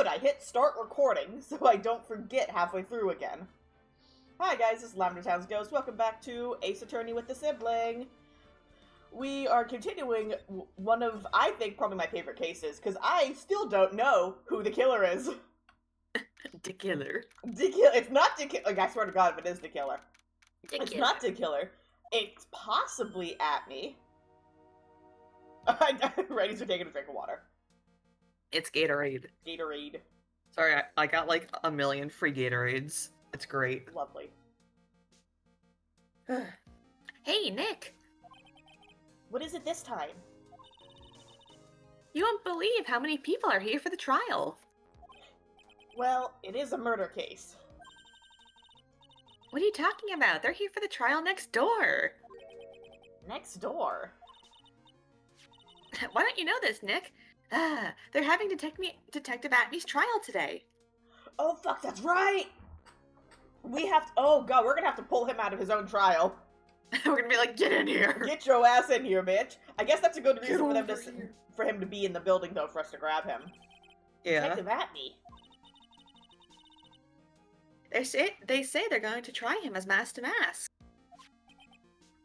Good, I hit start recording, so I don't forget halfway through again. Hi guys, this is Lavender Town's Ghost. Welcome back to Ace Attorney with the Sibling. We are continuing one of, I think, probably my favorite cases, because I still don't know who the killer is. The killer. It's not the killer. Like, I swear to God, if it is the killer. It's not the killer. It's possibly at me. Ready to take a drink of water. It's Gatorade. Gatorade. Sorry, I got like a million free Gatorades. It's great. Lovely. Hey, Nick. What is it this time? You won't believe how many people are here for the trial. Well, it is a murder case. What are you talking about? They're here for the trial next door. Next door? Why don't you know this, Nick? They're having Detective Atmey's trial today. Oh, fuck, that's right! We have to, oh god, we're gonna have to pull him out of his own trial. We're gonna be like, get in here! Get your ass in here, bitch! I guess that's a good reason Get for him to be in the building, though, for us to grab him. Yeah. Detective Atmey. They say they're going to try him as Mask DeMask.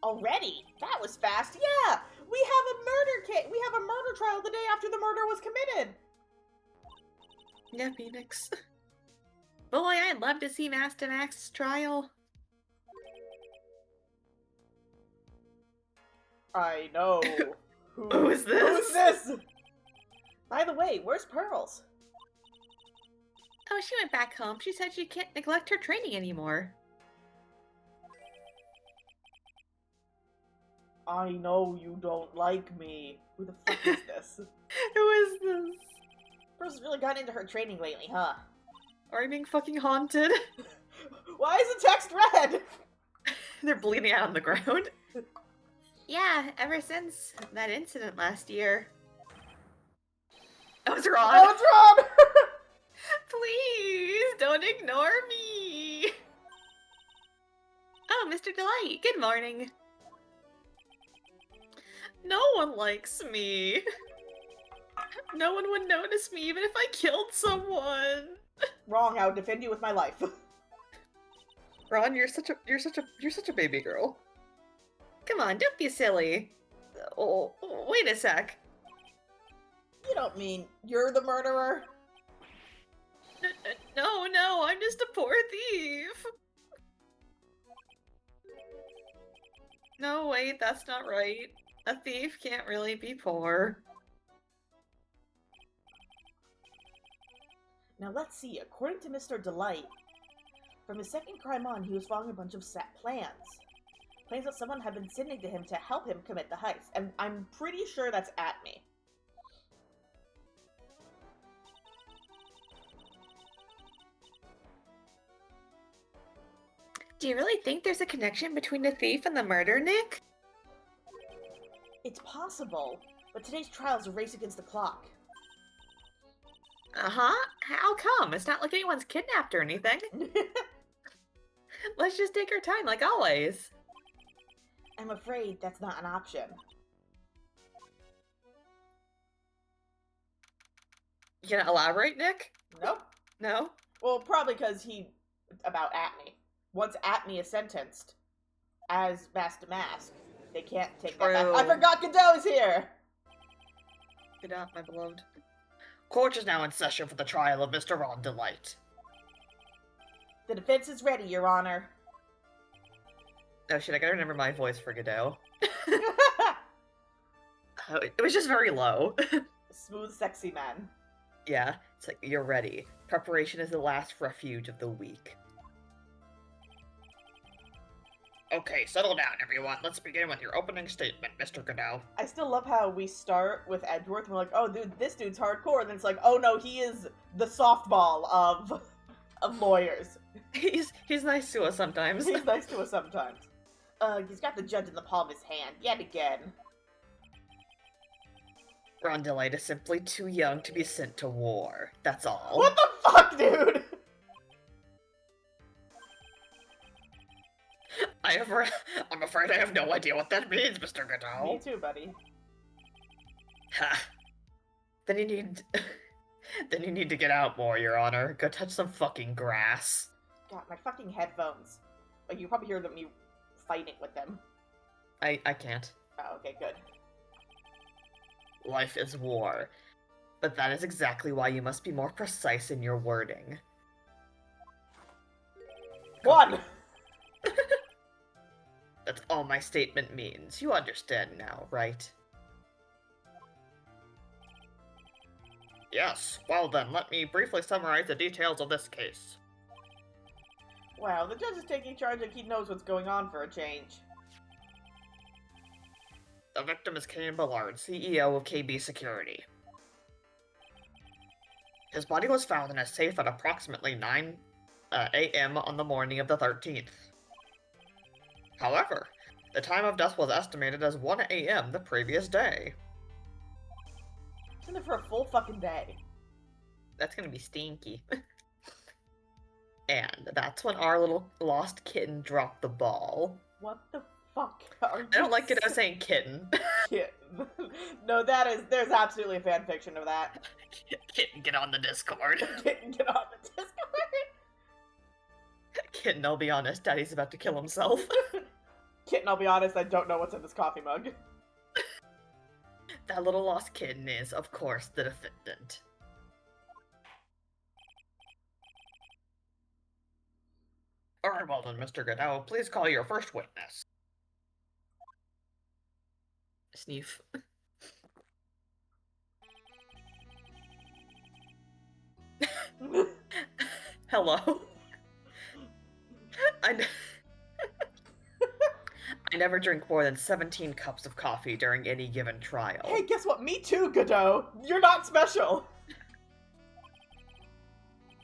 Already? That was fast. Yeah! We have a murder case. We have a murder trial the day after the murder was committed. Yeah, Phoenix. Boy, I'd love to see Mask DeMask's trial. I know. Who is this? Who is this? By the way, where's Pearls? Oh, she went back home. She said she can't neglect her training anymore. I know you don't like me. Who the fuck is this? Who is this? Pearls has really gotten into her training lately, huh? Are you being fucking haunted? Why is the text red? They're bleeding out on the ground. Yeah, ever since that incident last year. Oh, it's Ron. Oh, it's Ron! Please, don't ignore me. Oh, Mr. Delight, good morning. No one likes me. No one would notice me even if I killed someone. Wrong, I would defend you with my life. Ron, you're such a baby girl. Come on, don't be silly. Oh, wait a sec. You don't mean you're the murderer? No, I'm just a poor thief. No, wait, that's not right. A thief can't really be poor. Now let's see, according to Mr. Delight, from his second crime on, he was following a bunch of set plans. Plans that someone had been sending to him to help him commit the heist, and I'm pretty sure that's at me. Do you really think there's a connection between the thief and the murder, Nick? It's possible, but today's trial is a race against the clock. Uh-huh. How come? It's not like anyone's kidnapped or anything. Let's just take our time, like always. I'm afraid that's not an option. You gonna elaborate, Nick? Nope. No? Well, probably because about Atmey. Once Atmey is sentenced as Mask DeMask, they can't take that back. I forgot Godot's here! Godot, my beloved. Court is now in session for the trial of Mr. Ron Delight. The defense is ready, Your Honor. Oh shit, I gotta remember my voice for Godot. Oh, it was just very low. Smooth, sexy man. Yeah, it's like, you're ready. Preparation is the last refuge of the weak. Okay, settle down, everyone. Let's begin with your opening statement, Mr. Godot. I still love how we start with Edgeworth and we're like, oh, dude, this dude's hardcore. And then it's like, oh no, he is the softball of lawyers. He's nice to us sometimes. He's nice to us sometimes. He's got the judge in the palm of his hand, yet again. Ron Delight is simply too young to be sent to war. That's all. What the fuck, dude? I'm afraid I have no idea what that means, Mr. Godot. Me too, buddy. Ha. Then you need... Then you need to get out more, Your Honor. Go touch some fucking grass. God, my fucking headphones. Like, you probably hear me fighting with them. I can't. Oh, okay, good. Life is war. But that is exactly why you must be more precise in your wording. One! That's all my statement means. You understand now, right? Yes. Well then, let me briefly summarize the details of this case. Wow, the judge is taking charge like he knows what's going on for a change. The victim is Kane Ballard, CEO of KB Security. His body was found in a safe at approximately 9 a.m. on the morning of the 13th. However, the time of death was estimated as 1 a.m. the previous day. It's in there for a full fucking day. That's gonna be stinky. And that's when our little lost kitten dropped the ball. What the fuck are you I don't like it as saying kitten. Kitten. No, there's absolutely a fanfiction of that. Kitten, get on the Discord. Kitten, get on the Discord. Kitten, I'll be honest, Daddy's about to kill himself. Kitten, I'll be honest, I don't know what's in this coffee mug. That little lost kitten is, of course, the defendant. Alright, well then, Mr. Godot, please call your first witness. Sneef. Hello? I never drink more than 17 cups of coffee during any given trial. Hey, guess what? Me too, Godot! You're not special!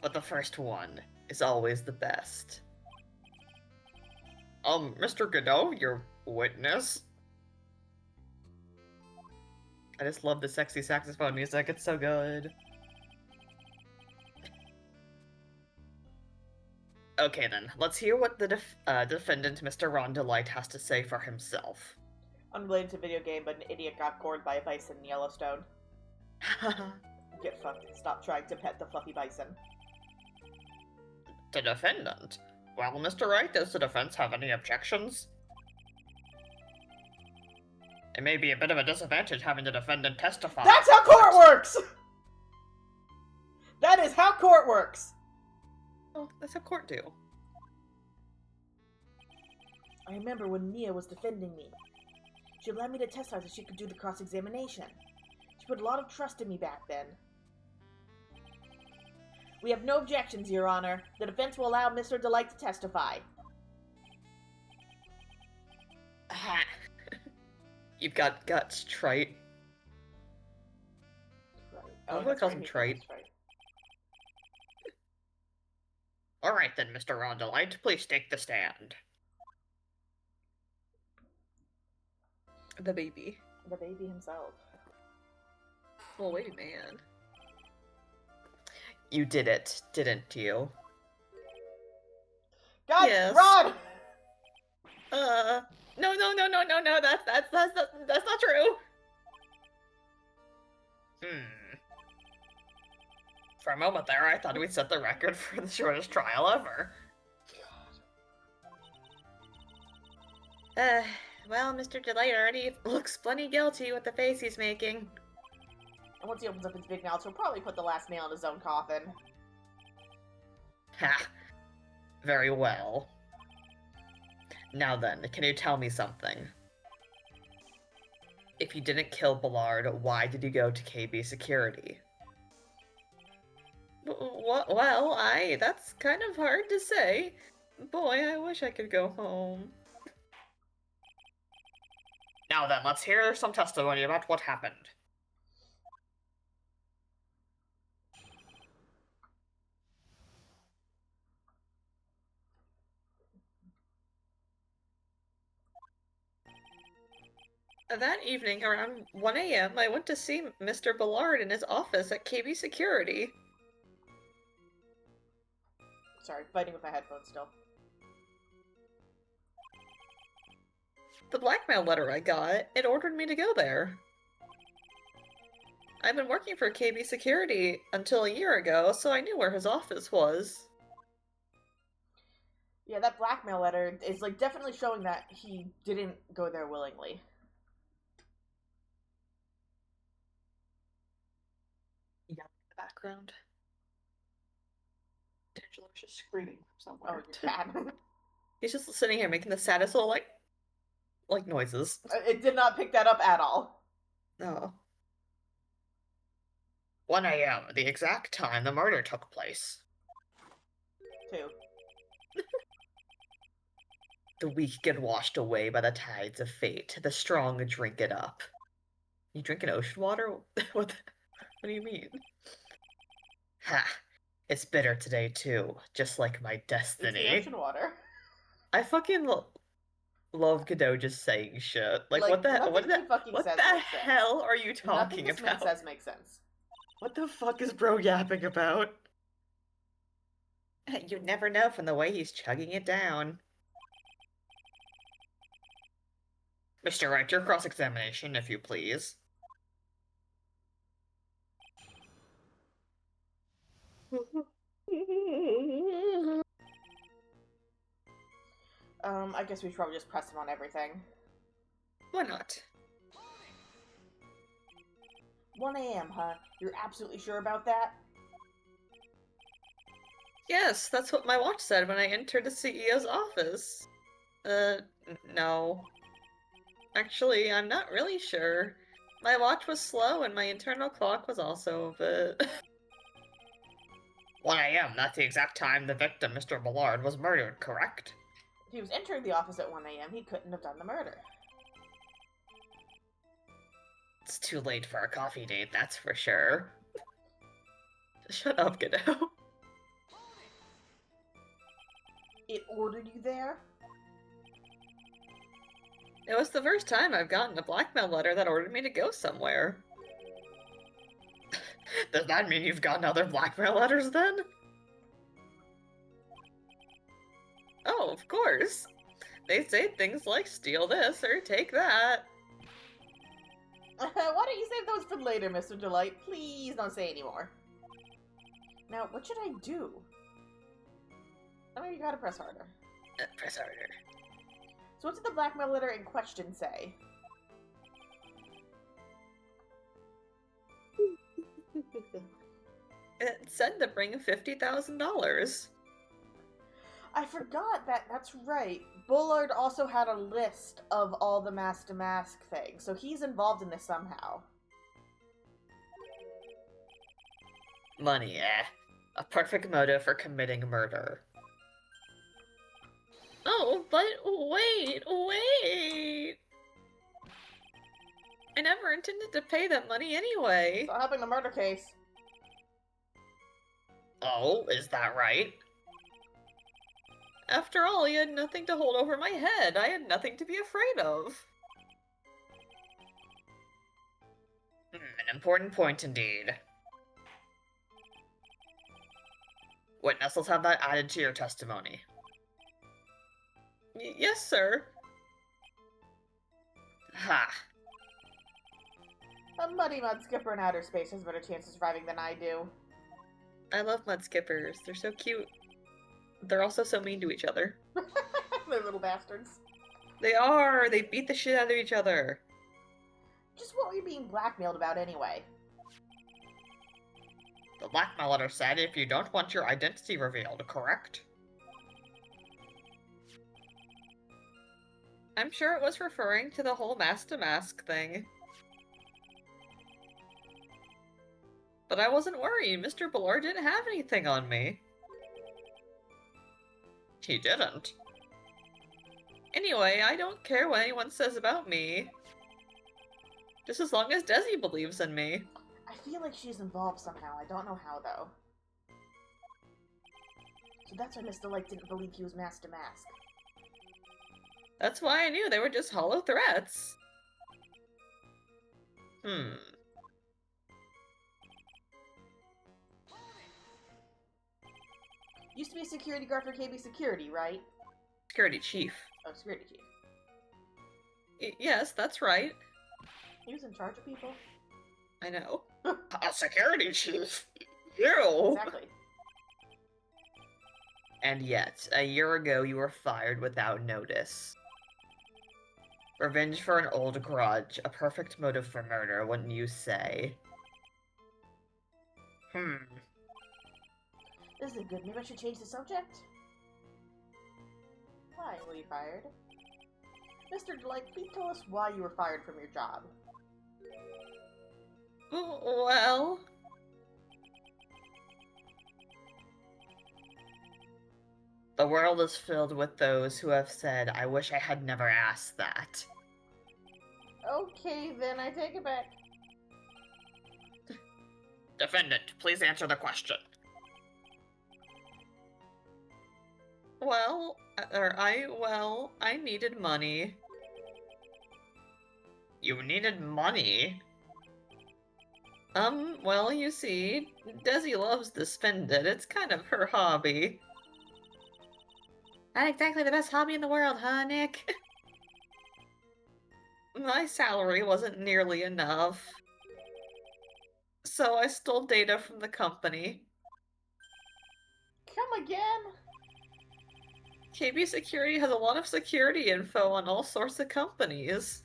But the first one is always the best. Mr. Godot, your witness? I just love the sexy saxophone music, it's so good. Okay then, let's hear what the defendant, Mr. Ron Delight, has to say for himself. Unrelated to video game, but an idiot got gored by a bison in Yellowstone. Get fucked. Stop trying to pet the fluffy bison. The defendant? Well, Mr. Wright, does the defense have any objections? It may be a bit of a disadvantage having the defendant testify. That's how court works! That is how court works! Oh, that's how court do. I remember when Mia was defending me. She allowed me to testify so she could do the cross-examination. She put a lot of trust in me back then. We have no objections, Your Honor. The defense will allow Mr. Delight to testify. Aha! You've got guts, trite. Right. I love how it calls him trite. Alright then, Mr. Ron Delight, please take the stand. The baby. The baby himself. Oh, wait, man. You did it, didn't you? God, yes. Ron! No, that's not true. For a moment there, I thought we'd set the record for the shortest trial ever. Well, Mr. Delight already looks plenty guilty with the face he's making. And once he opens up his big mouth, he'll probably put the last nail in his own coffin. Ha! Very well. Now then, can you tell me something? If you didn't kill Ballard, why did you go to KB Security? Well, that's kind of hard to say. Boy, I wish I could go home. Now then, let's hear some testimony about what happened. That evening, around 1 a.m., I went to see Mr. Ballard in his office at KB Security. Sorry, fighting with my headphones still. The blackmail letter I got, it ordered me to go there. I've been working for KB Security until a year ago, so I knew where his office was. Yeah, that blackmail letter is like definitely showing that he didn't go there willingly. Yeah, in the background. D'Angelo's just screaming from Oh, somewhere. your cat. He's just sitting here making the saddest little like noises. It did not pick that up at all. Oh. 1 a.m., the exact time the murder took place. 2. The weak get washed away by the tides of fate. The strong drink it up. You drinking ocean water? What do you mean? Ha! It's bitter today too, just like my It's destiny. the ocean water. I fucking love Godot just saying shit. Like what Nothing he fucking what says the makes sense. hell are you Nothing talking this man about? says makes sense. What the fuck is bro yapping about? You never know from the way he's chugging it down. Mr. Wright, your cross-examination, if you please. I guess we should probably just press him on everything. Why not? 1 a.m., huh? You're absolutely sure about that? Yes, that's what my watch said when I entered the CEO's office. No. Actually, I'm not really sure. My watch was slow and my internal clock was also a bit... 1 a.m., that's the exact time the victim, Mr. Ballard, was murdered, correct? If he was entering the office at 1 a.m., he couldn't have done the murder. It's too late for a coffee date, that's for sure. Shut up, Godot. It ordered you there? It was the first time I've gotten a blackmail letter that ordered me to go somewhere. Does that mean you've gotten other blackmail letters then? Oh, of course. They say things like steal this or take that. Why don't you save those for later, Mr. Delight? Please don't say any more. Now, what should I do? Oh, you gotta press harder. Press harder. So what did the blackmail letter in question say? It said to bring $50,000. I forgot that's right. Bullard also had a list of all the Mask DeMask things, so he's involved in this somehow. Money, eh? A perfect motive for committing murder. Oh, but wait! I never intended to pay that money anyway. It's not helping the murder case. Oh, is that right? After all, he had nothing to hold over my head. I had nothing to be afraid of. An important point indeed. Witness, let's have that added to your testimony. Yes, sir. Ha. A muddy mud skipper in outer space has better chance of surviving than I do. I love mud skippers. They're so cute. They're also so mean to each other. They're little bastards. They are! They beat the shit out of each other. Just what were you being blackmailed about anyway? The blackmail letter said if you don't want your identity revealed, correct? I'm sure it was referring to the whole Mask DeMask thing. But I wasn't worried. Mr. Ballard didn't have anything on me. He didn't. Anyway, I don't care what anyone says about me. Just as long as Desi believes in me. I feel like she's involved somehow. I don't know how, though. So that's why Mr. Lake didn't believe he was Mask DeMask. That's why I knew they were just hollow threats. Used to be a security guard for KB Security, right? Security chief. Oh, security chief. Yes, that's right. He was in charge of people? I know. A security chief? You! Exactly. And yet, a year ago you were fired without notice. Revenge for an old grudge, a perfect motive for murder, wouldn't you say? This isn't good. Maybe I should change the subject? Why were you fired? Mr. Delight, please tell us why you were fired from your job. Well... The world is filled with those who have said, I wish I had never asked that. Okay, then I take it back. Defendant, please answer the question. Well, I needed money. You needed money? Well, you see, Desi loves to spend it. It's kind of her hobby. Not exactly the best hobby in the world, huh, Nick? My salary wasn't nearly enough. So I stole data from the company. Come again? KB Security has a lot of security info on all sorts of companies.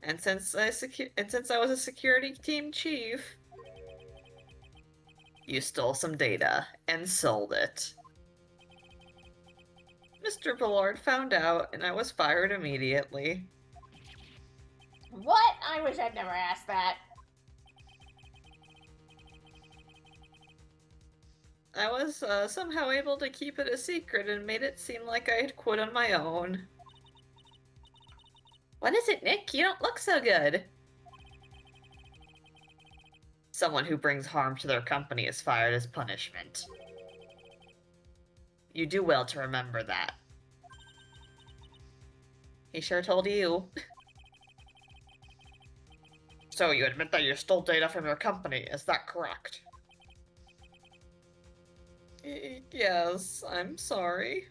And since I was a security team chief, you stole some data and sold it. Mr. Ballard found out, and I was fired immediately. What? I wish I'd never asked that. I was somehow able to keep it a secret and made it seem like I had quit on my own. What is it, Nick? You don't look so good. Someone who brings harm to their company is fired as punishment. You do well to remember that. He sure told you. So you admit that you stole data from your company, is that correct? Yes, I'm sorry.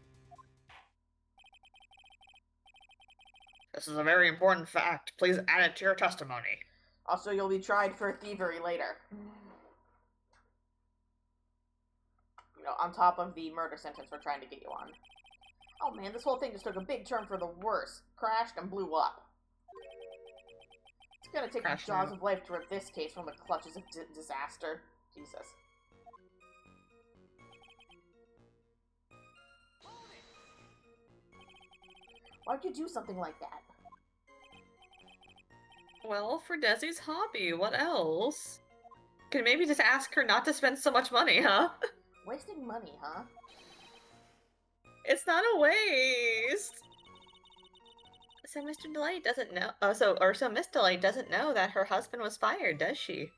This is a very important fact. Please add it to your testimony. Also, you'll be tried for thievery later. You know, on top of the murder sentence we're trying to get you on. Oh man, this whole thing just took a big turn for the worse. Crashed and blew up. It's gonna take the jaws of life to rip this case from the clutches of disaster. Jesus. Why'd you do something like that? Well, for Desi's hobby, what else? Could maybe just ask her not to spend so much money, huh? Wasting money, huh? It's not a waste! So Mr. Delight doesn't know- so Miss Delight doesn't know that her husband was fired, does she?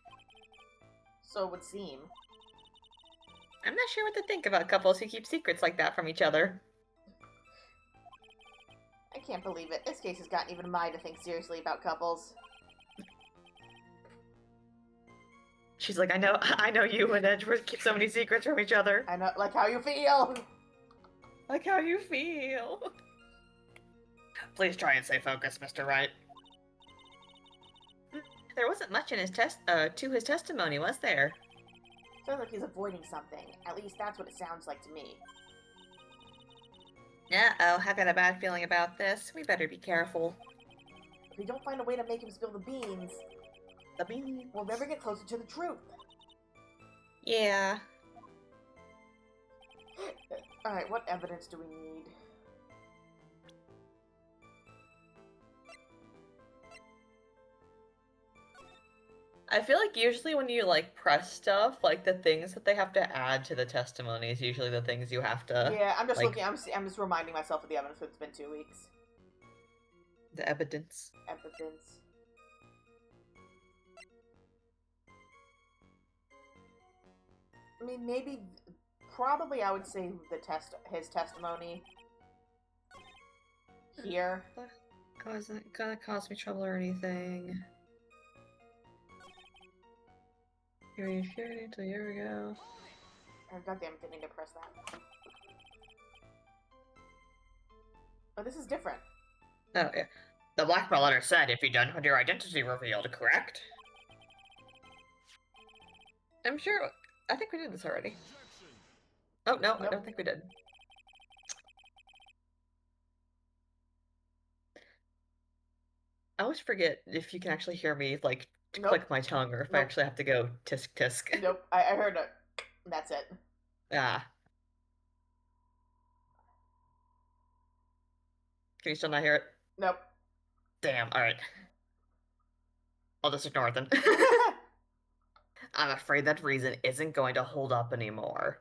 So it would seem. I'm not sure what to think about couples who keep secrets like that from each other. I can't believe it. This case has gotten even Mai to think seriously about couples. She's like, I know you and Edgeworth keep so many secrets from each other. I know, like how you feel! Like how you feel. Please try and stay focused, Mr. Wright. There wasn't much in his to his testimony, was there? Sounds like he's avoiding something. At least that's what it sounds like to me. Uh-oh, I've got a bad feeling about this. We better be careful. If we don't find a way to make him spill the beans, we'll never get closer to the truth. Yeah. Alright, what evidence do we need? I feel like usually when you, like, press stuff, like, the things that they have to add to the testimony is usually the things you have to... Yeah, I'm just like, looking, I'm just reminding myself of the evidence, it's been 2 weeks. The evidence. Evidence. I mean, maybe, probably I would say his testimony here. Wasn't gonna cause me trouble or anything. You shared it until a year ago. Oh, goddamn, didn't need to press that. Oh, this is different. Oh, yeah. The blackmail letter said if you'd done had your identity revealed, correct? I'm sure. I think we did this already. Oh, no, I Nope. don't think we did. I always forget if you can actually hear me, like, Nope. click my tongue, or if I Nope. actually have to go tisk tisk. Nope. I heard it. That's it. Ah. Can you still not hear it? Nope. Damn, alright. I'll just ignore it then. I'm afraid that reason isn't going to hold up anymore.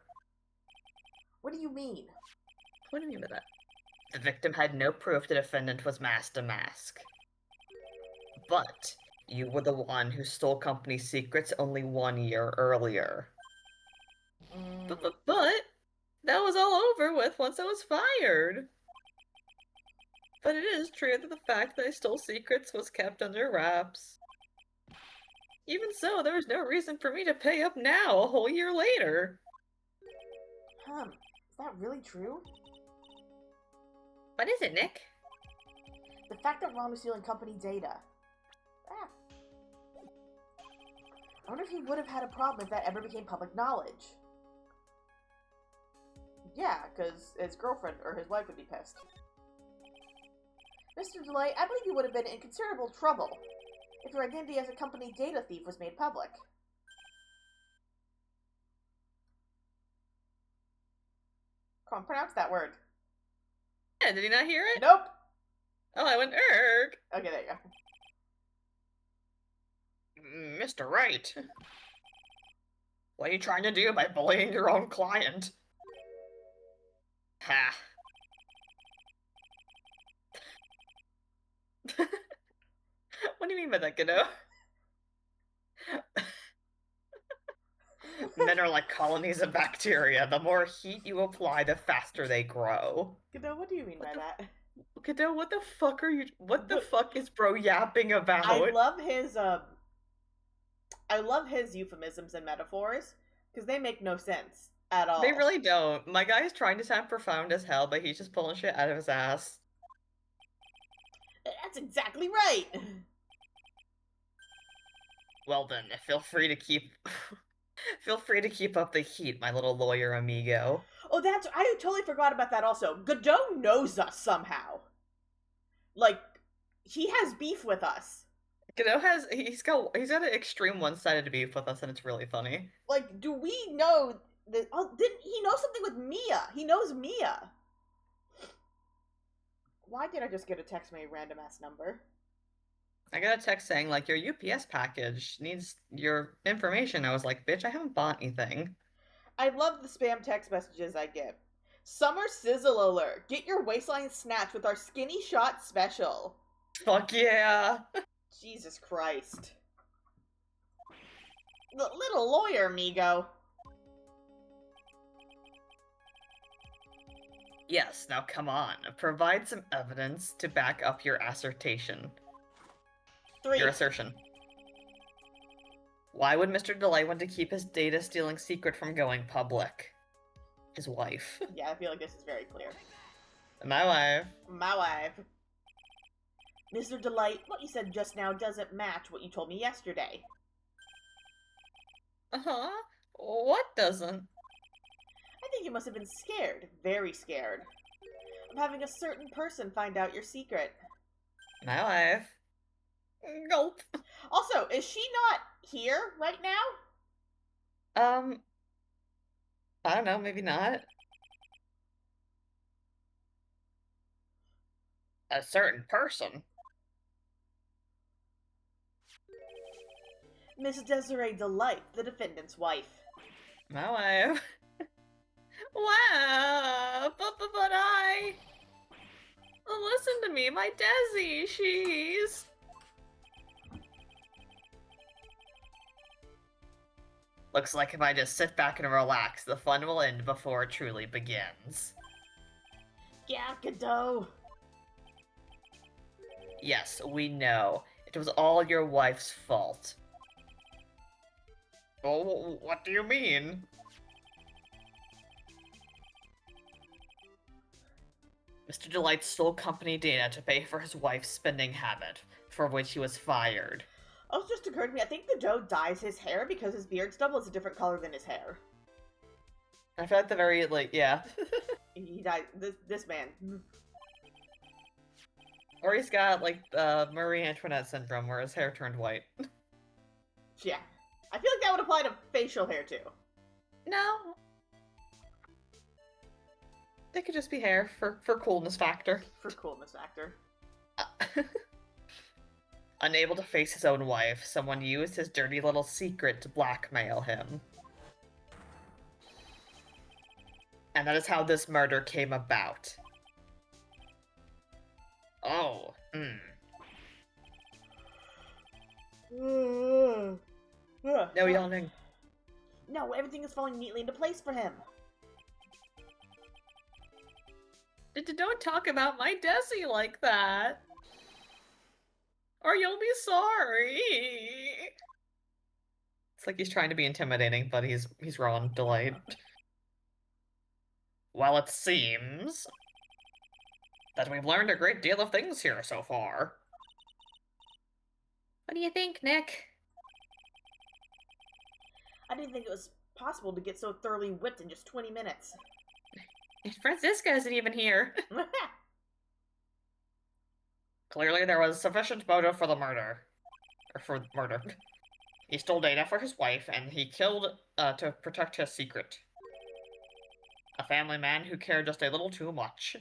What do you mean? What do you mean by that? The victim had no proof the defendant was Mask DeMask. But you were the one who stole company secrets only 1 year earlier. But that was all over with once I was fired. But it is true that the fact that I stole secrets was kept under wraps. Even so, there was no reason for me to pay up now, a whole year later. Is that really true? What is it, Nick? The fact that Ron was stealing company data. Ah. I wonder if he would have had a problem if that ever became public knowledge. Yeah, because his girlfriend or his wife would be pissed. Mr. Delay, I believe you would have been in considerable trouble if your identity as a company data thief was made public. Come on, pronounce that word. Yeah, did he not hear it? Nope! Oh, I went, erg. Okay, there you go. Mr. Wright. What are you trying to do by bullying your own client? Ha. What do you mean by that, kiddo? Men are like colonies of bacteria. The more heat you apply, the faster they grow. Kiddo, what do you mean by that? Kiddo, what the fuck are you... What the fuck is bro yapping about? I love his euphemisms and metaphors, because they make no sense at all. They really don't. My guy is trying to sound profound as hell, but he's just pulling shit out of his ass. That's exactly right! Well then, feel free to keep... Feel free to keep up the heat, my little lawyer amigo. Oh, I totally forgot about that also. Godot knows us somehow. Like, he has beef with us. Godot he's got an extreme one-sided beef with us, and it's really funny. Like, do we know that? Oh, didn't he know something with Mia? He knows Mia. Why did I just get a text from a random ass number? I got a text saying, like, your UPS package needs your information. I was like, bitch, I haven't bought anything. I love the spam text messages I get. Summer sizzle alert. Get your waistline snatched with our skinny shot special. Fuck yeah. Jesus Christ. The little lawyer, amigo. Yes, now come on. Provide some evidence to back up your assertion. 3. Your assertion. Why would Mr. Delay want to keep his data-stealing secret from going public? His wife. Yeah, I feel like this is very clear. My wife. My wife. Mr. Delight, what you said just now doesn't match what you told me yesterday. Uh-huh. What doesn't? I think you must have been scared, very scared, of having a certain person find out your secret. My wife. Gulp. Also, is she not here right now? I don't know, maybe not. A certain person. Miss Desiree Delight, the defendant's wife. My wife. Wow, but I... Listen to me, my Desi, she's... Looks like if I just sit back and relax, the fun will end before it truly begins. Yeah, Godot. Yes, we know. It was all your wife's fault. Oh, what do you mean? Mr. Delight stole company data to pay for his wife's spending habit, for which he was fired. Also, just occurred to me, I think Godot dyes his hair because his beard stubble is a different color than his hair. I feel like the very, like, yeah. He died. This man. Or he's got, like, Marie Antoinette syndrome where his hair turned white. Yeah. I feel like that would apply to facial hair, too. No. It could just be hair for coolness factor. For coolness factor. Unable to face his own wife, someone used his dirty little secret to blackmail him. And that is how this murder came about. Oh, No yawning. No, everything is falling neatly into place for him. Don't talk about my Desi like that. Or you'll be sorry. It's like he's trying to be intimidating, but he's wrong, Delight. Well, it seems that we've learned a great deal of things here so far. What do you think, Nick? I didn't think it was possible to get so thoroughly whipped in just 20 minutes. Francisco isn't even here. Clearly there was sufficient motive for the murder. Or for murder. He stole data for his wife, and he killed to protect his secret. A family man who cared just a little too much.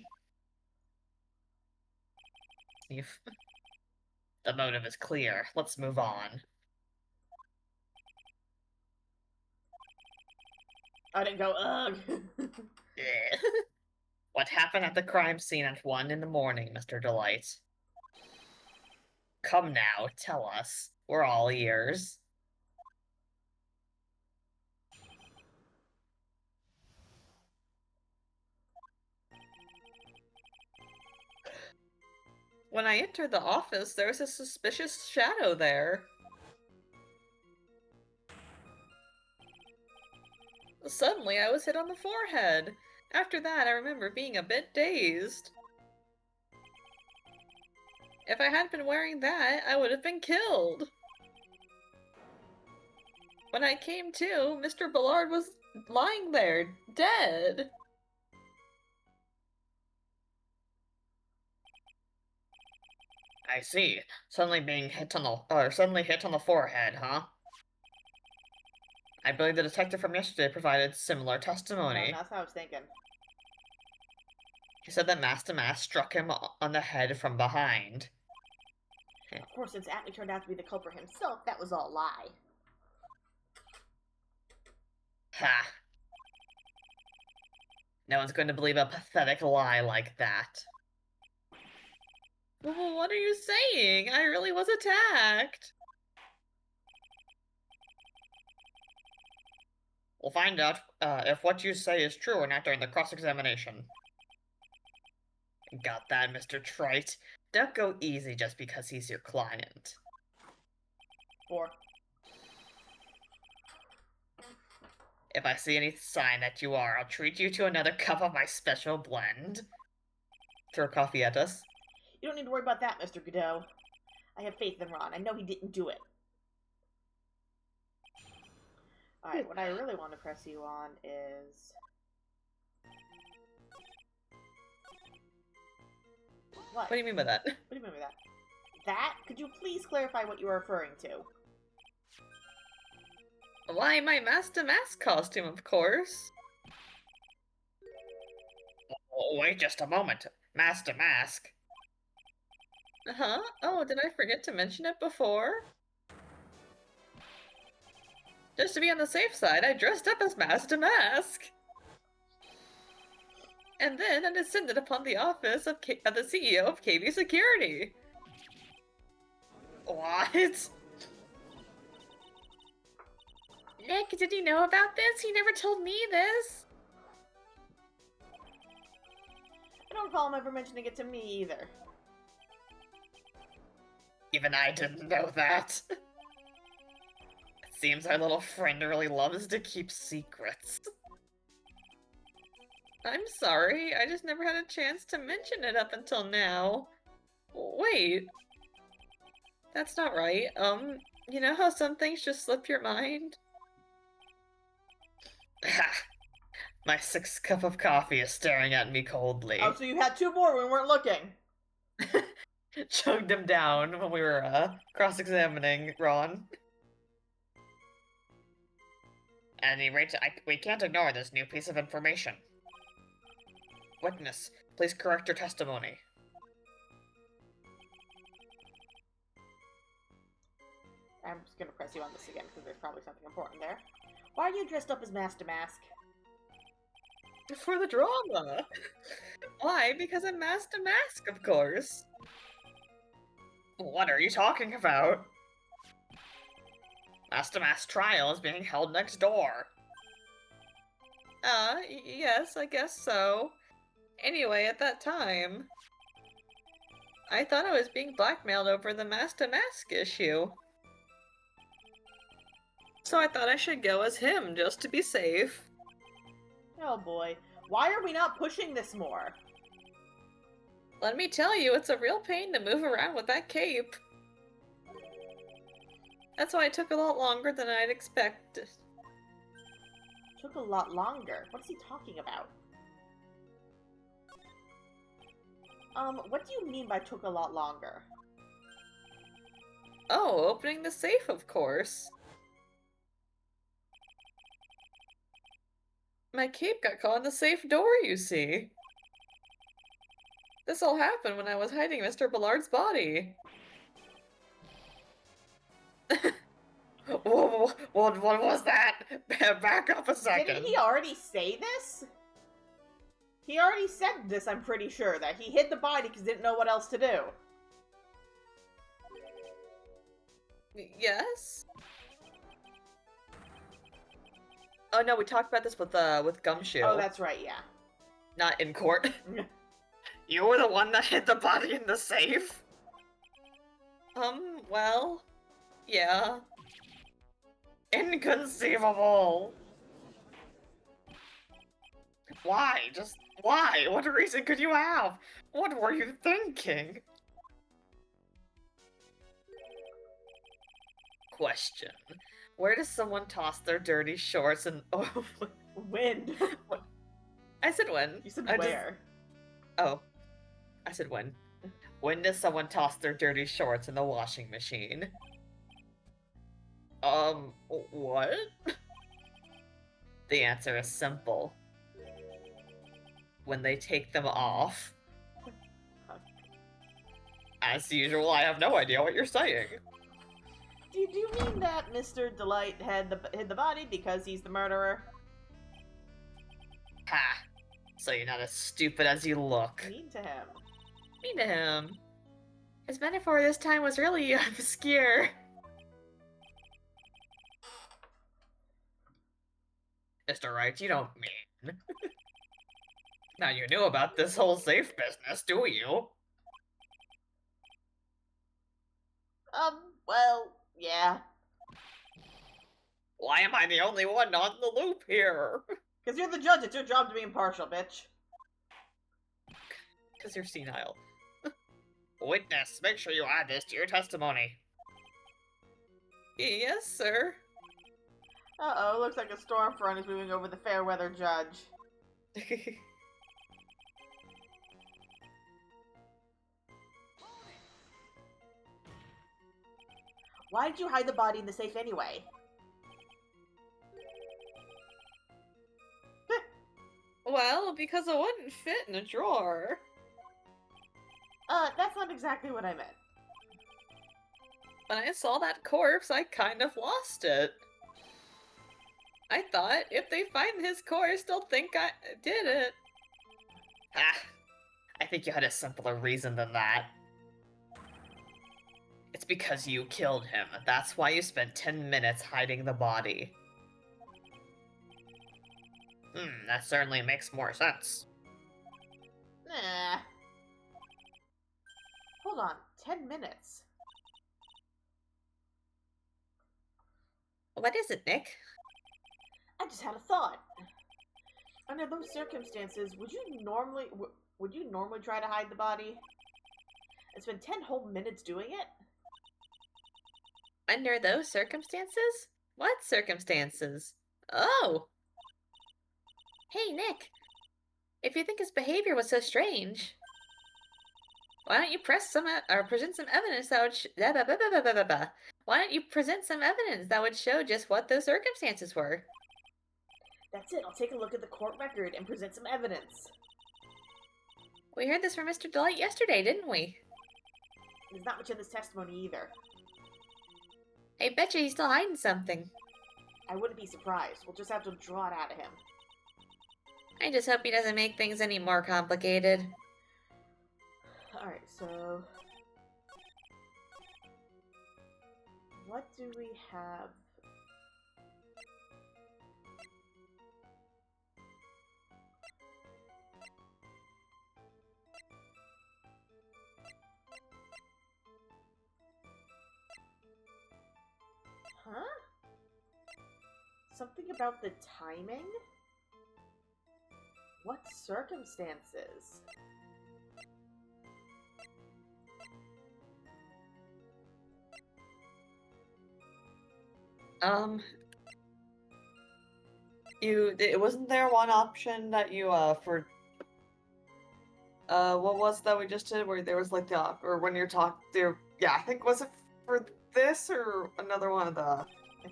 The motive is clear. Let's move on. I didn't go, ugh. What happened at the crime scene at 1 in the morning, Mr. Delight? Come now, tell us. We're all ears. When I entered the office, there was a suspicious shadow there. Suddenly, I was hit on the forehead. After that, I remember being a bit dazed. If I hadn't been wearing that, I would have been killed. When I came to, Mr. Ballard was lying there, dead. I see. Suddenly hit on the forehead, huh? I believe the detective from yesterday provided similar testimony. No, that's what I was thinking. He said that Mask DeMask struck him on the head from behind. Of course, since Atlee turned out to be the culprit himself, that was all a lie. Ha! No one's going to believe a pathetic lie like that. Well, what are you saying? I really was attacked. We'll find out if what you say is true or not during the cross-examination. Got that, Mr. Trite? Don't go easy just because he's your client. 4. If I see any sign that you are, I'll treat you to another cup of my special blend. Throw coffee at us. You don't need to worry about that, Mr. Godot. I have faith in Ron. I know he didn't do it. Alright, what I really want to press you on is... What? What do you mean by that? What do you mean by that? That? Could you please clarify what you are referring to? Why, my Mask DeMask costume, of course. Oh, wait just a moment. Mask DeMask. Huh? Oh, did I forget to mention it before? Just to be on the safe side, I dressed up as Mask DeMask. And then I descended upon the office of the CEO of KB Security. What? Nick, did you know about this? He never told me this. I don't recall him ever mentioning it to me either. Even I didn't know that. It seems our little friend really loves to keep secrets. I'm sorry, I just never had a chance to mention it up until now. Wait. That's not right. You know how some things just slip your mind? My sixth cup of coffee is staring at me coldly. Oh, so you had two more when we weren't looking. Chugged him down when we were cross-examining Ron. At any rate, we can't ignore this new piece of information. Witness, please correct your testimony. I'm just gonna press you on this again because there's probably something important there. Why are you dressed up as Mask DeMask? For the drama. Why? Because I'm Mask DeMask, of course. What are you talking about? Mask DeMask trial is being held next door. Yes, I guess so. Anyway, at that time, I thought I was being blackmailed over the Mask DeMask issue. So I thought I should go as him, just to be safe. Oh boy. Why are we not pushing this more? Let me tell you, it's a real pain to move around with that cape. That's why it took a lot longer than I'd expected. Took a lot longer. What is he talking about? What do you mean by took a lot longer? Oh, opening the safe, of course. My cape got caught in the safe door, you see. This all happened when I was hiding Mr. Ballard's body. What was that? Back up a second. Didn't he already say this? He already said this, I'm pretty sure, that he hid the body because he didn't know what else to do. Yes? Oh no, we talked about this with Gumshoe. Oh, that's right, yeah. Not in court. You were the one that hid the body in the safe? Well, yeah. Inconceivable! Why? Just why? What reason could you have? What were you thinking? Question. Where does someone toss their dirty shorts and... Oh, When? I said when. You said I where? Oh. I said when. When does someone toss their dirty shorts in the washing machine? What? The answer is simple. When they take them off. As usual, I have no idea what you're saying. Do you mean that Mr. Delight hid the body because he's the murderer? Ha! So you're not as stupid as you look. Mean to him. Mean to him. His metaphor this time was really obscure. Mr. Wright, you don't mean... Now you knew about this whole safe business, do you? Well, yeah. Why am I the only one on the loop here? Because you're the judge, it's your job to be impartial, bitch. Because you're senile. Witness, make sure you add this to your testimony. Yes, sir. Uh-oh, looks like a storm front is moving over the fair weather judge. Why did you hide the body in the safe anyway? Well, because it wouldn't fit in a drawer. That's not exactly what I meant. When I saw that corpse, I kind of lost it. I thought, if they find his corpse, they'll think I did it. Ah, I think you had a simpler reason than that. It's because you killed him. That's why you spent 10 minutes hiding the body. That certainly makes more sense. Nah. Hold on, 10 minutes. What is it, Nick? I just had a thought. Under those circumstances, would you normally try to hide the body? And spend 10 whole minutes doing it? Under those circumstances? What circumstances? Oh! Hey, Nick! If you think his behavior was so strange, why don't you present some evidence that would Why don't you present some evidence that would show just what those circumstances were? That's it. I'll take a look at the court record and present some evidence. We heard this from Mr. Delight yesterday, didn't we? There's not much in this testimony either. I betcha he's still hiding something. I wouldn't be surprised. We'll just have to draw it out of him. I just hope he doesn't make things any more complicated. Alright, so... what do we have? Huh? Something about the timing? What circumstances? Wasn't there one option that you, for, what was that we just did, where there was, like, or when you're there, yeah, I think, was it for this, or another one of the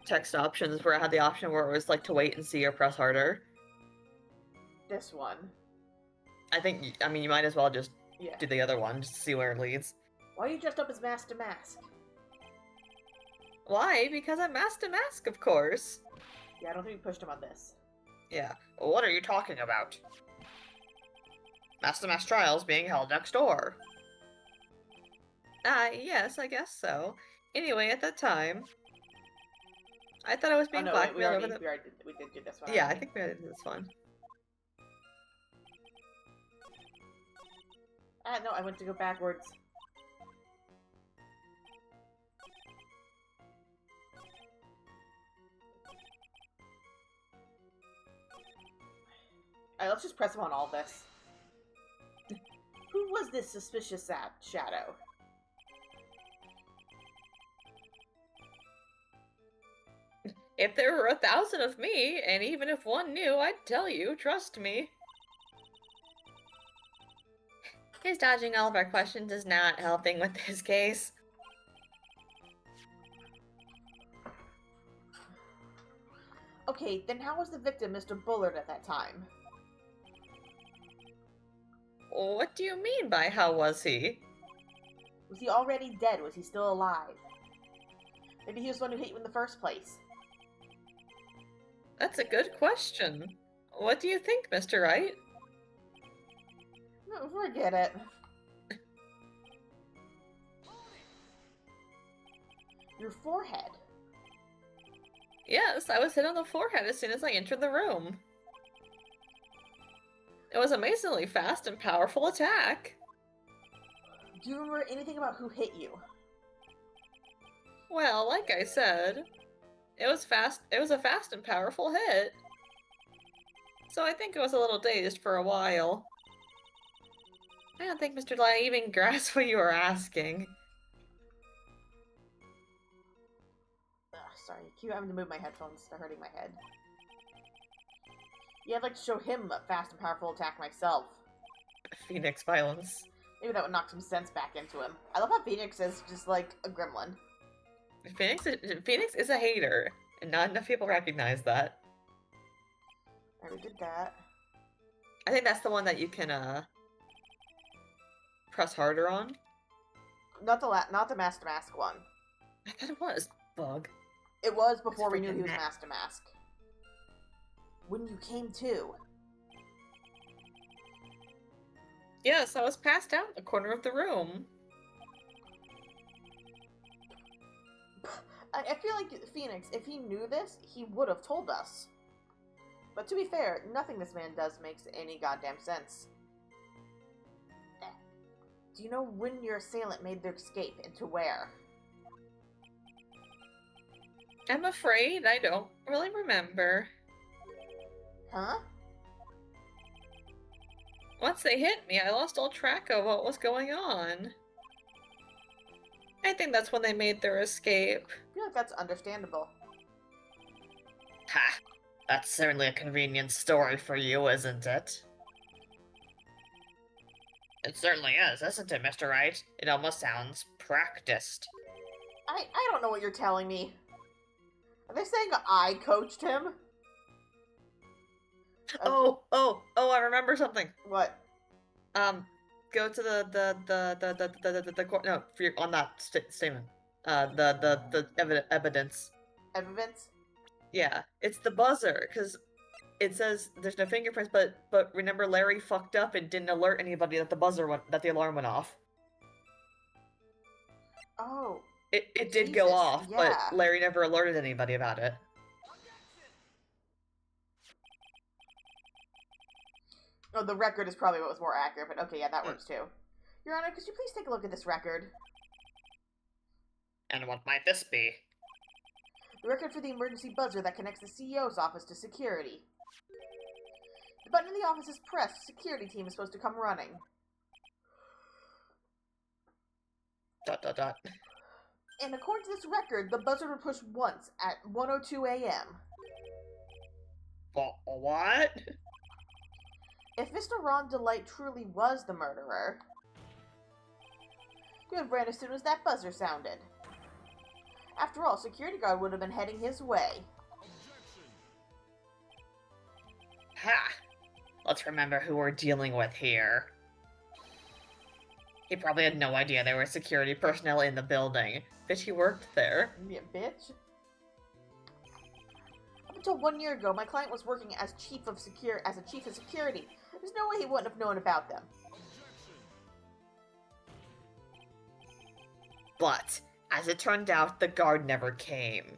text options, where I had the option where it was, like, to wait and see or press harder? This one. I mean, you might as well just Yeah. do the other one, just to see where it leads. Why are you dressed up as Mask DeMask? Why? Because I'm Mask DeMask, of course. Yeah, I don't think we pushed him on this. Yeah. Well, what are you talking about? Mask DeMask trials being held next door. Yes, I guess so. Anyway, at that time, I thought I was being blackmailed over the... we did do this one. Yeah, I think we did this one. No, I went to go backwards. Alright, let's just press him on all this. Who was this suspicious shadow? If there were 1,000 of me, and even if one knew, I'd tell you, trust me. His dodging all of our questions is not helping with this case. Okay, then how was the victim Mr. Bullard at that time? What do you mean by how was he? Was he already dead? Was he still alive? Maybe he was the one who hit you in the first place. That's a good question. What do you think, Mr. Wright? No, forget it. Your forehead. Yes, I was hit on the forehead as soon as I entered the room. It was an amazingly fast and powerful attack. Do you remember anything about who hit you? Well, like I said, it was a fast and powerful hit. So I think I was a little dazed for a while. I don't think Mr. Lai even grasped what you were asking. Ugh, sorry, I keep having to move my headphones. They're hurting my head. Yeah, I'd like to show him a fast and powerful attack myself. Phoenix violence. Maybe that would knock some sense back into him. I love how Phoenix is just like a gremlin. Phoenix is a hater, and not enough people recognize that. I already did that. I think that's the one that you can, press harder on. Not the Mask DeMask one. I thought it was Bug. It was before we knew freaking he was mad. Mask DeMask. When you came to. Yes, I was passed out in the corner of the room. I feel like Phoenix, if he knew this, he would have told us. But to be fair, nothing this man does makes any goddamn sense. Do you know when your assailant made their escape and to where? I'm afraid I don't really remember. Huh? Once they hit me, I lost all track of what was going on. I think that's when they made their escape. I feel like that's understandable. Ha! That's certainly a convenient story for you, isn't it? It certainly is, isn't it, Mr. Wright? It almost sounds practiced. I don't know what you're telling me. Are they saying I coached him? I remember something. What? Go to the court. No, for your, on that statement. The evidence. Evidence? Yeah, it's the buzzer, because it says there's no fingerprints, but remember Larry fucked up and didn't alert anybody that the alarm went off. Oh. It did Jesus, go off, yeah. but Larry never alerted anybody about it. Oh, the record is probably what was more accurate, but okay, yeah, that works too. Your Honor, could you please take a look at this record? And what might this be? The record for the emergency buzzer that connects the CEO's office to security. The button in the office is pressed. The security team is supposed to come running. ... And according to this record, the buzzer would push once at 1:02 a.m. What? If Mr. Ron Delight truly was the murderer, he would have ran as soon as that buzzer sounded. After all, security guard would have been heading his way. Ha! Let's remember who we're dealing with here. He probably had no idea there were security personnel in the building. Bitch, he worked there. Yeah, bitch. Up until 1 year ago, my client was working as a chief of security. There's no way he wouldn't have known about them. But, as it turned out, the guard never came.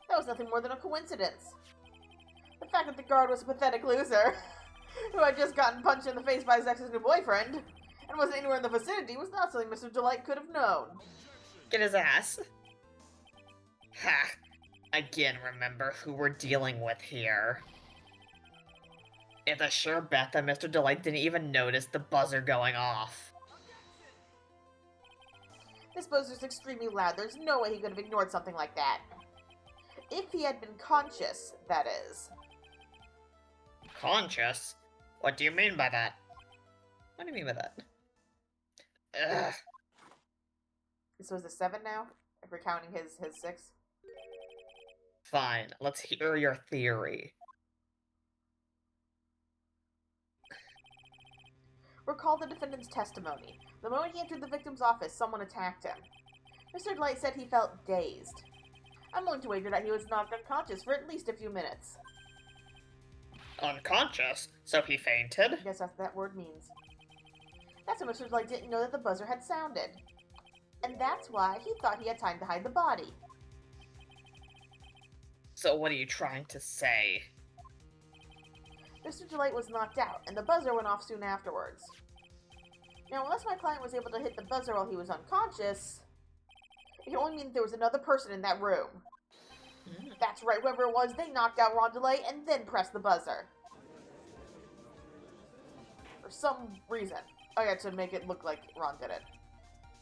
That was nothing more than a coincidence. The fact that the guard was a pathetic loser, who had just gotten punched in the face by his ex's new boyfriend, and wasn't anywhere in the vicinity, was not something Mr. Delight could have known. Get his ass. Ha! Again, remember who we're dealing with here. It's a sure bet that Mr. Delight didn't even notice the buzzer going off. This buzzer's extremely loud. There's no way he could have ignored something like that. If he had been conscious, that is. Conscious? What do you mean by that? What do you mean by that? Ugh. This was a 7 now, if we're counting his 6. Fine, let's hear your theory. Recall the defendant's testimony. The moment he entered the victim's office, someone attacked him. Mr. Delight said he felt dazed. I'm willing to wager that he was knocked unconscious for at least a few minutes. Unconscious? So he fainted? I guess that's what that word means. That's why Mr. Delight didn't know that the buzzer had sounded. And that's why he thought he had time to hide the body. So what are you trying to say? Mr. Delight was knocked out, and the buzzer went off soon afterwards. Now, unless my client was able to hit the buzzer while he was unconscious, it can only mean that there was another person in that room. That's right, whoever it was, they knocked out Ron Delight and then pressed the buzzer. For some reason. Oh yeah, to make it look like Ron did it.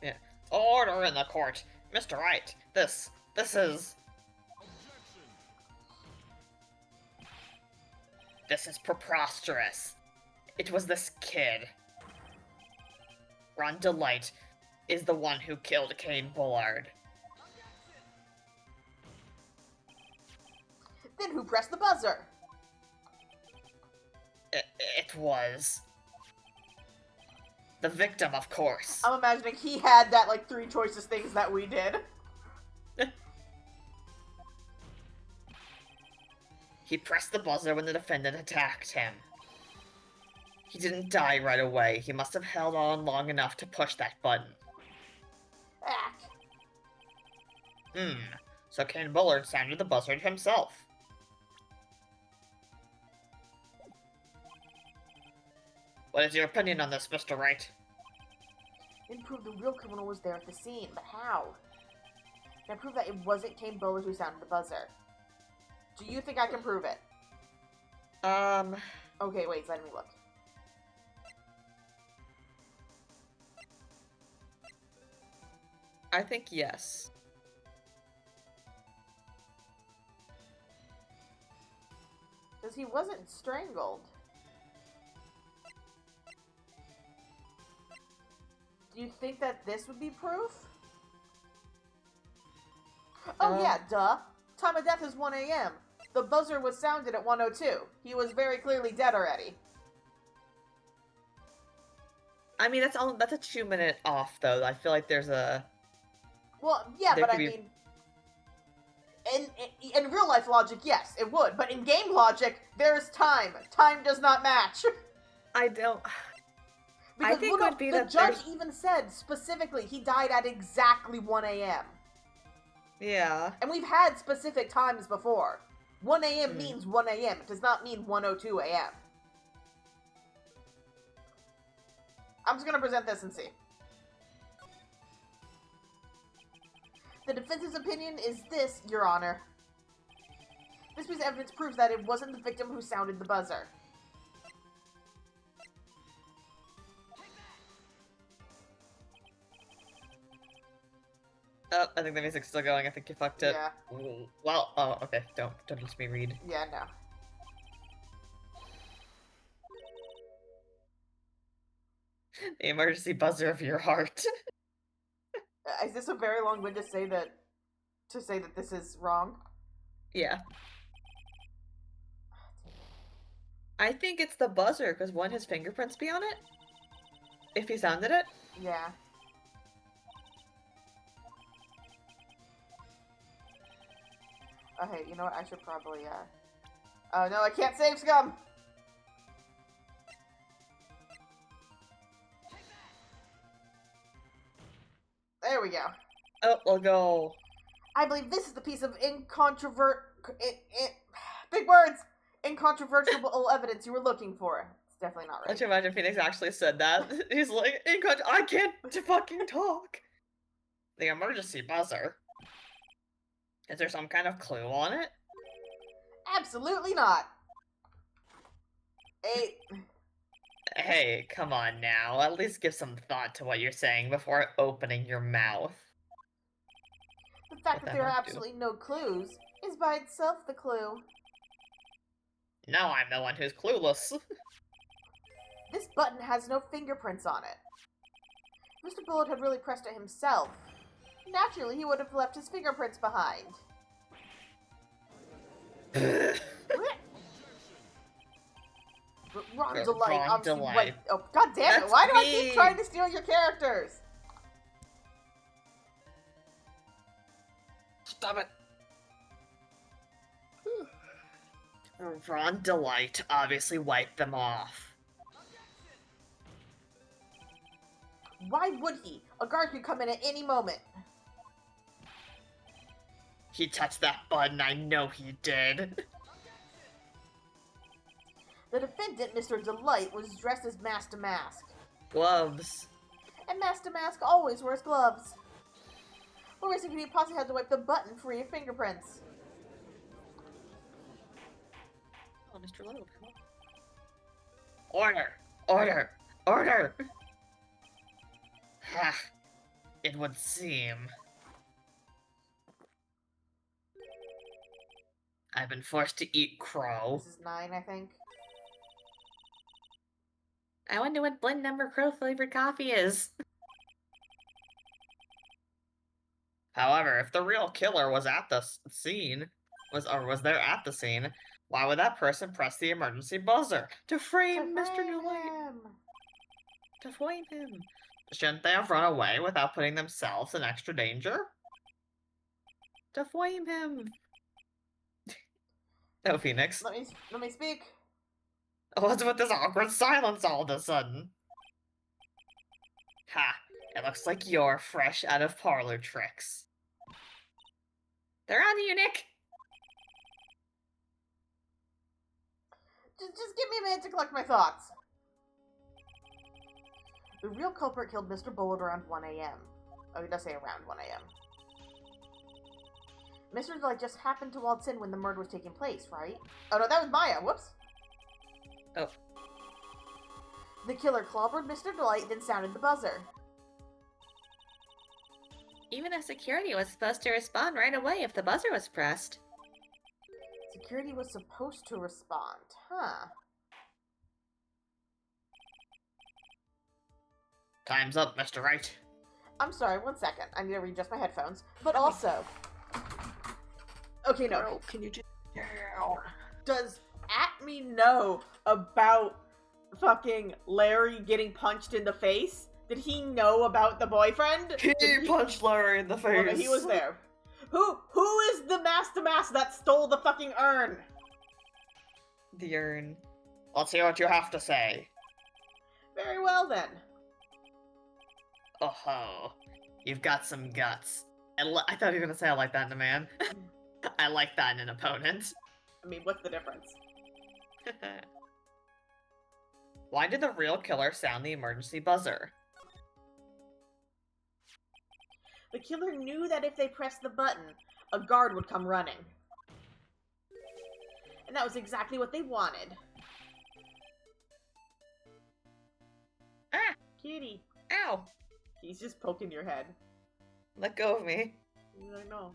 Yeah. Order in the court. Mr. Wright, this is... This is preposterous. It was this kid. Ron Delight is the one who killed Kane Bullard. Then who pressed the buzzer? It was... the victim, of course. I'm imagining he had that, like, 3 choicest things that we did. He pressed the buzzer when the defendant attacked him. He didn't die right away. He must have held on long enough to push that button. So Kane Bullard sounded the buzzer himself. What is your opinion on this, Mr. Wright? Didn't prove the real criminal was there at the scene, but how? Can I prove that it wasn't Kane Bullard who sounded the buzzer? Do you think I can prove it? Okay, wait, let me look. I think yes. Because he wasn't strangled. Do you think that this would be proof? Oh yeah, duh. Time of death is 1 a.m. The buzzer was sounded at 1:02. He was very clearly dead already. I mean, that's a 2-minute off, though. I feel like there's a... Well, yeah, There but I could be- mean... In real life logic, yes, it would. But in game logic, there's time. Time does not match. I don't... Because I think it would be the that judge there's... even said specifically he died at exactly 1 a.m. Yeah. And we've had specific times before. 1 a.m. Hmm. means 1 a.m. It does not mean 1:02 a.m. I'm just going to present this and see. The defense's opinion is this, Your Honor. This piece of evidence proves that it wasn't the victim who sounded the buzzer. Oh, I think the music's still going. I think you fucked it. Yeah. Well, oh, okay. Don't let me read. Yeah, no. The emergency buzzer of your heart. Is this a very long way to say that this is wrong? Yeah. I think it's the buzzer, because wouldn't his fingerprints be on it? If he sounded it? Yeah. Okay, you know what? I should probably, Oh, no, I can't save Scum! There we go. Oh, we'll go. I believe this is the piece of big words! Incontrovertible evidence you were looking for. It's definitely not right. Let's imagine Phoenix actually said that. He's like, I can't fucking talk. The emergency buzzer. Is there some kind of clue on it? Absolutely not. Hey, come on now. At least give some thought to what you're saying before opening your mouth. The fact that there are absolutely no clues is by itself the clue. No, I'm the one who's clueless. This button has no fingerprints on it. Mr. Bullet had really pressed it himself. Naturally, he would have left his fingerprints behind. Ron Delight, obviously. Wait, oh, god damn it! Why do I keep trying to steal your characters? Stop it. Ron Delight obviously wiped them off. Why would he? A guard could come in at any moment. He touched that button, I know he did. The defendant, Mr. Delight, was dressed as Mask DeMask. Gloves. And Mask DeMask always wears gloves. What reason could he possibly have to wipe the button free of fingerprints? Oh, Mr. Loeb, come on. Order! Order! Order! Ha! It would seem. I've been forced to eat crow. This is 9, I think. I wonder what blend number crow flavored coffee is. However, if the real killer was at the scene, was there at the scene, why would that person press the emergency buzzer? To frame Mr. Delight. To frame him. Shouldn't they have run away without putting themselves in extra danger? To flame him. Oh, Phoenix. Let me speak. What's with this awkward silence all of a sudden? Ha! It looks like you're fresh out of parlor tricks. They're on you, Nick! Just give me a minute to collect my thoughts. The real culprit killed Mr. Bullet around 1 a.m. Oh, he does say around 1 a.m. Mr. Delight just happened to waltz in when the murder was taking place, right? Oh no, that was Maya. Whoops. Oh. The killer clobbered Mr. Delight, then sounded the buzzer. Even the security was supposed to respond right away if the buzzer was pressed. Security was supposed to respond. Huh. Time's up, Mr. Wright. I'm sorry, 1 second. I need to readjust my headphones. But also... Okay, no. Girl, can you just... Does Atme know about fucking Larry getting punched in the face? Did he know about the boyfriend? He punched Larry in the face. Well, no, he was there. Who is the Mask DeMask that stole the fucking urn? The urn. Let's hear what you have to say. Very well then. Oh ho. You've got some guts. I thought you were gonna say I like that in a man. I like that in an opponent. I mean, what's the difference? Why did the real killer sound the emergency buzzer? The killer knew that if they pressed the button, a guard would come running. And that was exactly what they wanted. Ah! Kitty. Ow! He's just poking your head. Let go of me. I know.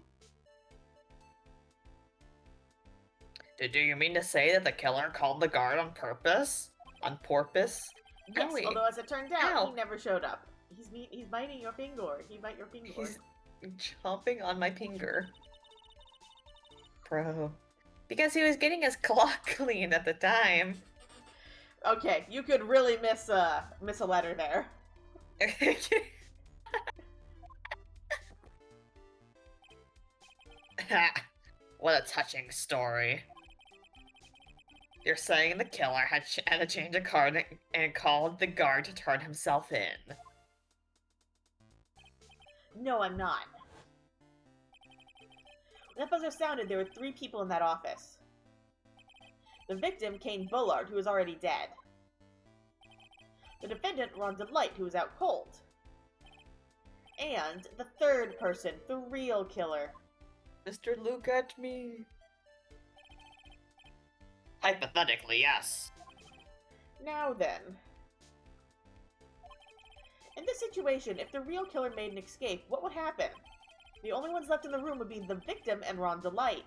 Do you mean to say that the killer called the guard on purpose? On porpoise? Yes, Owie. although as it turned out, Ow. he never showed up. He's biting your finger. He bite your finger. He's chomping on my finger. Bro. Because he was getting his claw clean at the time. Okay, you could really miss a letter there. What a touching story. You're saying the killer had to change a card and called the guard to turn himself in. No, I'm not. When that buzzer sounded, there were 3 people in that office. The victim, Kane Bullard, who was already dead. The defendant, Rhonda Light, who was out cold. And the 3rd person, the real killer. Mr. Look at me. Hypothetically, yes. Now then. In this situation, if the real killer made an escape, what would happen? The only ones left in the room would be the victim and Rhonda Light.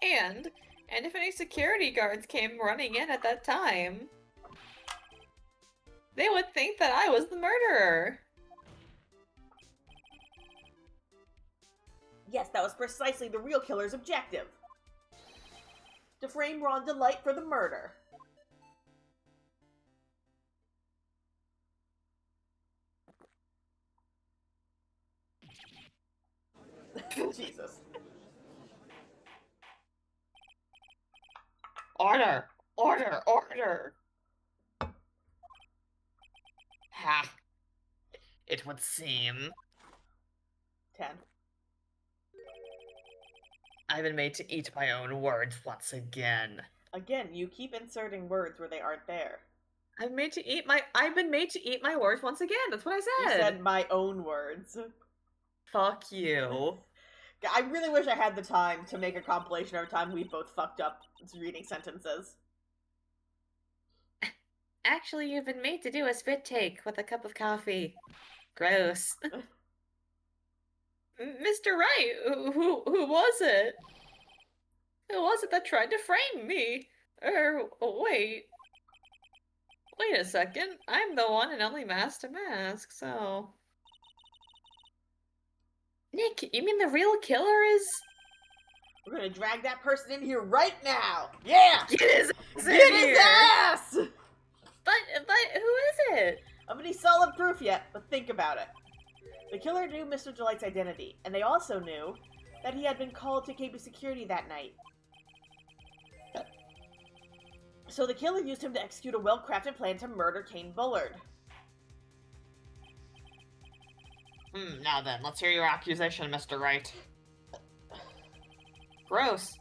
And if any security guards came running in at that time, they would think that I was the murderer. Yes, that was precisely the real killer's objective. To frame Rhonda Light for the murder. Jesus. Order! Order! Order! Ha! It would seem 10. I've been made to eat my own words once again. Again, you keep inserting words where they aren't there. I've been made to eat my words once again. That's what I You said. said my own words. Fuck you. I really wish I had the time to make a compilation every time we both fucked up reading sentences. Actually, you've been made to do a spit take with a cup of coffee. Gross. Mr. Wright, who was it? Who was it that tried to frame me? Wait a second. I'm the one and only Mask DeMask, so... Nick, you mean the real killer is... We're gonna drag that person in here right now! Yeah! Get his ass in Get his here! ass! But who is it? I have any solid proof yet, but think about it. The killer knew Mr. Delight's identity, and they also knew that he had been called to KB security that night. So the killer used him to execute a well-crafted plan to murder Kane Bullard. Now then, let's hear your accusation, Mr. Wright. Gross.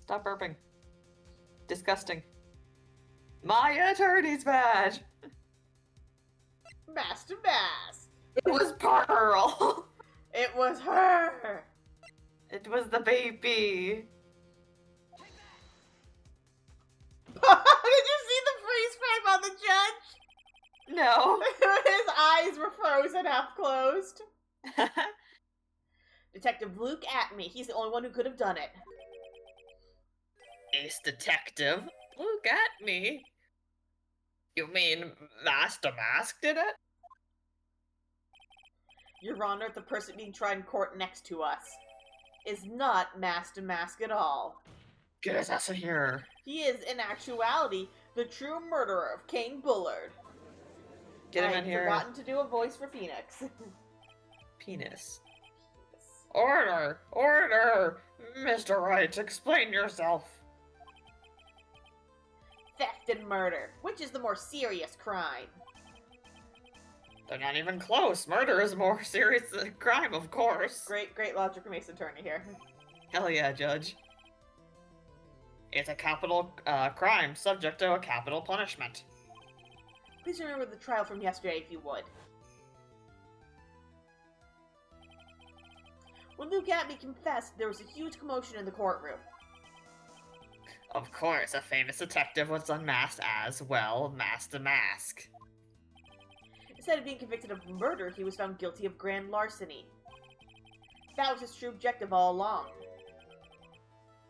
Stop burping. Disgusting. My attorney's badge! Mask DeMask! It was Pearl! It was her! It was the baby! Did you see the freeze frame on the judge? No. His eyes were frozen, half closed. Detective Luke Atme. He's the only one who could have done it. Ace Detective? Look at me. You mean Mask DeMask did it? Your Honor, the person being tried in court next to us is not Mask DeMask at all. Get his ass in here. He is, in actuality, the true murderer of King Bullard. Get him in I'd here. forgotten to do a voice for Phoenix. Penis. Order! Order! Mr. Wright, explain yourself. Theft and murder. Which is the more serious crime? They're not even close. Murder is more serious than crime, of course. Great logic from Ace Attorney here. Hell yeah, Judge. It's a capital crime subject to a capital punishment. Please remember the trial from yesterday, if you would. When Luke Atme confessed, there was a huge commotion in the courtroom. Of course, a famous detective was unmasked as, well, Mask DeMask. Instead of being convicted of murder, he was found guilty of grand larceny. That was his true objective all along.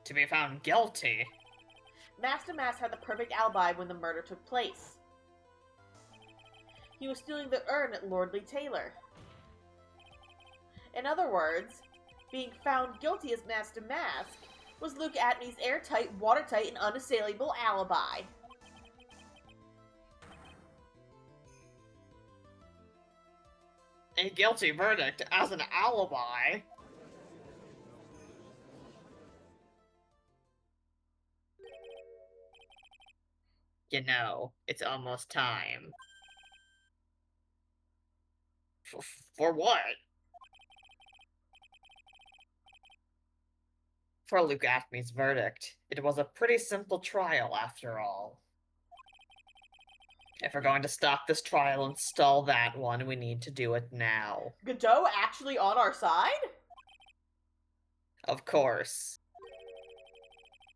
To be found guilty? Mask DeMask had the perfect alibi when the murder took place. He was stealing the urn at Lordly Taylor. In other words, being found guilty as Mask DeMask was Luke Atme's airtight, watertight, and unassailable alibi. A guilty verdict as an alibi? You know, it's almost time. For what? For Luke Atme's verdict. It was a pretty simple trial, after all. If we're going to stop this trial and stall that one, we need to do it now. Godot actually on our side? Of course.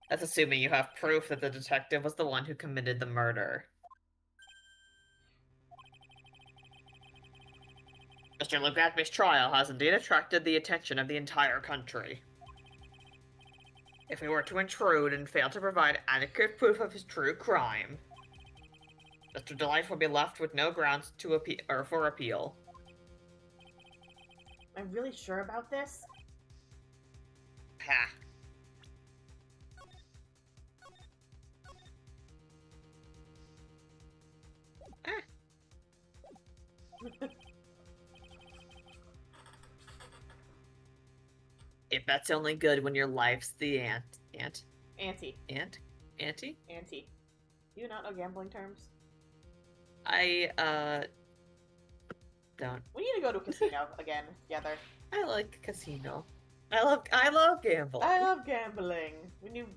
That's assuming you have proof that the detective was the one who committed the murder. Mr. Luke Atme's trial has indeed attracted the attention of the entire country. If we were to intrude and fail to provide adequate proof of his true crime, Mr. Delight will be left with no grounds to for appeal. Am I really sure about this? Ha. If that's only good when your life's the Ante. Ante? Ante. Do you not know gambling terms? I, don't. We need to go to a casino again together. I like casino. I love gambling. I love gambling.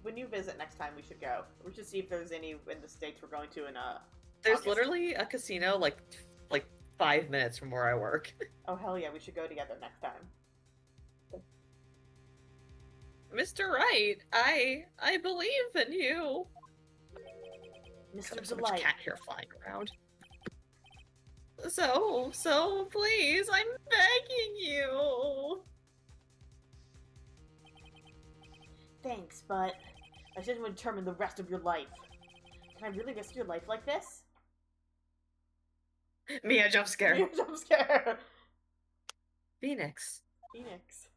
When you visit next time, we should go. We should see if there's any in the states we're going to in There's August. Literally a casino like 5 minutes from where I work. Oh hell yeah, we should go together next time. Mr. Wright, I believe in you. Mr. There's so Delight. much cat hair flying around. So please, I'm begging you. Thanks, but I shouldn't determine the rest of your life. Can I really risk your life like this? Mia jump scare. You're jump scare. Phoenix. Phoenix.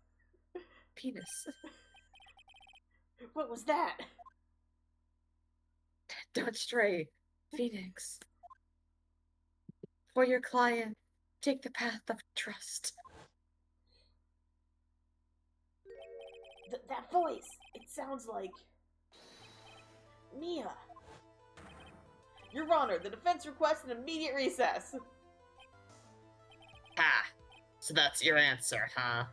Penis. What was that? Don't stray. Phoenix. For your client, take the path of trust. That voice. It sounds like Mia. Your Honor, the defense requests an immediate recess. Ah, so that's your answer, huh?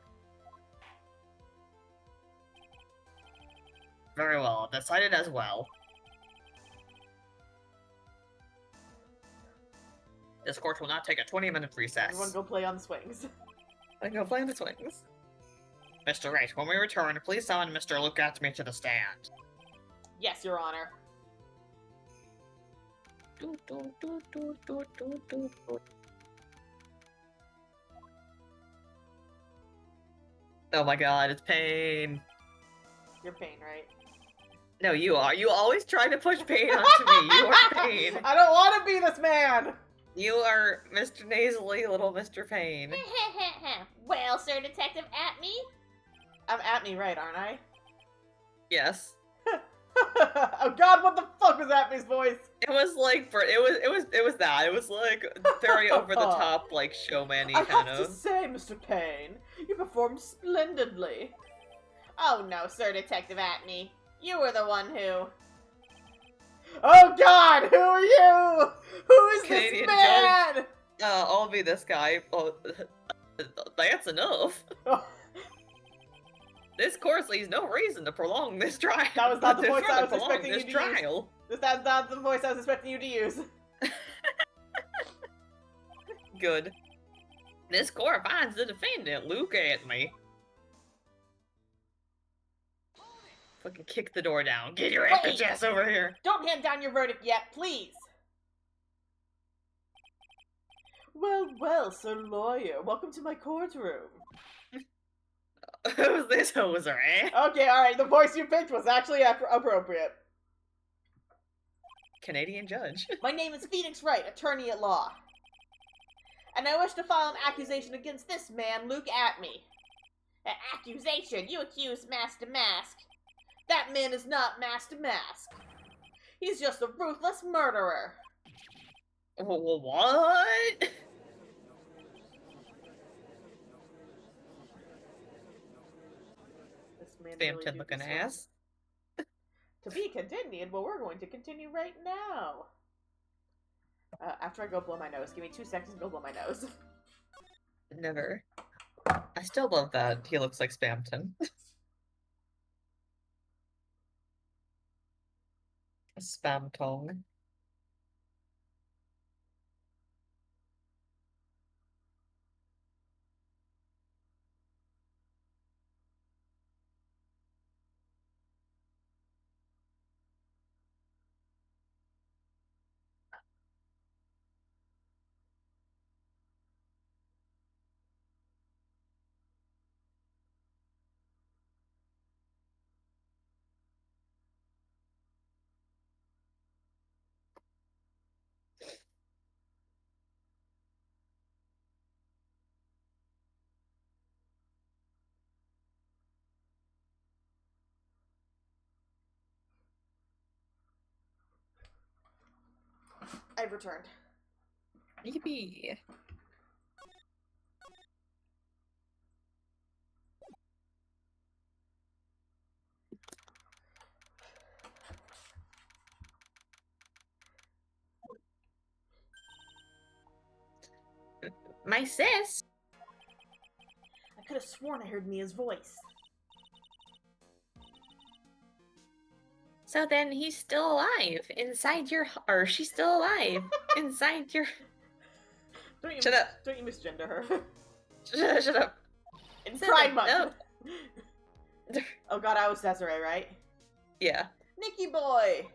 Very well, decided as well. This court will not take a 20-minute recess. Everyone go play on the swings. I go play on the swings. Mr. Wright, when we return, please summon Mr. Luke Atme to the stand. Yes, Your Honor. Oh my god, it's pain. You're Pain, right? No, you are. You always try to push pain onto me. You are pain. I don't want to be this man! You are Mr. Nasally, little Mr. Pain. Well, Sir Detective Atme? I'm at me, right, aren't I? Yes. Oh god, what the fuck was Atme's voice? It was like, it was that. It was like very over the top, like showman-y I kind have to of. say, Mr. Payne, you performed splendidly. Oh no, Sir Detective Atme. You were the one who... Oh god, who are you? Who is Canadian this man? I'll be this guy. Oh, that's enough. This course leaves no reason to prolong this trial. That was not the To voice I further was prolong expecting this you to use. trial. That's not the voice I was expecting you to use. Good. This court finds the defendant. Look at me. Fucking kick the door down. Get your bitch ass over here. Don't hand down your verdict yet, please! Well, well, Sir Lawyer, welcome to my courtroom. Who's this hoser, eh? Okay, alright, the voice you picked was actually appropriate. Canadian judge. My name is Phoenix Wright, attorney at law. And I wish to file an accusation against this man, Luke Atme. An accusation? You accuse Mask DeMask. That man is not Mask DeMask. He's just a ruthless murderer. What? This man Bampton really looking this ass. To be continued, well, we're going to continue right now. After I go blow my nose. Give me 2 seconds to go blow my nose. Never. I still love that he looks like Spamton. Spam tongue. I've returned. Yippee. My sis. I could have sworn I heard Mia's voice. So then he's still alive inside your, or she's still alive inside your. Shut up. Don't you misgender her. Shut up. It's Pride Month. No. Oh god, I was Desiree, right? Yeah. Nicky boy!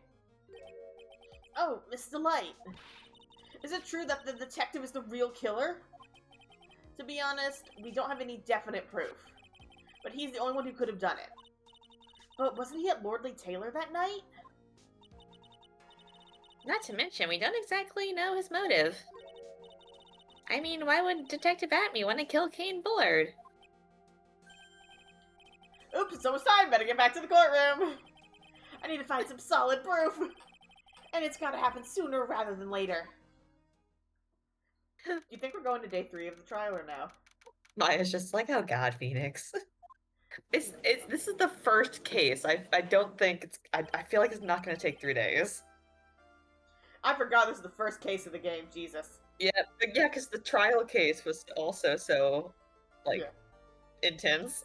Oh, Miss Delight. Is it true that the detective is the real killer? To be honest, we don't have any definite proof. But he's the only one who could have done it. But wasn't he at Lordly Taylor that night? Not to mention, we don't exactly know his motive. I mean, why would Detective Atme want to kill Kane Bullard? Oops, it's almost time. Better get back to the courtroom. I need to find some solid proof. And it's gotta happen sooner rather than later. Do you think we're going to day 3 of the trial or no? Maya's just like, oh god, Phoenix. This is the first case. I don't think it's. I feel like it's not going to take 3 days. I forgot this is the first case of the game. Jesus. Yeah, because the trial case was also so, like, intense.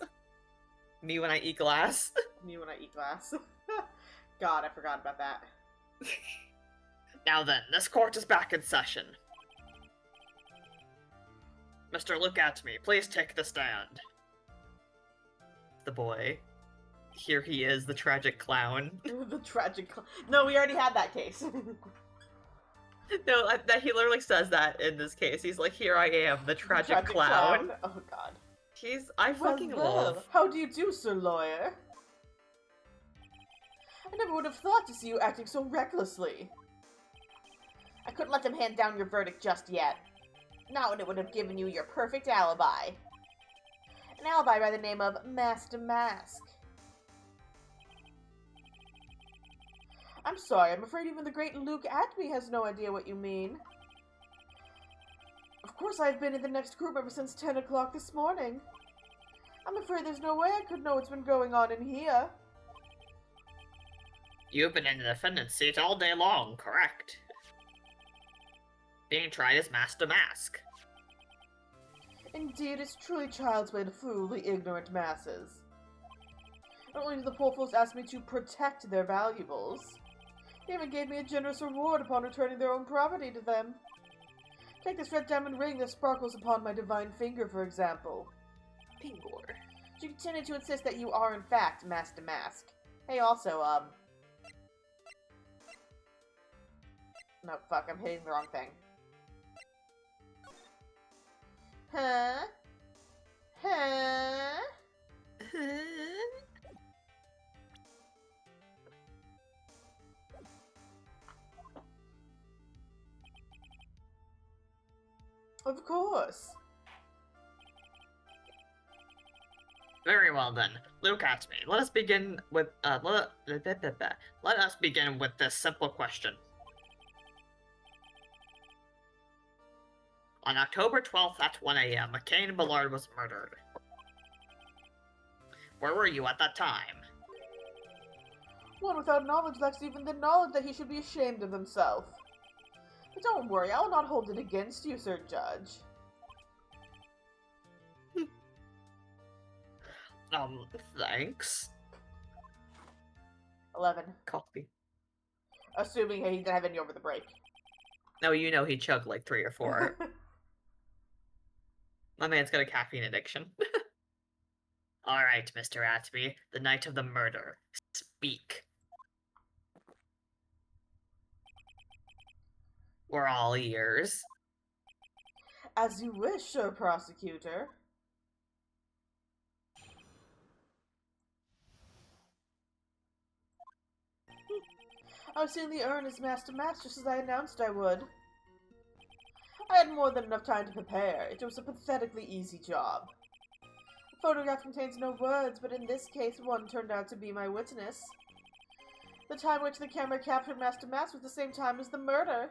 Me when I eat glass. Me when I eat glass. God, I forgot about that. Now then, this court is back in session. Mr. Look at me. Please take the stand. The boy. Here he is, the tragic clown. The tragic No, we already had that case. No, that he literally says that in this case. He's like, "Here I am, the tragic clown." Oh god. I fucking love. How do you do, Sir Lawyer? I never would have thought to see you acting so recklessly. I couldn't let them hand down your verdict just yet. Not when it would have given you your perfect alibi. An alibi by the name of Mask DeMask. I'm sorry, I'm afraid even the great Luke Atby has no idea what you mean. Of course I've been in the next group ever since 10 o'clock this morning. I'm afraid there's no way I could know what's been going on in here. You've been in the defendant's seat all day long, correct? Being tried as Mask DeMask. Indeed, it's truly child's play to fool the ignorant masses. Not only did the poor fools ask me to protect their valuables, they even gave me a generous reward upon returning their own property to them. Take this red diamond ring that sparkles upon my divine finger, for example. Finger. You continue to insist that you are, in fact, Mask DeMask. Hey, also, no, fuck, I'm hitting the wrong thing. Huh? Huh? Of course. Very well then. Luke asked me. Let us begin with let us begin with this simple question. On October 12th at 1 a.m., McCain Ballard was murdered. Where were you at that time? One without knowledge lacks even the knowledge that he should be ashamed of himself. But don't worry, I will not hold it against you, Sir Judge. Thanks. 11. Coffee. Assuming he didn't have any over the break. No, you know he chugged like 3 or 4. My man's got a caffeine addiction. Alright, Mr. Atby, the night of the murder. Speak. We're all ears. As you wish, Sir Prosecutor. I've seen the urn as Mask DeMask just as I announced I would. I had more than enough time to prepare. It was a pathetically easy job. The photograph contains no words, but in this case, one turned out to be my witness. The time which the camera captured Mask DeMask was the same time as the murder.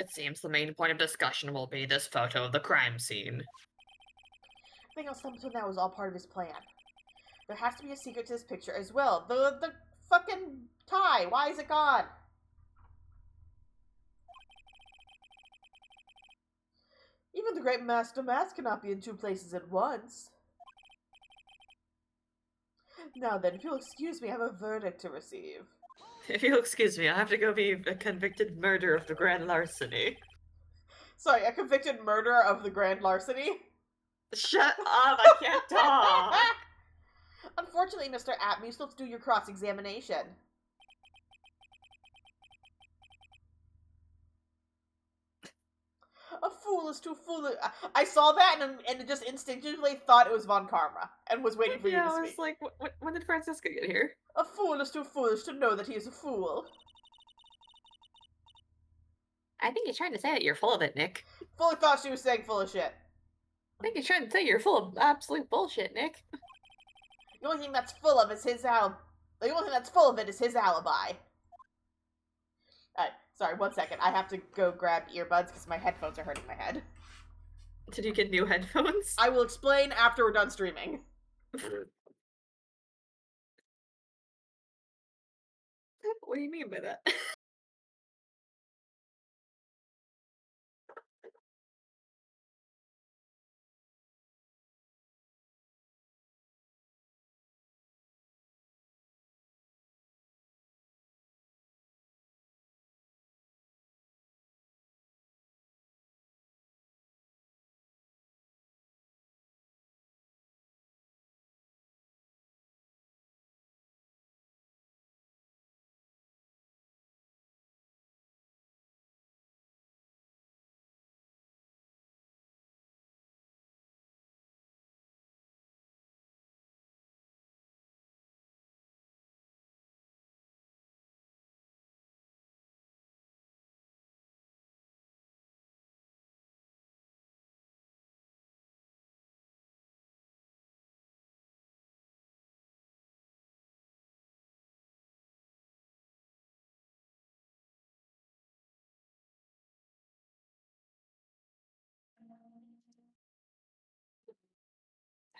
It seems the main point of discussion will be this photo of the crime scene. Everything else up until now was all part of his plan. There has to be a secret to this picture as well. The fucking tie! Why is it gone? Even the great Mask DeMask cannot be in 2 places at once. Now then, if you'll excuse me, I have a verdict to receive. If you'll excuse me, I have to go be a convicted murderer of the grand larceny. Sorry, a convicted murderer of the grand larceny? Shut up, I can't talk! Unfortunately, Mr. Atby, you still have to do your cross-examination. A fool is too foolish. I saw that and just instinctively thought it was Von Karma and was waiting for you to speak. Yeah, I was like, when did Francisca get here? A fool is too foolish to know that he is a fool. I think he's trying to say that you're full of it, Nick. Fully thought she was saying full of shit. I think he's trying to say you're full of absolute bullshit, Nick. The only thing that's full of is his alibi. The only thing that's full of it is his alibi. Alright, sorry, 1 second. I have to go grab earbuds because my headphones are hurting my head. Did you get new headphones? I will explain after we're done streaming. What do you mean by that?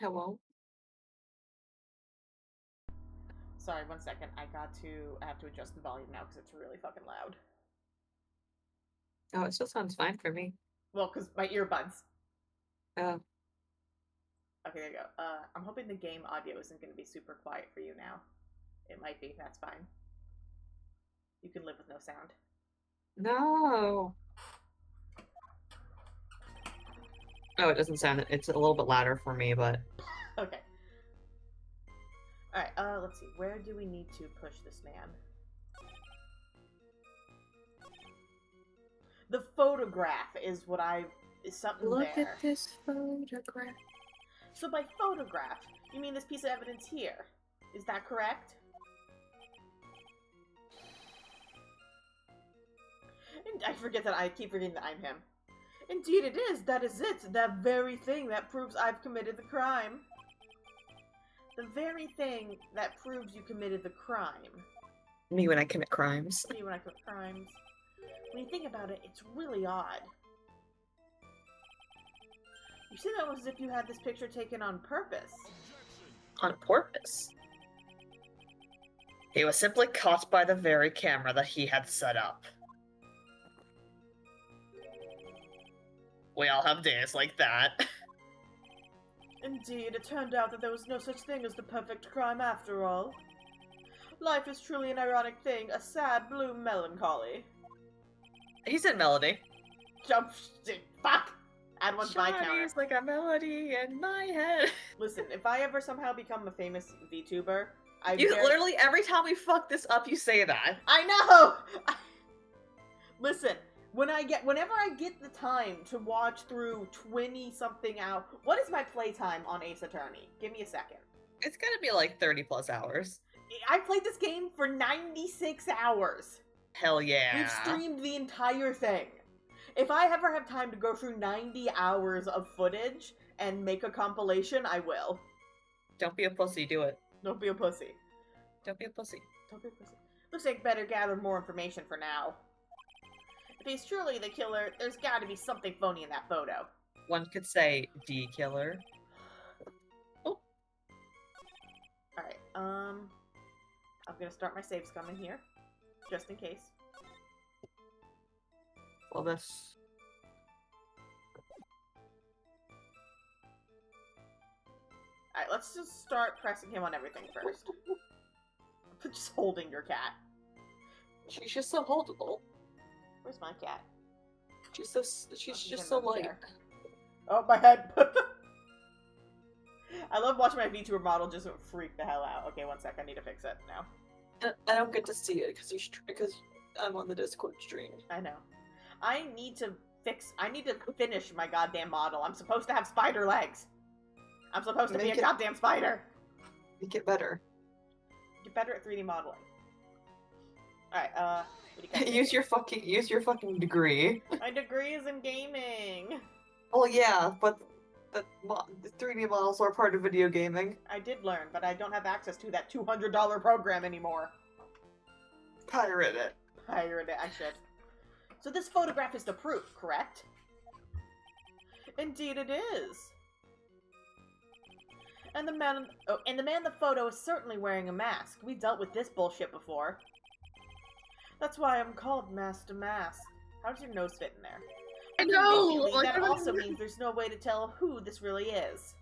Hello? Sorry, 1 second. I have to adjust the volume now because it's really fucking loud. Oh, it still sounds fine for me. Well, because my earbuds. Oh. Okay, there you go. I'm hoping the game audio isn't going to be super quiet for you now. It might be. That's fine. You can live with no sound. No. Oh, it doesn't sound. It's a little bit louder for me, but. Okay. Alright, let's see. Where do we need to push this man? The photograph is what is something Look there. at this photograph. So by photograph, you mean this piece of evidence here? Is that correct? And I keep forgetting that I'm him. Indeed it is, that is it, that very thing that proves I've committed the crime. The very thing that proves you committed the crime. Me when I commit crimes. Me when I commit crimes. When you think about it, it's really odd. You say that almost as if you had this picture taken on purpose. On purpose? He was simply caught by the very camera that he had set up. We all have days like that. Indeed, it turned out that there was no such thing as the perfect crime after all. Life is truly an ironic thing, a sad blue melancholy. He said melody. Jump, fuck! Add one to my counter. Shawty's like a melody in my head. Listen, if I ever somehow become a famous VTuber, Literally every time we fuck this up, you say that. I know! Listen, whenever I get the time to watch through 20-something hours... What is my playtime on Ace Attorney? Give me a second. It's gonna be like 30 plus hours. I played this game for 96 hours. Hell yeah. We've streamed the entire thing. If I ever have time to go through 90 hours of footage and make a compilation, I will. Don't be a pussy, do it. Don't be a pussy. Don't be a pussy. Don't be a pussy. Looks like better gather more information for now. If he's truly the killer, there's gotta be something phony in that photo. One could say D-killer. Oh. Alright, I'm gonna start my save scum in here. Just in case. Well, this... Alright, let's just start pressing him on everything first. Just holding your cat. She's just so holdable. Where's my cat? She's just so light. There. Oh, my head! I love watching my VTuber model just freak the hell out. Okay, 1 sec, I need to fix it now. I don't get to see it because I'm on the Discord stream. I know. I need to finish my goddamn model. I'm supposed to have spider legs. I'm supposed to be a goddamn spider. Make it better. Get better at 3D modeling. Alright, what do you guys use your fucking degree. My degree is in gaming. Oh yeah, but the 3D models are part of video gaming. I did learn, but I don't have access to that $200 program anymore. Pirate it. Pirate it, I should. So this photograph is the proof, correct? Indeed it is. And the man in the photo is certainly wearing a mask. We dealt with this bullshit before. That's why I'm called Mask DeMask. How does your nose fit in there? I know! Conveniently, that also means there's no way to tell who this really is.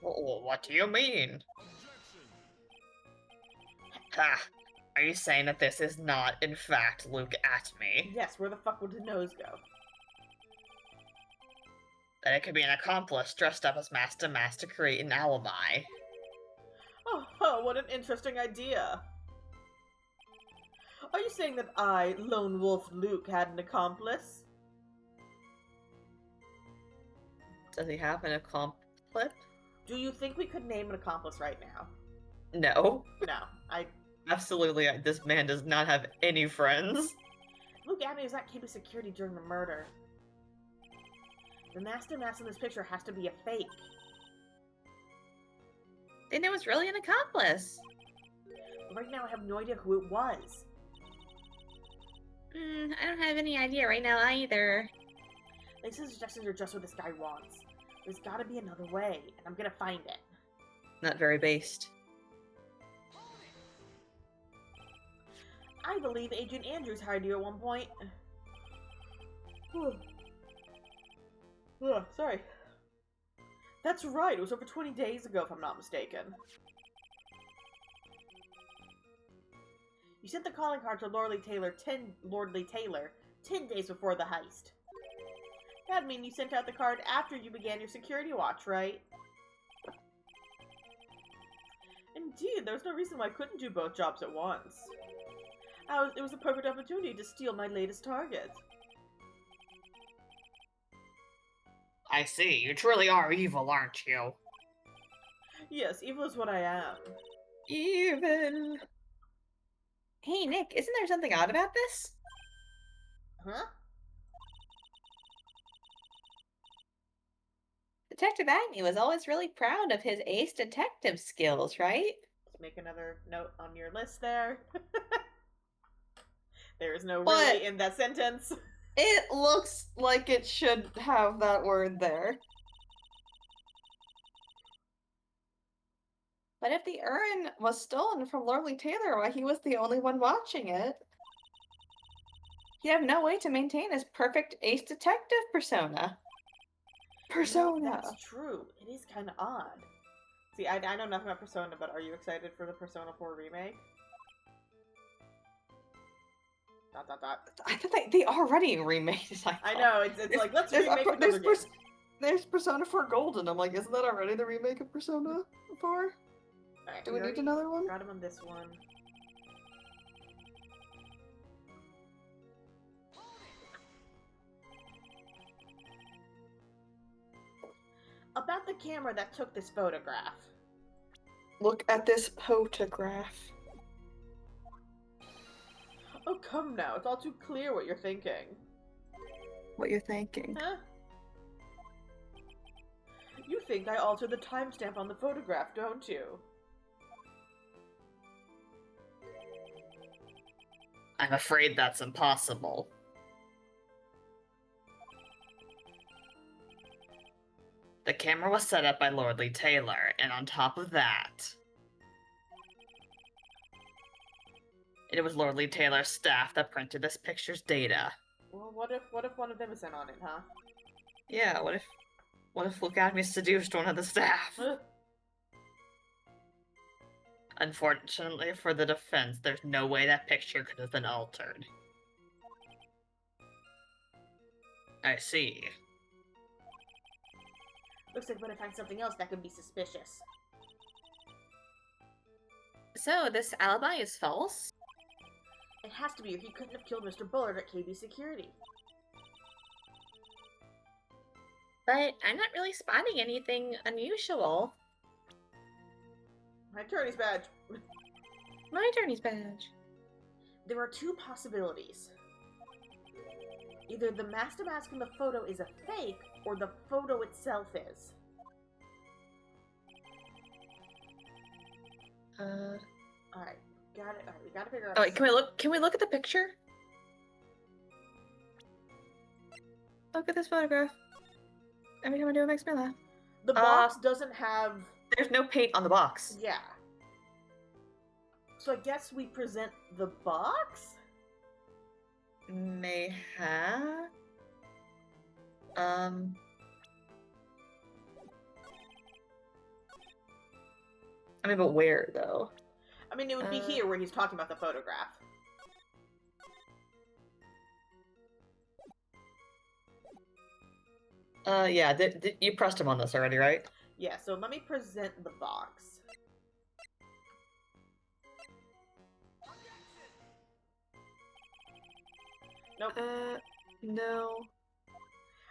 What do you mean? Ha! Are you saying that this is not, in fact, Luke at me? Yes, where the fuck would his nose go? That it could be an accomplice dressed up as Mask DeMask to create an alibi. Oh, what an interesting idea. Are you saying that I, Lone Wolf Luke, had an accomplice? Does he have an accomplice? Do you think we could name an accomplice right now? No. No, Absolutely, this man does not have any friends. Luke Avenue is not keeping security during the murder. The Mask DeMask in this picture has to be a fake. Then it was really an accomplice. Right now I have no idea who it was. I don't have any idea right now either. Lisa's suggestions are just what this guy wants. There's gotta be another way, and I'm gonna find it. Not very based. I believe Agent Andrews hired you at one point. Sorry. That's right, it was over 20 days ago, if I'm not mistaken. You sent the calling card to Lordly Taylor 10 days before the heist. That'd mean you sent out the card after you began your security watch, right? Indeed, there was no reason why I couldn't do both jobs at once. It was a perfect opportunity to steal my latest target. I see. You truly are evil, aren't you? Yes, evil is what I am. Evil. Hey, Nick, isn't there something odd about this? Huh? Detective Agnew was always really proud of his ace detective skills, right? Let's make another note on your list there. There is no But- really in that sentence. It looks like it should have that word there. But if the urn was stolen from Lordly Taylor while he was the only one watching it, he'd have no way to maintain his perfect ace detective persona. That's true. It is kind of odd. See, I know nothing about Persona, but are you excited for the Persona 4 remake? ... I thought they already remade it. I know, it's like, let's remake another game. There's Persona 4 Golden. I'm like, isn't that already the remake of Persona 4? Alright, Do we need another one? Got him on this one. About the camera that took this photograph. Look at this photograph. Oh, come now. It's all too clear what you're thinking. What you're thinking. Huh? You think I altered the timestamp on the photograph, don't you? I'm afraid that's impossible. The camera was set up by Lordly Taylor, and on top of that, it was Lordly Taylor's staff that printed this picture's data. Well, what if one of them is in on it, huh? Yeah, what if Lucademy seduced one of the staff? Huh? Unfortunately for the defense, there's no way that picture could have been altered. I see. Looks like we're gonna find something else that could be suspicious. So, this alibi is false? It has to be, or he couldn't have killed Mr. Bullard at KB Security. But I'm not really spotting anything unusual. My attorney's badge. My attorney's badge. There are two possibilities. Either the Mask DeMask in the photo is a fake, or the photo itself is. Alright, got it. Alright, we gotta figure out... Oh wait, can we look at the picture? Look at this photograph. Every time I do it makes me laugh. The box doesn't have... There's no paint on the box. Yeah. So I guess we present the box? May have. I mean, but where though? I mean, it would be here where he's talking about the photograph. Yeah, you pressed him on this already, right? Yeah, so let me present the box. Nope. No.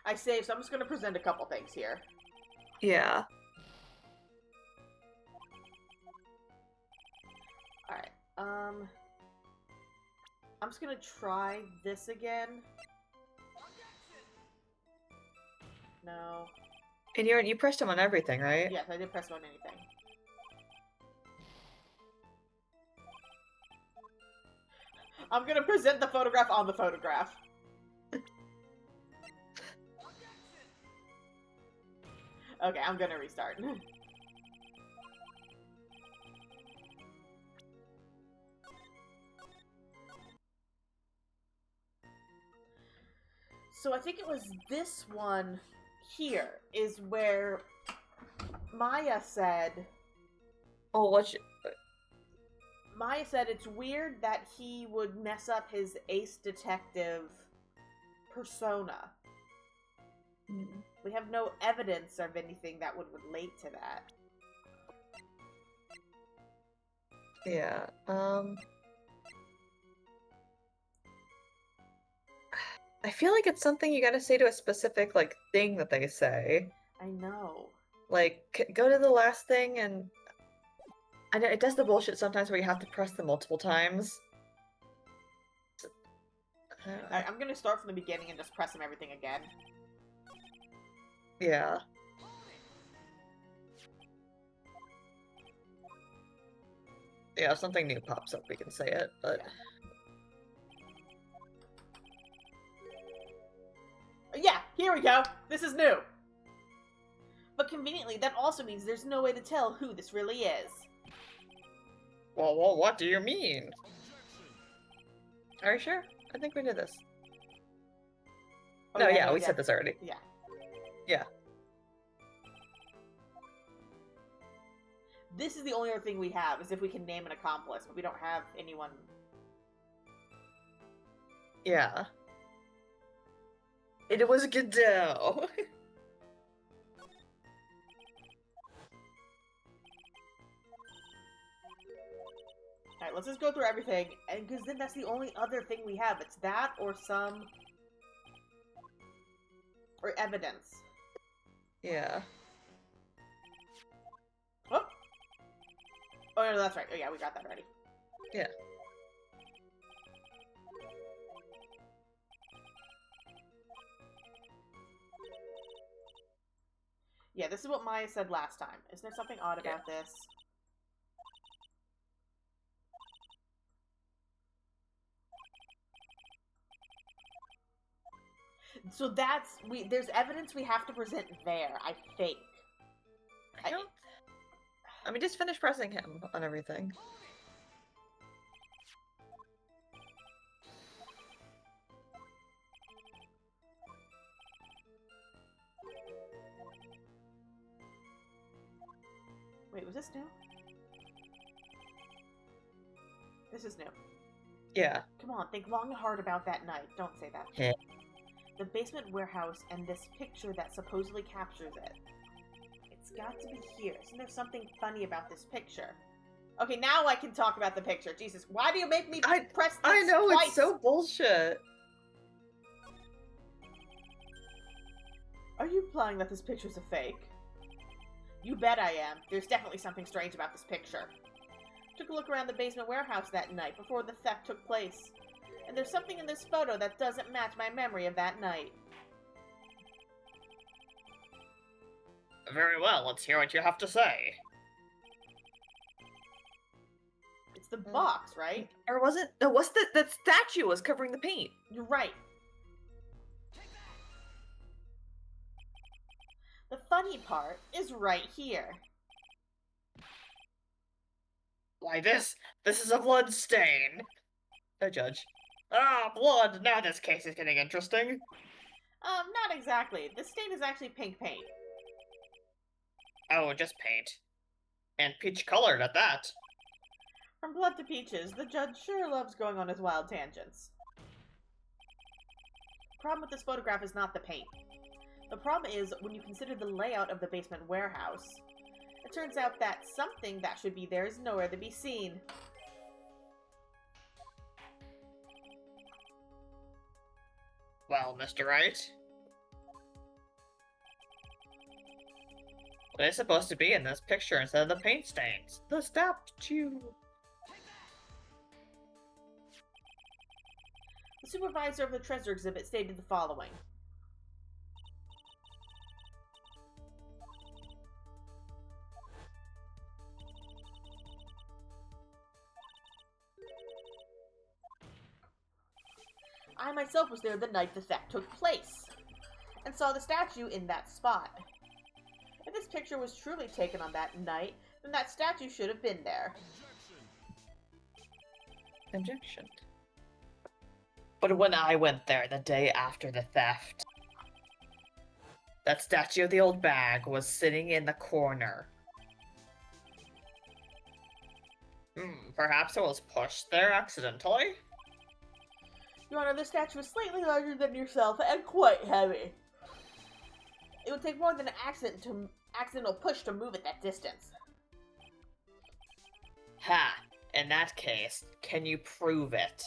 I saved, so I'm just gonna present a couple things here. Yeah. Alright, I'm just gonna try this again. No. And you pressed him on everything, right? Yes, I did press on anything. I'm gonna present the photograph on the photograph. Okay, I'm gonna restart. So I think it was this one here is where Maya said... Oh, Maya said it's weird that he would mess up his ace detective persona. We have no evidence of anything that would relate to that. Yeah, I feel like it's something you gotta say to a specific, like, thing that they say. I know. Like, go to the last thing and... I know, it does the bullshit sometimes where you have to press them multiple times. I'm gonna start from the beginning and just press him everything again. Yeah. Yeah, if something new pops up, we can say it, but... Yeah, here we go! This is new! But conveniently, that also means there's no way to tell who this really is. Well, what do you mean? Are you sure? I think we did this. Oh, No, yeah, we said this already. Yeah. Yeah. This is the only other thing we have, is if we can name an accomplice, but we don't have anyone. Yeah. It was Godot. Alright, let's just go through everything, and because then that's the only other thing we have. It's that or some... or evidence. Yeah. Oh! Oh, no, that's right. Oh, yeah, we got that already. Yeah. Yeah, this is what Maya said last time. Is there something odd about this? So that's... there's evidence we have to present there, I think. I mean, just finish pressing him on everything. Wait, was this new? This is new. Yeah. Come on, think long and hard about that night. Don't say that. Yeah. The basement warehouse and this picture that supposedly captures it. It's got to be here. Isn't there something funny about this picture? Okay, now I can talk about the picture. Jesus, why do you make me press this I know, twice? it's so bullshit. Are you implying that this picture's a fake? You bet I am. There's definitely something strange about this picture. Took a look around the basement warehouse that night before the theft took place. And there's something in this photo that doesn't match my memory of that night. Very well, let's hear what you have to say. It's the box, right? Or was it? No, what's that statue was covering the paint. You're right. The funny part is right here. Why, this is a blood stain. No judge. Ah, blood! Now this case is getting interesting. Not exactly. The stain is actually pink paint. Oh, just paint. And peach colored at that. From blood to peaches, the judge sure loves going on his wild tangents. The problem with this photograph is not the paint. The problem is when you consider the layout of the basement warehouse. It turns out that something that should be there is nowhere to be seen. Well, Mr. Wright. What is supposed to be in this picture instead of the paint stains? The statue. The supervisor of the treasure exhibit stated the following. I myself was there the night the theft took place, and saw the statue in that spot. At picture was truly taken on that night, then that statue should have been there. Objection. But when I went there the day after the theft, that statue of the old bag was sitting in the corner. Perhaps it was pushed there accidentally? Your Honor, the statue is slightly larger than yourself and quite heavy. It would take more than an accidental push to move it that distance. Ha! In that case, can you prove it?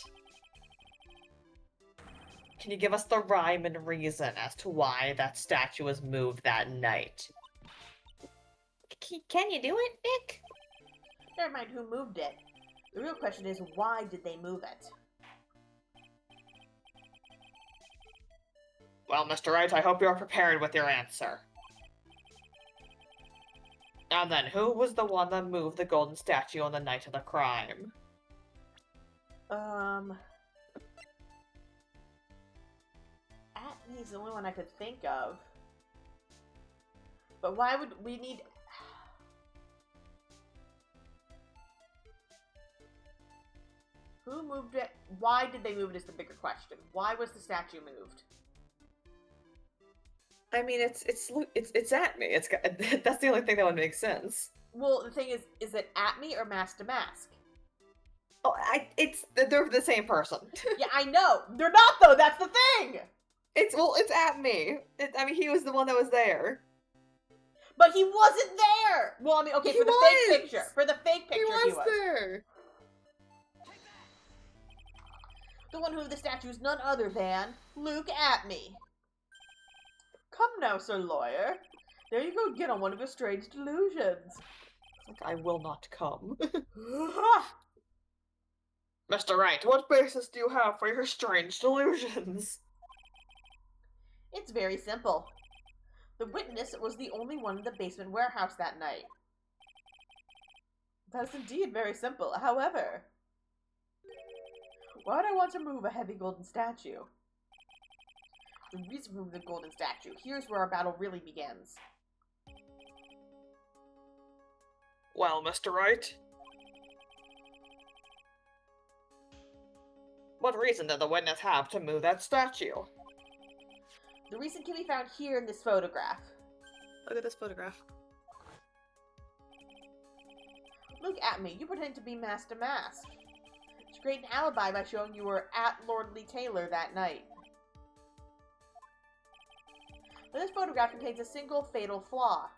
Can you give us the rhyme and reason as to why that statue was moved that night? Can you do it, Nick? Never mind who moved it. The real question is, why did they move it? Well, Mr. Wright, I hope you're prepared with your answer. And then, who was the one that moved the golden statue on the night of the crime? Atney's the only one I could think of. But why would we need... Who moved it? Why did they move it is the bigger question. Why was the statue moved? I mean, it's at me. That's the only thing that would make sense. Well, the thing is it Atney or Mask DeMask? Oh, they're the same person. Yeah, I know. They're not though. That's the thing. It's at me. I mean, he was the one that was there. But he wasn't there. Well, I mean, okay, for the fake picture. For the fake picture, he was there. The one who moved the statue is none other than Luke Atney. Come now, Sir Lawyer. There you go again on one of your strange delusions. I will not come. Mr. Wright, what basis do you have for your strange delusions? It's very simple. The witness was the only one in the basement warehouse that night. That's indeed very simple. However, why would I want to move a heavy golden statue? The reason for moving the golden statue. Here's where our battle really begins. Well, Mr. Wright? What reason did the witness have to move that statue? The reason can be found here in this photograph. Look at this photograph. Look at me. You pretend to be Mask DeMask. To create an alibi by showing you were at Lordly Taylor that night. But this photograph contains a single fatal flaw.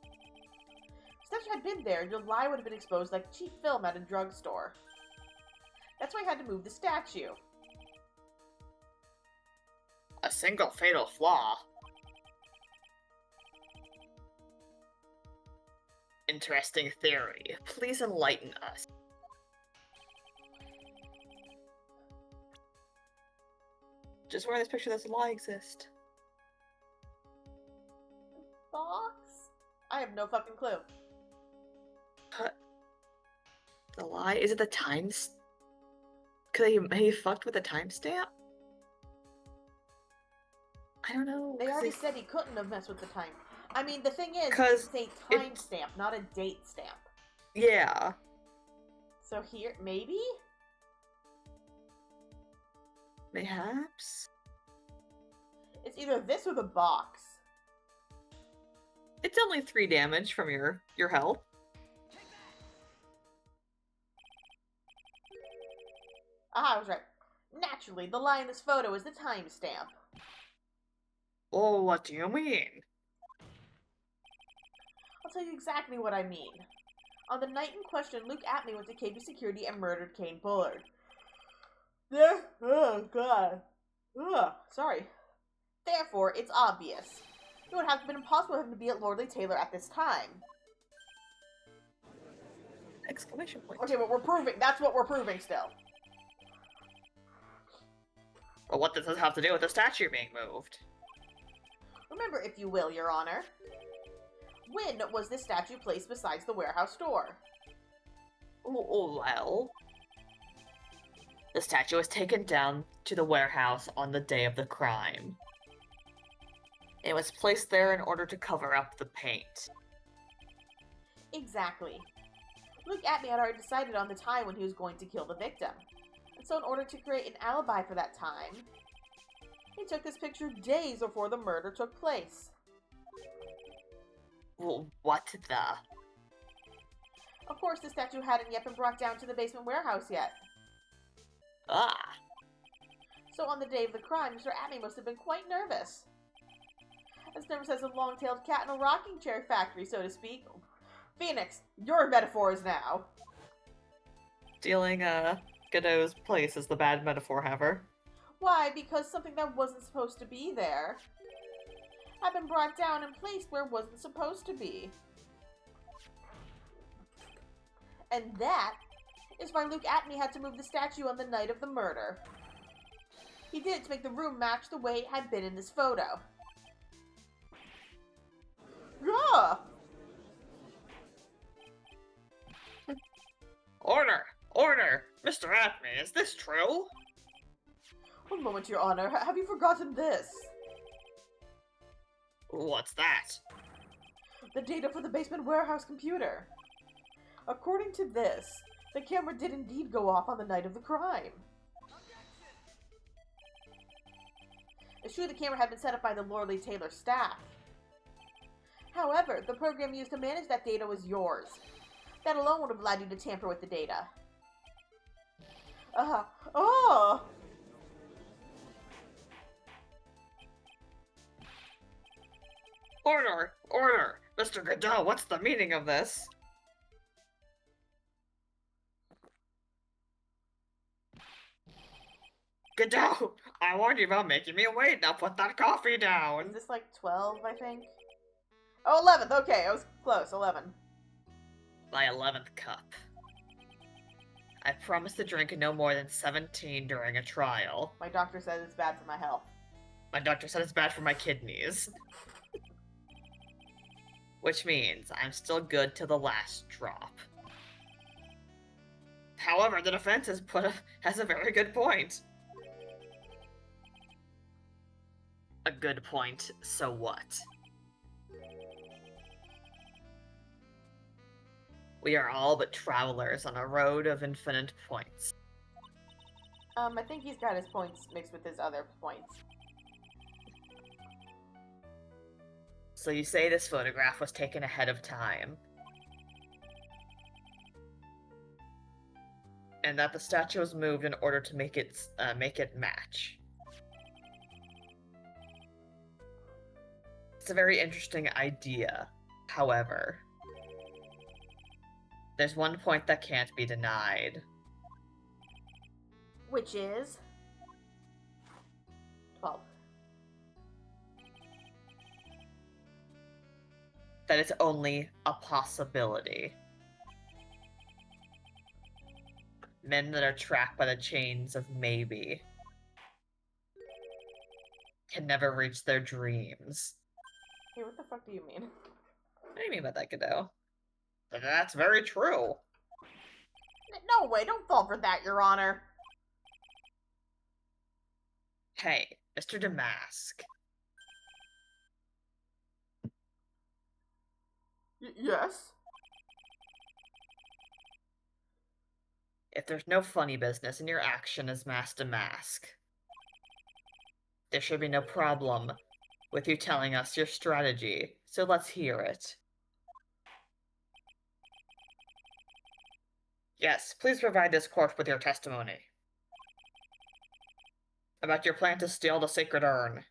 If the statue had been there, your lie would have been exposed like cheap film at a drugstore. That's why I had to move the statue. A single fatal flaw? Interesting theory. Please enlighten us. Just where in this picture does a lie exist? Box? I have no fucking clue. The lie? Is it the times? Could he fucked with a timestamp? I don't know. They already said he couldn't have messed with the time. I mean, the thing is, it's a timestamp, not a date stamp. Yeah. So here, maybe? Mayhaps? It's either this or the box. It's only 3 damage from your health. Ah, I was right. Naturally, the lie in this photo is the timestamp. Oh, what do you mean? I'll tell you exactly what I mean. On the night in question, Luke Atney went to KB Security and murdered Kane Bullard. Oh, God. Ugh, sorry. Therefore, it's obvious. It would have been impossible for him to be at Lordly Taylor at this time. Exclamation point. Okay, but we're proving. That's what we're proving still. Well, what does this have to do with the statue being moved? Remember, if you will, Your Honor. When was this statue placed besides the warehouse door? Well, the statue was taken down to the warehouse on the day of the crime. It was placed there in order to cover up the paint. Exactly. Luke Atney had already decided on the time when he was going to kill the victim. And so in order to create an alibi for that time, he took this picture days before the murder took place. Well, what the? Of course, the statue hadn't yet been brought down to the basement warehouse yet. Ah. So on the day of the crime, Mr. Atney must have been quite nervous. As nervous as a long-tailed cat in a rocking chair factory, so to speak. Phoenix, your metaphors now. Stealing Godot's place is the bad metaphor haver. Why? Because something that wasn't supposed to be there had been brought down and placed where it wasn't supposed to be. And that is why Luke Atney had to move the statue on the night of the murder. He did it to make the room match the way it had been in this photo. Yeah! Order! Order! Mr. Atney, is this true? One moment, Your Honor. Have you forgotten this? What's that? The data for the basement warehouse computer. According to this, the camera did indeed go off on the night of the crime. It's true the camera had been set up by the Lordly Taylor staff. However, the program used to manage that data was yours. That alone would have allowed you to tamper with the data. Oh! Order! Order! Mr. Godot, what's the meaning of this? Godot! I warned you about making me wait, now put that coffee down! Is this like 12, I think? Oh, 11th, okay, I was close, 11. My 11th cup. I promised to drink no more than 17 during a trial. My doctor says it's bad for my health. My doctor said it's bad for my kidneys. Which means I'm still good to the last drop. However, the defense has a very good point. A good point, so what? We are all but travelers on a road of infinite points. I think he's got his points mixed with his other points. So you say this photograph was taken ahead of time. And that the statue was moved in order to make it match. It's a very interesting idea, however. There's one point that can't be denied. Which is 12. That it's only a possibility. Men that are trapped by the chains of maybe can never reach their dreams. Hey, what the fuck do you mean? What do you mean by that, Godot? That's very true. No way, don't fall for that, Your Honor. Hey, Mr. DeMask. Yes? If there's no funny business in your action as Mask DeMask, there should be no problem with you telling us your strategy, so let's hear it. Yes, please provide this court with your testimony. About your plan to steal the sacred urn.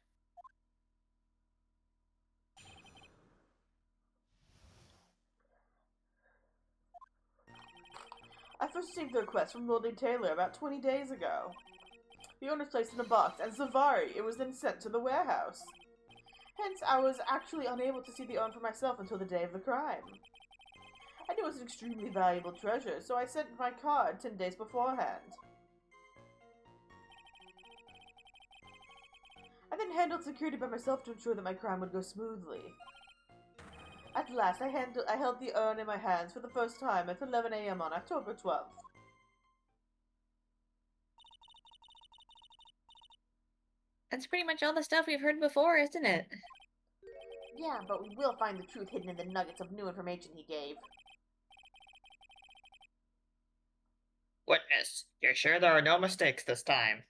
I first received the request from Lord Taylor about 20 days ago. The owner's placed in a box, and Zavari, it was then sent to the warehouse. Hence, I was actually unable to see the urn for myself until the day of the crime. I knew it was an extremely valuable treasure, so I sent my card 10 days beforehand. I then handled security by myself to ensure that my crime would go smoothly. At last, I held the urn in my hands for the first time at 11 a.m. on October 12th. That's pretty much all the stuff we've heard before, isn't it? Yeah, but we will find the truth hidden in the nuggets of new information he gave. Witness, you're sure there are no mistakes this time?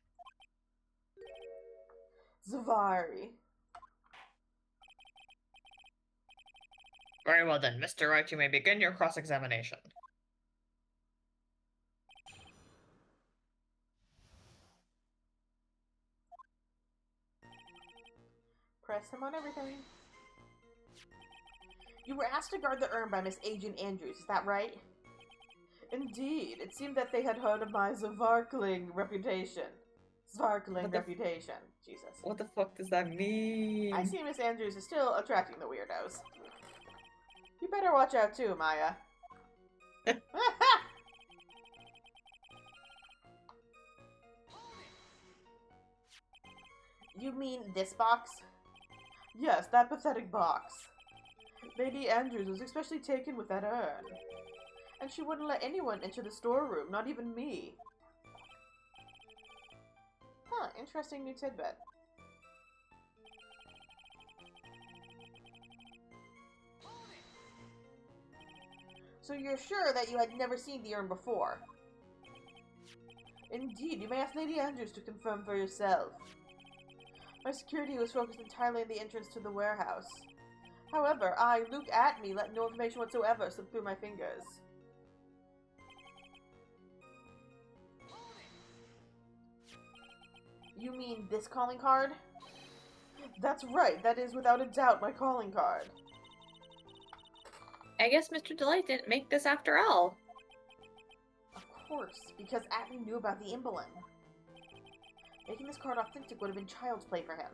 Zavari. Very well then, Mr. Wright, you may begin your cross-examination. Press him on everything. You were asked to guard the urn by Miss Agent Andrews, is that right? Indeed. It seemed that they had heard of my Zvarkling reputation. Reputation. Jesus. What the fuck does that mean? I see Miss Andrews is still attracting the weirdos. You better watch out too, Maya. You mean this box? Yes, that pathetic box. Lady Andrews was especially taken with that urn. And she wouldn't let anyone into the storeroom, not even me. Huh, interesting new tidbit. So you're sure that you had never seen the urn before? Indeed, you may ask Lady Andrews to confirm for yourself. My security was focused entirely on the entrance to the warehouse. However, I, Luke Atme, let no information whatsoever slip through my fingers. You mean this calling card? That's right, that is without a doubt my calling card. I guess Mr. Delight didn't make this after all. Of course, because Atme knew about the emblem. Making this card authentic would have been child's play for him.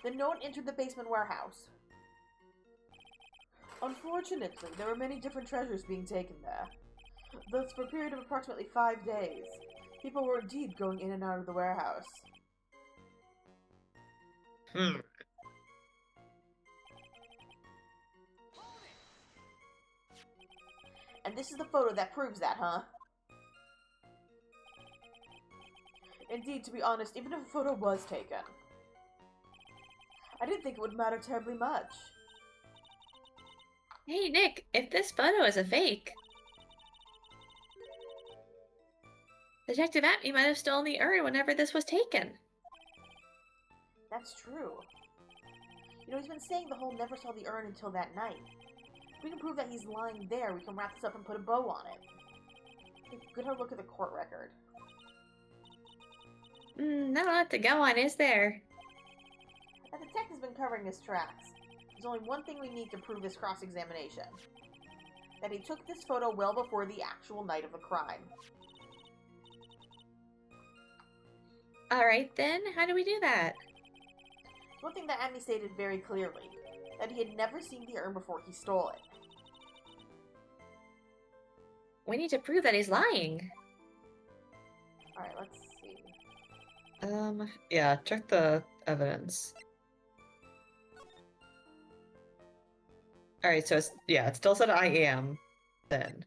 Then no one entered the basement warehouse. Unfortunately, there were many different treasures being taken there. Thus, for a period of approximately 5 days, people were indeed going in and out of the warehouse. And this is the photo that proves that, huh? Indeed, to be honest, even if a photo was taken, I didn't think it would matter terribly much. Hey, Nick, if this photo is a fake, Detective Atme might have stolen the urn whenever this was taken. That's true. You know, he's been saying the whole never saw the urn until that night. If we can prove that he's lying there, we can wrap this up and put a bow on it. Take a good hard look at the court record. Not a lot to go on, is there? The detective's been covering his tracks. There's only one thing we need to prove this cross-examination. That he took this photo well before the actual night of the crime. Alright then, how do we do that? One thing that Atme stated very clearly, that he had never seen the urn before he stole it. We need to prove that he's lying. Alright, let's see. Yeah, check the evidence. Alright, so it still said I am, then.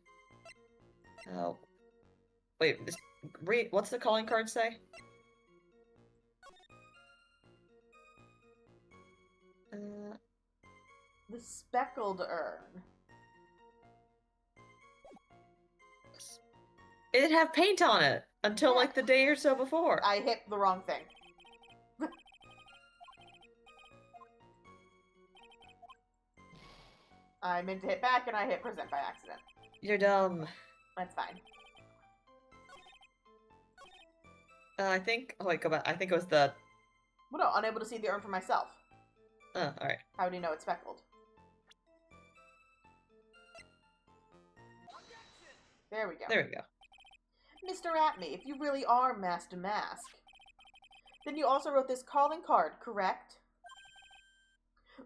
Oh. Wait, what's the calling card say? The speckled urn. It didn't have paint on it until like the day or so before. I hit the wrong thing. I meant to hit back and I hit present by accident. You're dumb. That's fine. I think. Oh wait, go back. I think it was the. Well, no, unable to see the urn for myself. Oh, alright. How do you know it's speckled? There we go. There we go. Mr. Atme, if you really are Mask DeMask, then you also wrote this calling card, correct?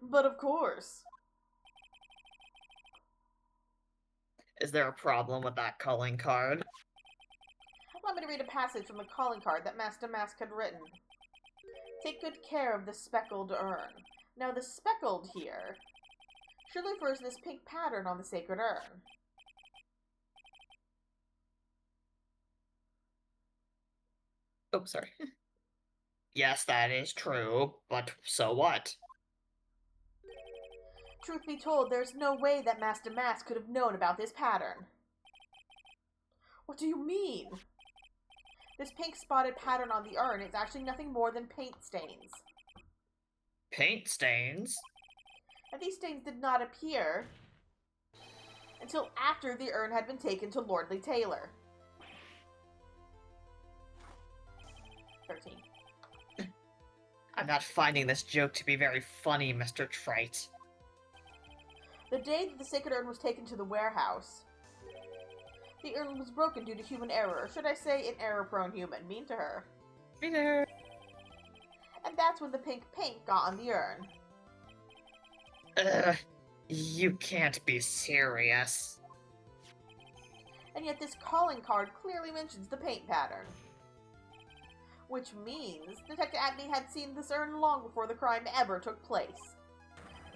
But of course. Is there a problem with that calling card? Allow me to read a passage from the calling card that Mask DeMask had written. Take good care of the speckled urn. Now the speckled here surely refers to this pink pattern on the sacred urn. Oh, sorry. Yes, that is true, but so what? Truth be told, there's no way that Mask DeMask could have known about this pattern. What do you mean? This pink spotted pattern on the urn is actually nothing more than paint stains. Paint stains? And these stains did not appear until after the urn had been taken to Lordly Taylor. 13. I'm not finding this joke to be very funny, Mr. Trite. The day that the sacred urn was taken to the warehouse, the urn was broken due to human error, or should I say an error-prone human, mean to her. Me there. And that's when the pink paint got on the urn. You can't be serious. And yet this calling card clearly mentions the paint pattern. Which means Detective Atney had seen this urn long before the crime ever took place.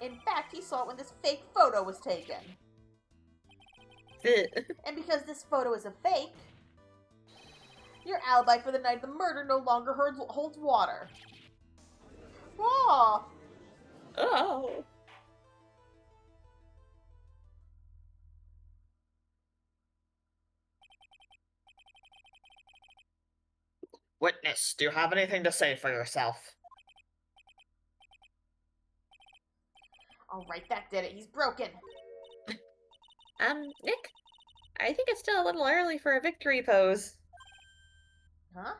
In fact, he saw it when this fake photo was taken. And because this photo is a fake, your alibi for the night of the murder no longer holds water. Aw! Oh. Witness, do you have anything to say for yourself? Alright, that did it. He's broken. Nick? I think it's still a little early for a victory pose. Huh?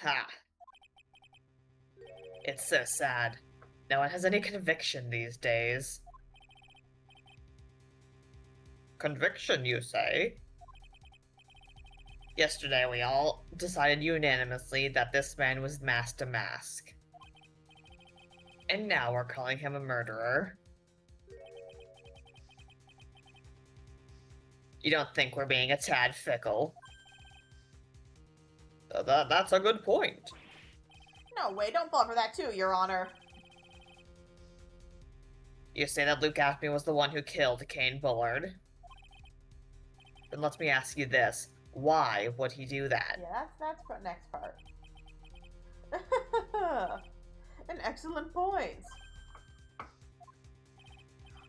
Ha. It's so sad. No one has any conviction these days. Conviction, you say? Yesterday we all decided unanimously that this man was Mask DeMask. And now we're calling him a murderer. You don't think we're being a tad fickle? That's a good point. No way, don't fall for that too, Your Honor. You say that Luke Acme was the one who killed Kane Bullard? Then let me ask you this. Why would he do that? Yeah, that's the next part. An excellent point.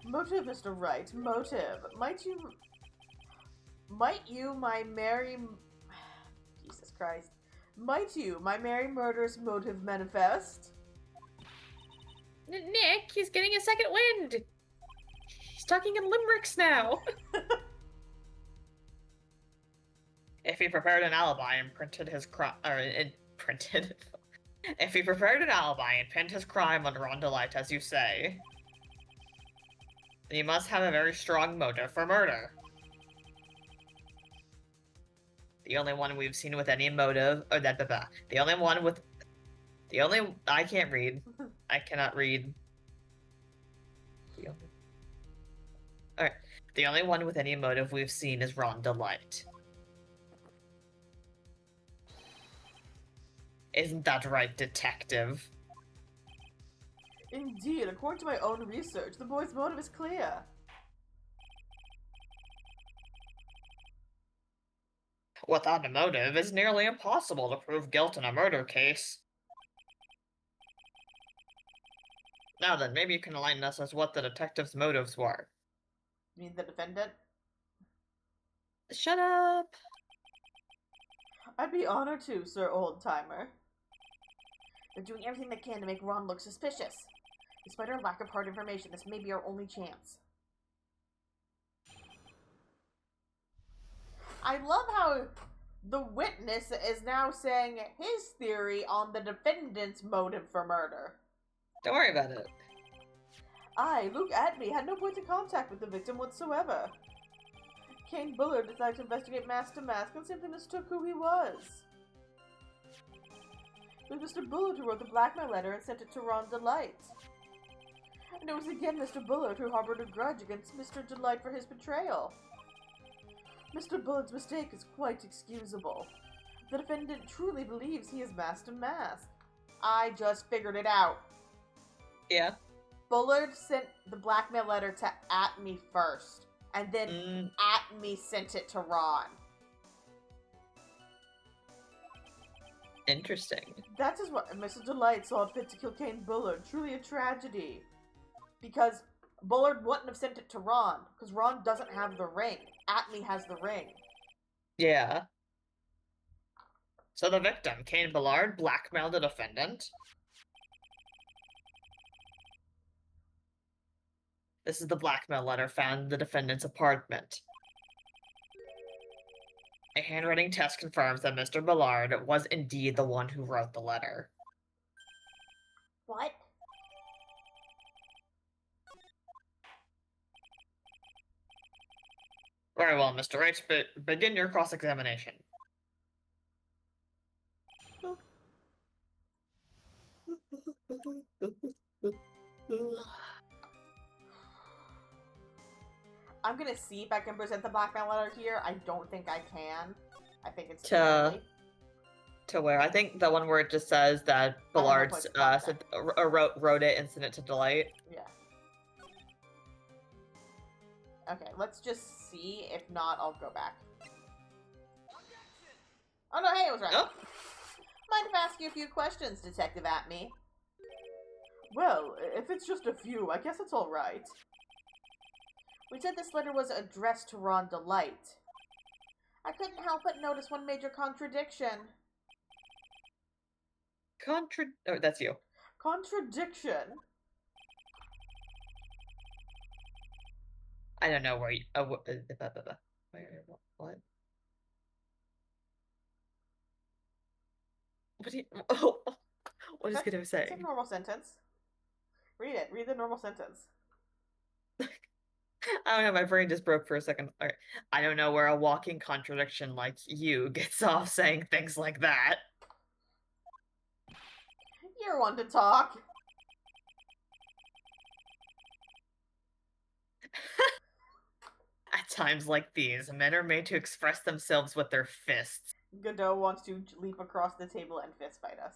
Motive, Mr. Wright. Motive. Might you, my merry... Jesus Christ. Might you, my merry murder's motive manifest? Nick, he's getting a second wind! He's talking in limericks now! If he prepared an alibi and printed his crime... If he prepared an alibi and pinned his crime on Rondelite, as you say, then he must have a very strong motive for murder. The only one we've seen with any motive, or the only one with, I can't read. I cannot read. Alright, the only one with any motive we've seen is Rondelite. Isn't that right, detective? Indeed, according to my own research, the boy's motive is clear. Without a motive, it's nearly impossible to prove guilt in a murder case. Now then, maybe you can enlighten us as what the detective's motives were. You mean the defendant? Shut up! I'd be honored to, Sir Old-Timer. They're doing everything they can to make Ron look suspicious. Despite our lack of hard information, this may be our only chance. I love how the witness is now saying his theory on the defendant's motive for murder. Don't worry about it. I, Luke Atney, had no point of contact with the victim whatsoever. Kane Bullard decided to investigate Mask DeMask and simply mistook who he was. It was Mr. Bullard who wrote the blackmail letter and sent it to Ron Delight. And it was again Mr. Bullard who harbored a grudge against Mr. Delight for his betrayal. Mr. Bullard's mistake is quite excusable. The defendant truly believes he is Mask DeMask. I just figured it out. Yeah. Bullard sent the blackmail letter to Atney first. And then At Me sent it to Ron. Interesting. That is what Mr. Delight saw fit to kill Kane Bullard. Truly a tragedy. Because Bullard wouldn't have sent it to Ron, because Ron doesn't have the ring. At Me has the ring. Yeah. So the victim, Kane Bullard, blackmailed the defendant. This is the blackmail letter found in the defendant's apartment. A handwriting test confirms that Mr. Bullard was indeed the one who wrote the letter. What? Very well, Mr. H. Begin your cross-examination. I'm gonna see if I can present the blackmail letter here. I don't think I can. I think it's too To- early. To where? I think the one where it just says that Bullard place to contact. wrote it and sent it to Delight. Yeah. Okay, let's just see. If not, I'll go back. Oh no, hey, it was right. Oh. Mind if I ask you a few questions, Detective At Me? Well, if it's just a few, I guess it's alright. We said this letter was addressed to Ron Delight. I couldn't help but notice one major contradiction. Oh, that's you. Contradiction? I don't know where you. What? What do you? Oh, what is Kiddo It's saying? a normal sentence. Read it. Read the normal sentence. I don't know. My brain just broke for a second. All right. I don't know where a walking contradiction like you gets off saying things like that. You're one to talk. At times like these, men are made to express themselves with their fists. Godot wants to leap across the table and fist fight us.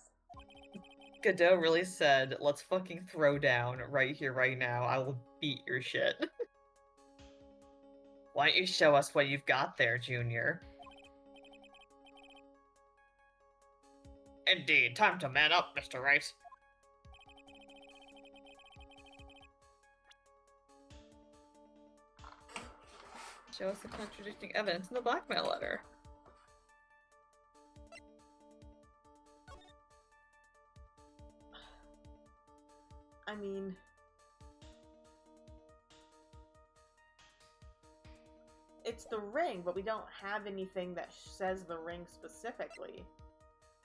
Godot really said, let's fucking throw down right here, right now. I will beat your shit. Why don't you show us what you've got there, Junior? Indeed, time to man up, Mr. Rice. Show us the contradicting evidence in the blackmail letter. I mean... It's the ring, but we don't have anything that says the ring specifically.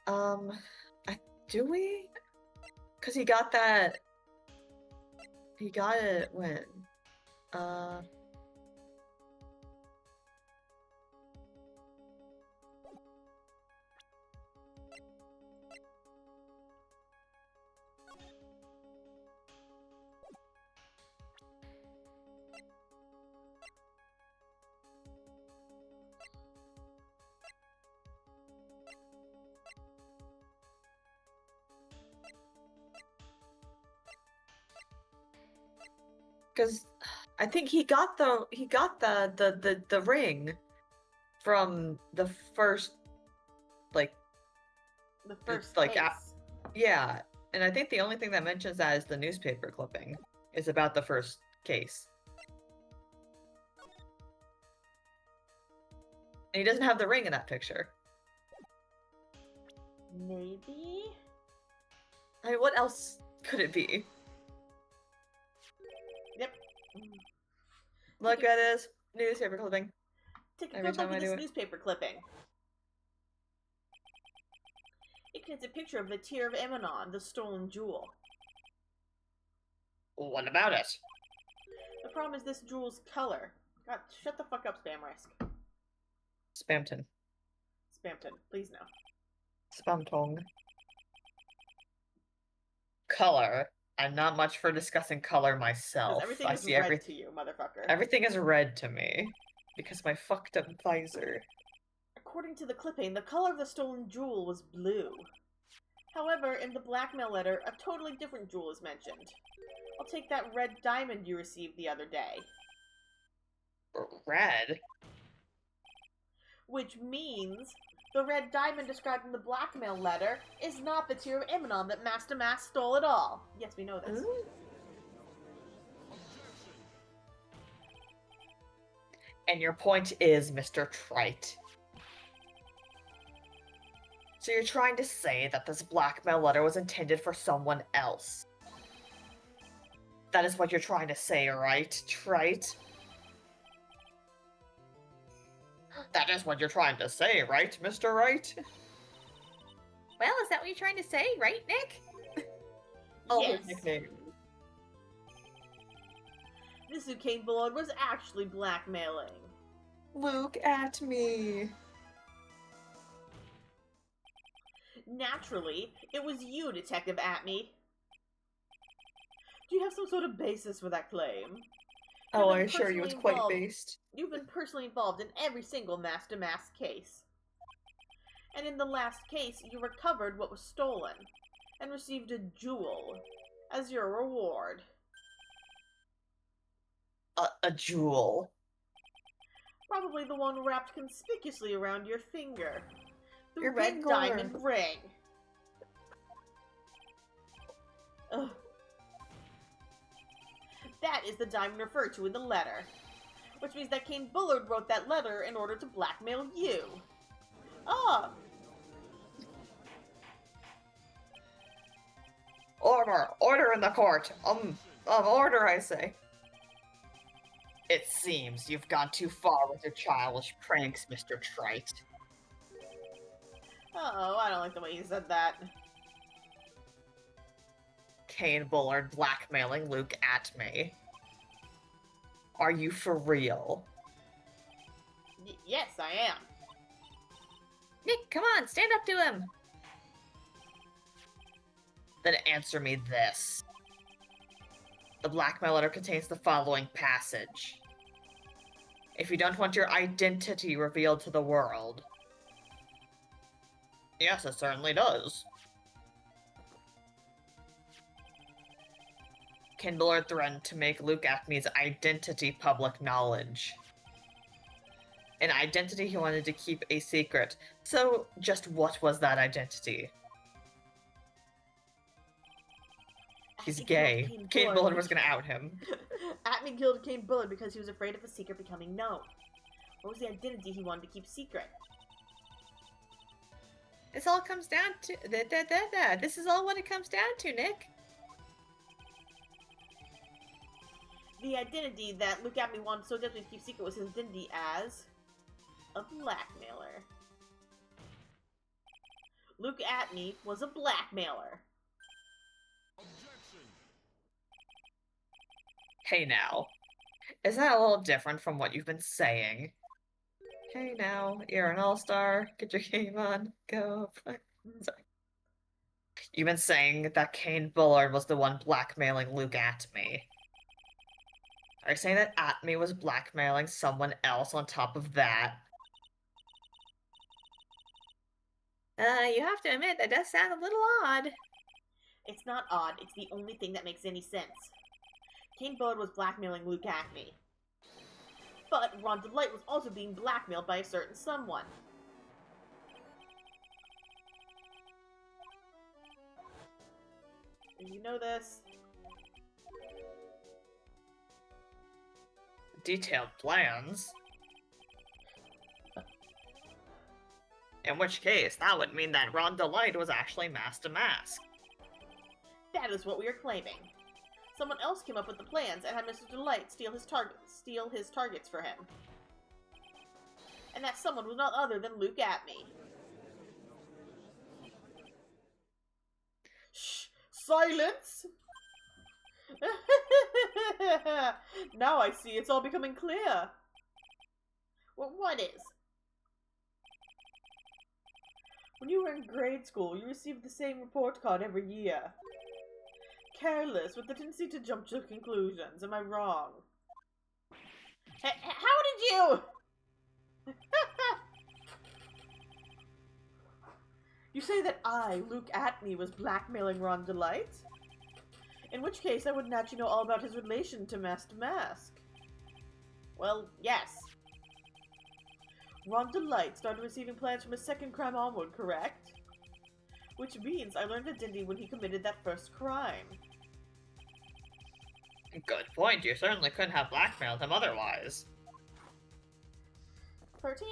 Do we? Because he got that... He got it when? Because I think he got the ring from the first, like, The first like, case. yeah, and I think the only thing that mentions that is the newspaper clipping. Is about the first case. And he doesn't have the ring in that picture. Maybe? I mean, what else could it be? Yep. Look at this newspaper clipping. Take a Every good look time I at do this it. newspaper clipping. It contains a picture of the Tear of Emanon, the stolen jewel. What about it? The problem is this jewel's color. God, shut the fuck up, Spam Risk. Spamton. Spamton, please no. Spamtong. Color. I'm not much for discussing color myself. Because everything I is see red to you, motherfucker. everything is red to me. Because my fucked up visor. According to the clipping, the color of the stolen jewel was blue. However, in the blackmail letter, a totally different jewel is mentioned. I'll take that red diamond you received the other day. Red? Which means the red diamond described in the blackmail letter is not the tear of Imenon that Mask DeMask stole at all. Yes, we know this. Ooh. And your point is, Mr. Trite. So you're trying to say that this blackmail letter was intended for someone else. That is what you're trying to say, right, Trite? That is what you're trying to say, right, Mr. Wright? Well, is that what you're trying to say, right, Nick? Oh, Yes. his nickname. This Ucaine Bullard was actually blackmailing. Look at me. Naturally, it was you, Detective Atme. Do you have some sort of basis for that claim? Oh, You've I been assure you it's personally quite involved- based. You've been personally involved in every single Mask DeMask case. And in the last case, you recovered what was stolen, and received a jewel as your reward. A jewel. Probably the one wrapped conspicuously around your finger. The Your red finger. diamond ring. Ugh. That is the diamond referred to in the letter. Which means that Ucaine Bullard wrote that letter in order to blackmail you. Ah! Order! Order in the court! Order, I say. It seems you've gone too far with your childish pranks, Mr. Trite. Oh, I don't like the way you said that. Ucaine Bullard blackmailing Luke Atme. Are you for real? Yes, I am. Nick, come on, stand up to him! Then answer me this. The blackmail letter contains the following passage. If you don't want your identity revealed to the world. Yes, it certainly does. Ucaine Bullard threatened to make Luke Atme's identity public knowledge. An identity he wanted to keep a secret. So, just what was that identity? He's Atme gay. killed Ucaine Bullard was gonna out him. Atme killed Ucaine Bullard because he was afraid of the secret becoming known. What was the identity he wanted to keep secret? This all comes down to... This is all what it comes down to, Nick. The identity that Luke Atme wanted so desperately to keep secret was his identity as a blackmailer. Luke Atme was a blackmailer. Hey now. Is that a little different from what you've been saying? Hey now, you're an all-star. Get your game on. Go play. Sorry. You've been saying that Ucaine Bullard was the one blackmailing Luke Atme. Are you saying that Atme was blackmailing someone else on top of that? You have to admit, that does sound a little odd. It's not odd, it's the only thing that makes any sense. Ucaine Bullard was blackmailing Luke Atme. But Rhonda Light was also being blackmailed by a certain someone. Did you know this? Detailed plans? In which case, that would mean that Rhonda Light was actually Mask DeMask. That is what we are claiming. Someone else came up with the plans and had Mr. Delight steal his targets for him. And that someone was not other than Luke Atme. Shh! Silence! Now I see it's all becoming clear. Well, what is? When you were in grade school, you received the same report card every year. Careless, with the tendency to jump to conclusions. Am I wrong? How did you? You say that I, Luke Atme, was blackmailing Ron Delight? In which case, I would naturally know all about his relation to Mask DeMask. Well, yes. Ron Delight started receiving plans from his second crime onward, correct? Which means I learned identity when he committed that first crime. Good point. You certainly couldn't have blackmailed him otherwise. 13?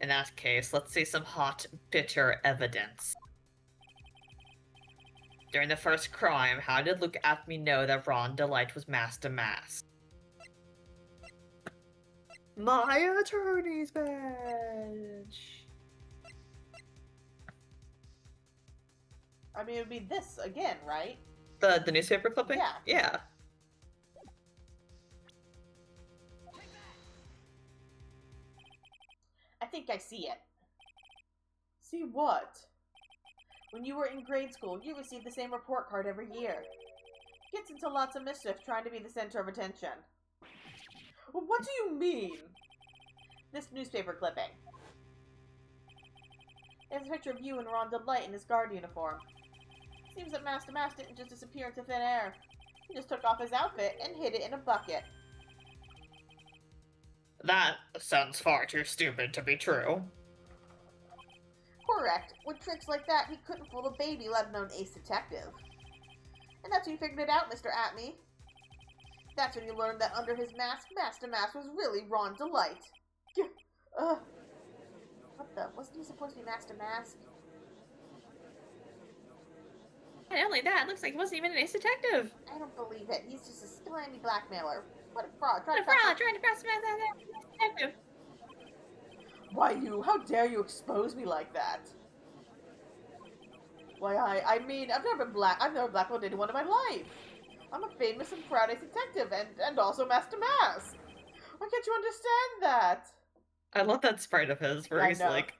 In that case, let's see some hot, bitter evidence. During the first crime, how did Luke Atme know that Ron Delight was Mask DeMask? My attorney's badge! I mean, it would be this again, right? The newspaper clipping? Yeah. Yeah. I think I see it. See what? When you were in grade school, you received the same report card every year. Gets into lots of mischief trying to be the center of attention. Well, what do you mean? This newspaper clipping. There's a picture of you and Ron Delight in his guard uniform. Seems that Mask DeMask didn't just disappear into thin air. He just took off his outfit and hid it in a bucket. That sounds far too stupid to be true. Correct. With tricks like that, he couldn't fool a baby, let alone ace detective. And that's when you figured it out, Mr. Atme. That's when you learned that under his mask, Mask DeMask was really Ron Delight. What the? Wasn't he supposed to be Mask DeMask? Not only that, it looks like he wasn't even an ace detective. I don't believe it. He's just a slimy blackmailer. What a fraud. What a fraud, trying to press him as an detective. Why you? How dare you expose me like that? Why I mean, I've never blackmailed anyone in my life. I'm a famous and proud ace detective and also Mask DeMask. Why can't you understand that? I love that sprite of his where he's like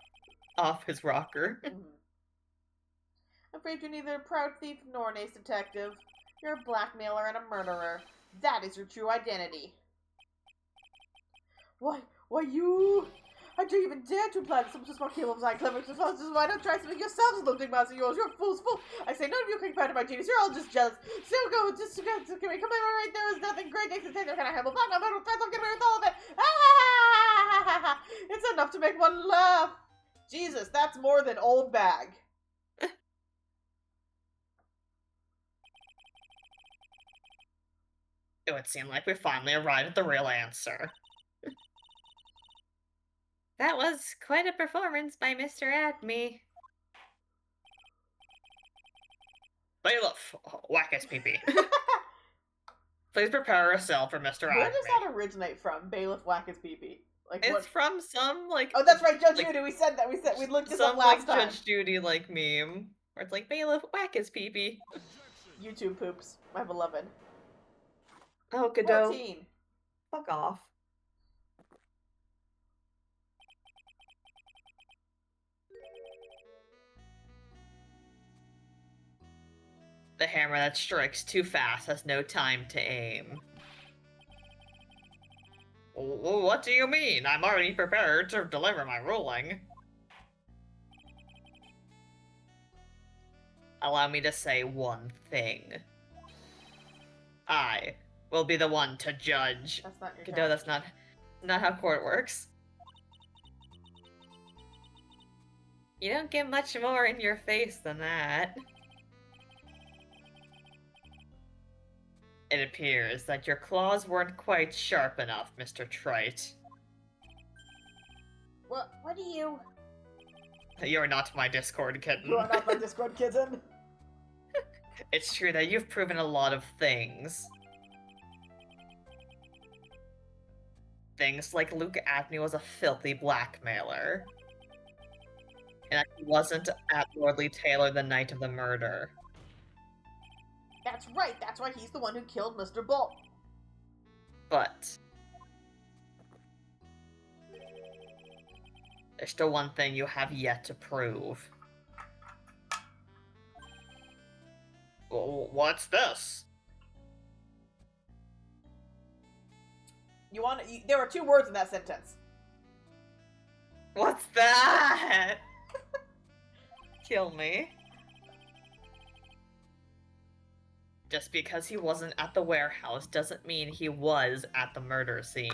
off his rocker. I'm afraid you're neither a proud thief nor an ace detective. You're a blackmailer and a murderer. That is your true identity. Why you? How do you even dare to imply that someone so smart, capable of design, clever, why not try something yourselves, little big mouse of yours? You're a fool's fool. I say none of you can compare to my genius. You're all just jealous. Still go, just come here right there is nothing great. Ace detective can I handle blackmail, but I'll get away with all of it. Ah! It's enough to make one laugh. Jesus, that's more than old bag. It would seem like we finally arrived at the real answer. That was quite a performance by Mr. Atme. Bailiff, whack his pee-pee. Please prepare a cell for Mr. Atme. Where does that originate from? Bailiff whack his pee-pee. Like it's what? From some like. Oh, that's right, Judge Judy. We said that. We looked this up last time. Judge Judy like meme where it's like bailiff whack his pee-pee. YouTube poops, my beloved. Oh, Godot. 14. Fuck off. The hammer that strikes too fast has no time to aim. What do you mean? I'm already prepared to deliver my ruling. Allow me to say one thing. I will be the one to judge. That's not your No, that's not how court works. You don't get much more in your face than that. It appears that your claws weren't quite sharp enough, Mr. Trite. What do you... You're not my Discord kitten. You are not my Discord kitten. It's true that you've proven a lot of things. Things like Luke Atme was a filthy blackmailer. And that he wasn't at Lordly Taylor the night of the murder. That's right, that's why he's the one who killed Mr. Bolt. But there's still one thing you have yet to prove. Well, what's this? There were 2 words in that sentence. What's that? Kill me. Just because he wasn't at the warehouse doesn't mean he was at the murder scene.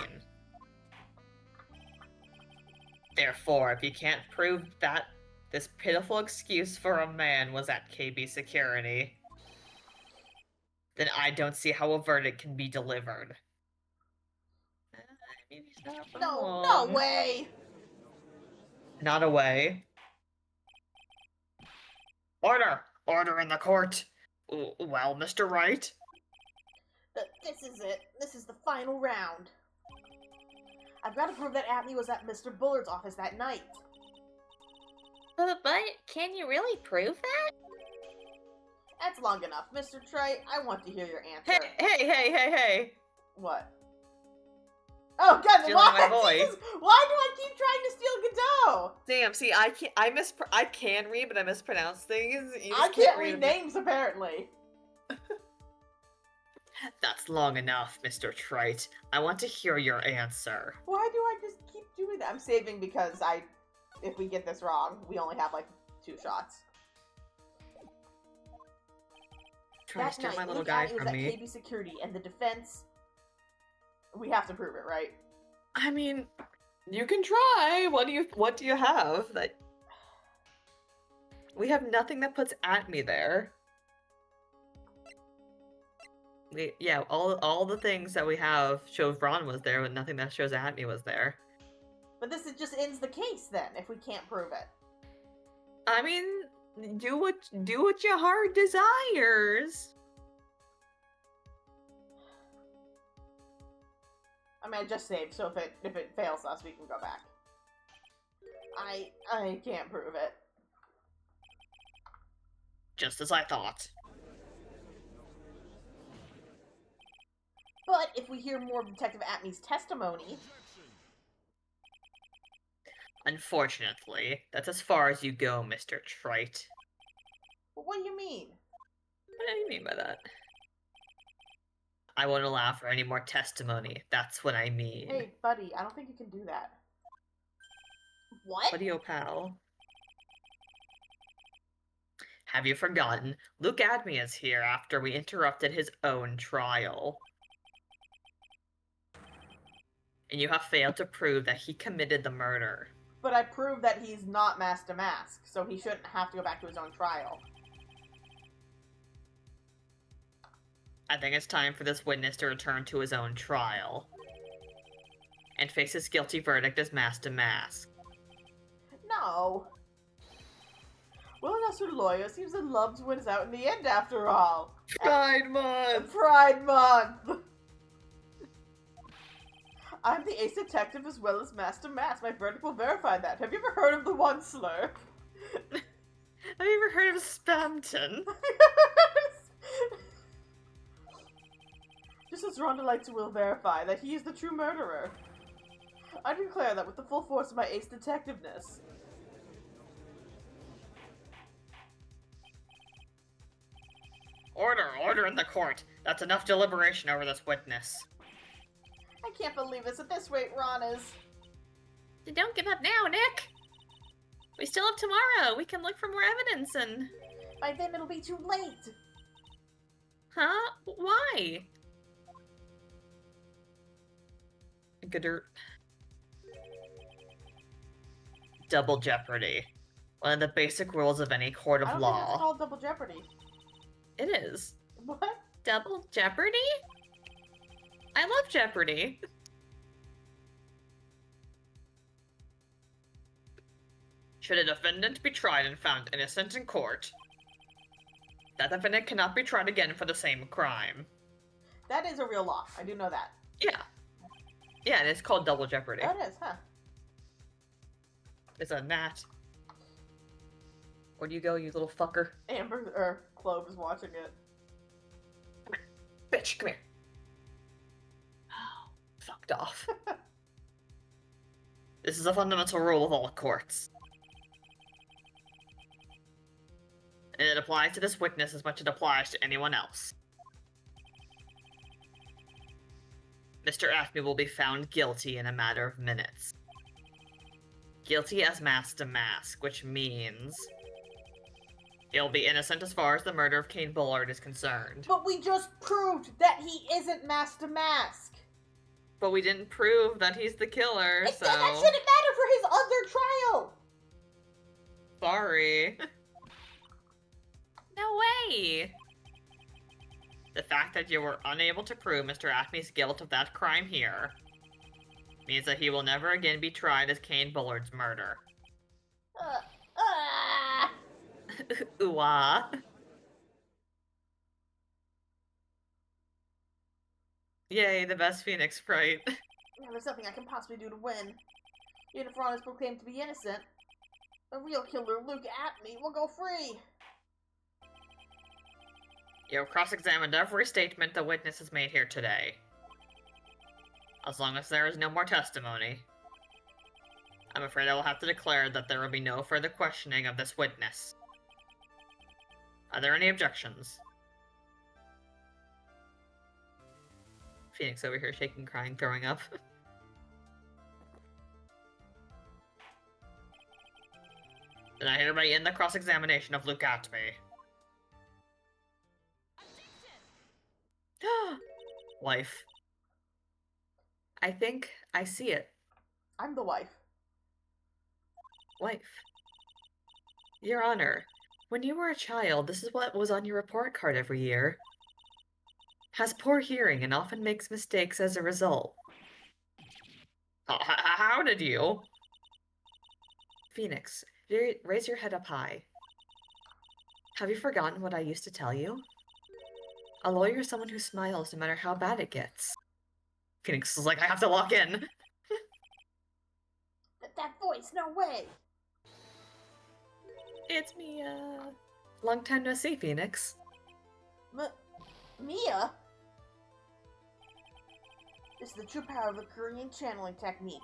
Therefore, if you can't prove that this pitiful excuse for a man was at KB security, then I don't see how a verdict can be delivered. Maybe he's not No wrong. way! Not a way. Order! Order in the court! Well, Mr. Wright? This is it. This is the final round. I've got to prove that Atney was at Mr. Bullard's office that night. But can you really prove that? That's long enough. Mr. Trey, I want to hear your answer. Hey! What? Oh god, Stealing why? my voice. Jesus, why do I keep trying to steal Godot? Damn, see, I can read, but I mispronounce things. You just I can't read read names, apparently. That's long enough, Mr. Trite. I want to hear your answer. Why do I just keep doing that? I'm saving because if we get this wrong, we only have like 2 shots. Trying to That steal night, my little Luke guy Atney was from at me. KB Security, and the defense... We have to prove it, right? I mean, you can try. What do you have? That we have nothing that puts at me there. Yeah, all the things that we have shows Ron was there, but nothing that shows at me was there. But this just ends the case then, if we can't prove it. I mean, do what your heart desires. I mean, I just saved, so if it fails us, we can go back. I can't prove it. Just as I thought. But if we hear more of Detective Atney's testimony... Unfortunately, that's as far as you go, Mr. Trite. Well, what do you mean? What do you mean by that? I won't allow for any more testimony. That's what I mean. Hey, buddy, I don't think you can do that. What? Buddy, oh pal. Have you forgotten? Luke Adme is here after we interrupted his own trial. And you have failed to prove that he committed the murder. But I proved that he's not Mask DeMask, so he shouldn't have to go back to his own trial. I think it's time for this witness to return to his own trial. And face his guilty verdict as Mask DeMask. No. Well, us are lawyers. Seems that love wins out in the end, after all. Pride Month! Pride Month! I'm the ace detective as well as Master Mask. My verdict will verify that. Have you ever heard of the one slur? Have you ever heard of Spamton? Just as Ronda will verify that he is the true murderer. I declare that with the full force of my ace detectiveness. Order in the court. That's enough deliberation over this witness. I can't believe this. At this rate, Ron is... Don't give up now, Nick! We still have tomorrow. We can look for more evidence and... By then it'll be too late. Huh? Why? Gooder. Double jeopardy. One of the basic rules of any court I of don't think it's law. called double jeopardy. It is. What? Double Jeopardy? I love Jeopardy. Should a defendant be tried and found innocent in court, that defendant cannot be tried again for the same crime. That is a real law. I do know that. Yeah. Yeah, and it's called double jeopardy. Oh, it is, huh? It's a gnat. Where do you go, you little fucker? Amber, or Clove is watching it. Bitch, come here. Oh, fucked off. This is a fundamental rule of all courts. And it applies to this witness as much as it applies to anyone else. Mr. Acme will be found guilty in a matter of minutes. Guilty as Mask DeMask, which means He'll be innocent as far as the murder of Kane Bullard is concerned. But we just proved that he isn't Mask DeMask. But we didn't prove that he's the killer, so... That shouldn't matter for his other trial! Sorry. No way! The fact that you were unable to prove Mr. Acme's guilt of that crime here means that he will never again be tried as Kane Bullard's murder. Ooh-ah. Yay, the best Phoenix sprite. There's nothing I can possibly do to win. Even if Ron is proclaimed to be innocent, the real killer, Luke Atme, will go free. You have cross-examined every statement the witness has made here today. As long as there is no more testimony, I'm afraid I will have to declare that there will be no further questioning of this witness. Are there any objections? Phoenix over here shaking, crying, throwing up. Then I hereby end the cross-examination of Luke Atme. Wife. I think I see it. I'm the wife. Wife. Your Honor, when you were a child, this is what was on your report card every year. Has poor hearing and often makes mistakes as a result. How did you? Phoenix, raise your head up high. Have you forgotten what I used to tell you? A lawyer is someone who smiles no matter how bad it gets. Phoenix is like, I have to lock in. That voice, no way! It's me, long time no see, Phoenix. Mia? This is the true power of the Korean channeling technique.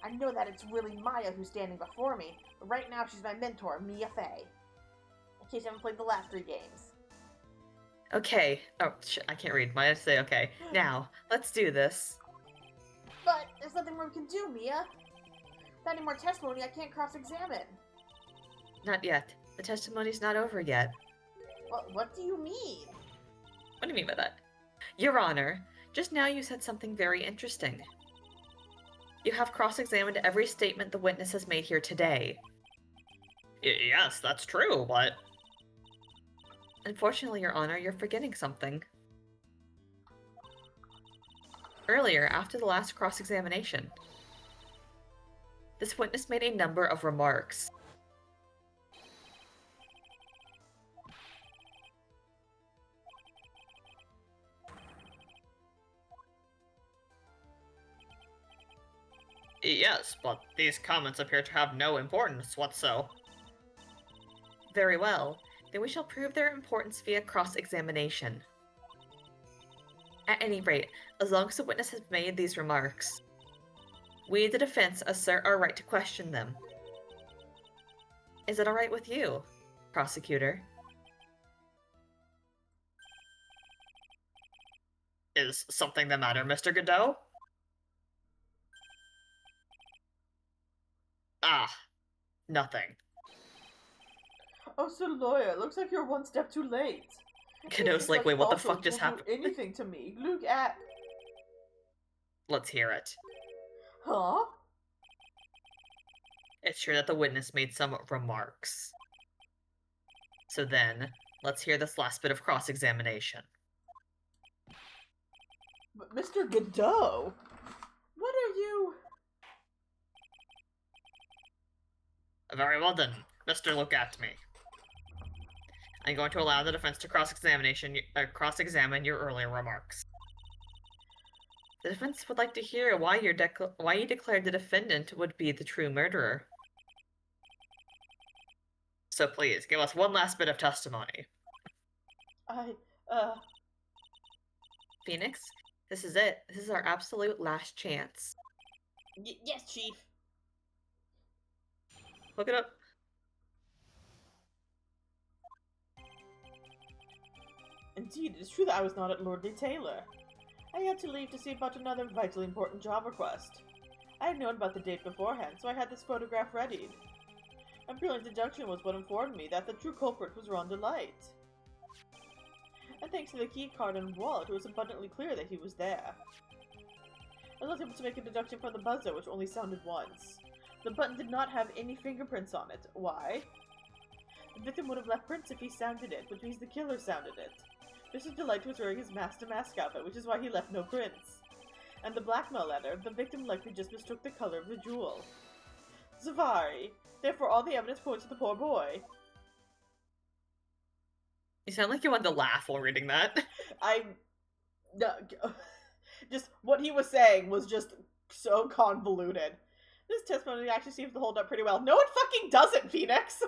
I know that it's really Maya who's standing before me, but right now she's my mentor, Mia Fey. In case you haven't played the last 3 games. Okay. Oh, I can't read. Why did I say okay? Now, let's do this. But there's nothing more we can do, Mia. Without any more testimony, I can't cross-examine. Not yet. The testimony's not over yet. What do you mean? What do you mean by that? Your Honor, just now you said something very interesting. You have cross-examined every statement the witness has made here today. Yes, that's true, but... Unfortunately, Your Honor, you're forgetting something. Earlier, after the last cross-examination, this witness made a number of remarks. Yes, but these comments appear to have no importance whatsoever. Very well. Then we shall prove their importance via cross-examination. At any rate, as long as the witness has made these remarks, we, the defense, assert our right to question them. Is it alright with you, prosecutor? Is something the matter, Mr. Godot? Ah, nothing. Oh, so lawyer, looks like you're one step too late. Godot's like, wait, what the fuck just happened? Anything to me. Look at... Let's hear it. Huh? It's true that the witness made some remarks. So then, let's hear this last bit of cross-examination. But Mr. Godot? What are you... Very well then, Mr. Look at me. I'm going to allow the defense to cross-examine your earlier remarks. The defense would like to hear why you declared the defendant would be the true murderer. So please, give us one last bit of testimony. Phoenix, this is it. This is our absolute last chance. Yes, Chief. Look it up. Indeed, it is true that I was not at Lord Taylor. I had to leave to see about another vitally important job request. I had known about the date beforehand, so I had this photograph readied. A brilliant deduction was what informed me that the true culprit was Ron Delight. And thanks to the key card and wallet, it was abundantly clear that he was there. I was able to make a deduction from the buzzer, which only sounded once. The button did not have any fingerprints on it. Why? The victim would have left prints if he sounded it, which means the killer sounded it. Mr. Delight was wearing his Mask DeMask outfit, which is why he left no prints. And the blackmail letter, the victim likely just mistook the color of the jewel. Zavari. Therefore, all the evidence points to the poor boy. You sound like you wanted to laugh while reading that. No, just what he was saying was just so convoluted. This testimony actually seems to hold up pretty well. No, it fucking doesn't, Phoenix!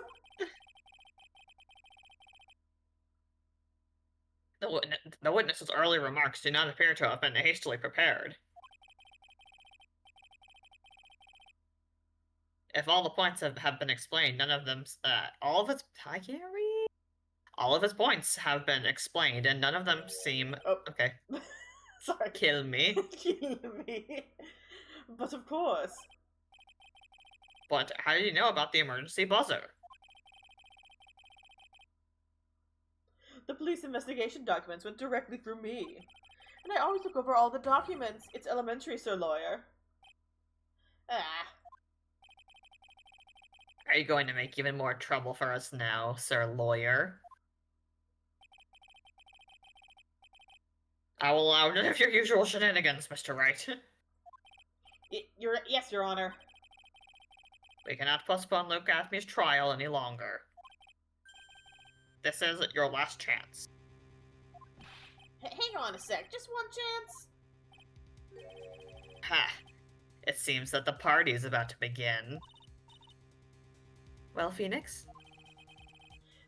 The witness's early remarks do not appear to have been hastily prepared. If all the points have been explained, none of them, I can't read. All of his points have been explained, and none of them seem, okay. Sorry. Kill me. Kill me. But of course. But how do you know about the emergency buzzer? The police investigation documents went directly through me. And I always look over all the documents. It's elementary, Sir Lawyer. Are you going to make even more trouble for us now, Sir Lawyer? I will allow none of your usual shenanigans, Mr. Wright. Yes, Your Honor. We cannot postpone Luke Athme's trial any longer. This is your last chance. Hang on a sec, just one chance? Ha! It seems that the party is about to begin. Well, Phoenix?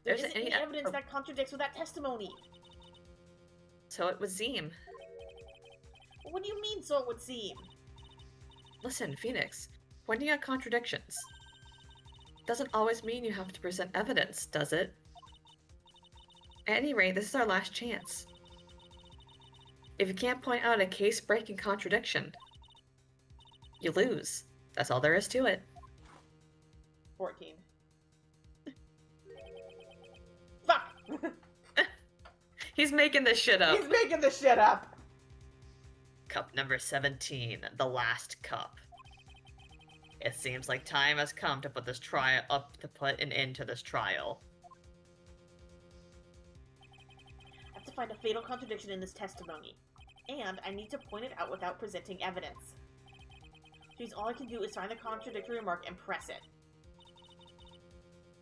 There isn't any evidence that contradicts with that testimony. So it would seem. What do you mean, so it would seem? Listen, Phoenix, pointing out contradictions doesn't always mean you have to present evidence, does it? At any rate, this is our last chance. If you can't point out a case-breaking contradiction, you lose. That's all there is to it. 14. Fuck! He's making this shit up. He's making this shit up! Cup number 17, the last cup. It seems like time has come to put an end to this trial. I have to find a fatal contradiction in this testimony. And I need to point it out without presenting evidence. Which means all I can do is find the contradictory remark and press it.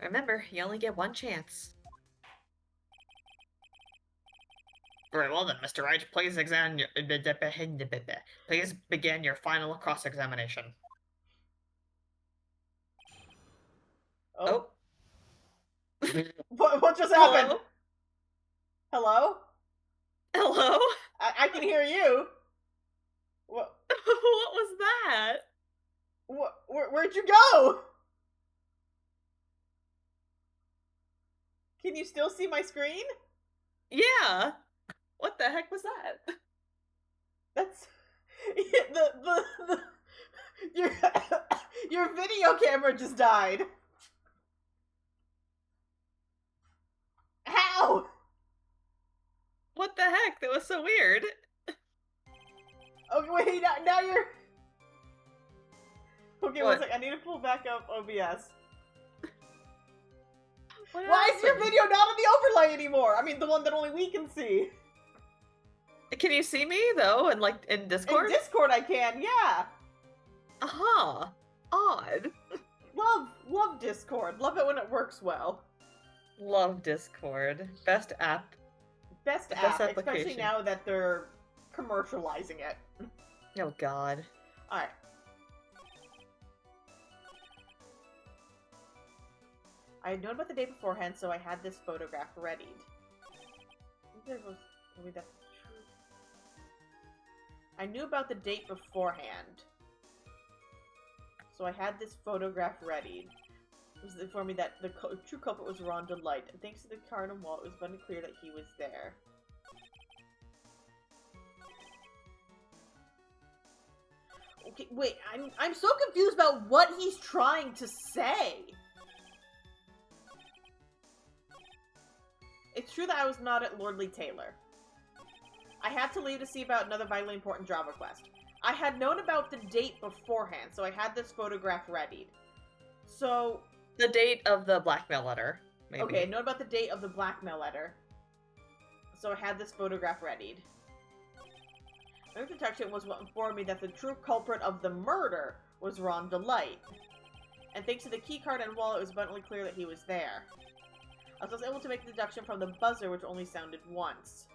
Remember, you only get one chance. Very well then, Mr. Wright, please begin your final cross-examination. Oh. What just happened? Hello? Hello? I can hear you. What? What was that? Where'd you go? Can you still see my screen? Yeah. What the heck was that? That's your video camera just died. How? What the heck? That was so weird. Okay, wait, now you're... Okay, What? one sec, I need to pull back up OBS. What Why is your happened? video not on the overlay anymore? I mean, the one that only we can see. Can you see me, though, in Discord? In Discord I can, yeah. Aha. Odd. Love Discord. Love it when it works well. Love Discord. Best app. Best app, especially now that they're commercializing it. Oh, God. Alright. I had known about the day beforehand, so I had this photograph readied. Maybe that's true. I knew about the date beforehand, so I had this photograph readied. It was informed me that the true culprit was Ron Delight, and thanks to the card and wallet, it was abundantly clear that he was there. Okay, wait, I'm so confused about what he's trying to say. It's true that I was not at Lordly Taylor. I had to leave to see about another vitally important job request. I had known about the date beforehand, so I had this photograph readied. So... The date of the blackmail letter, maybe. Okay, I know about the date of the blackmail letter. So I had this photograph readied. My detection was what informed me that the true culprit of the murder was Ron Delight. And thanks to the keycard and wallet, it was abundantly clear that he was there. I was able to make the deduction from the buzzer, which only sounded once.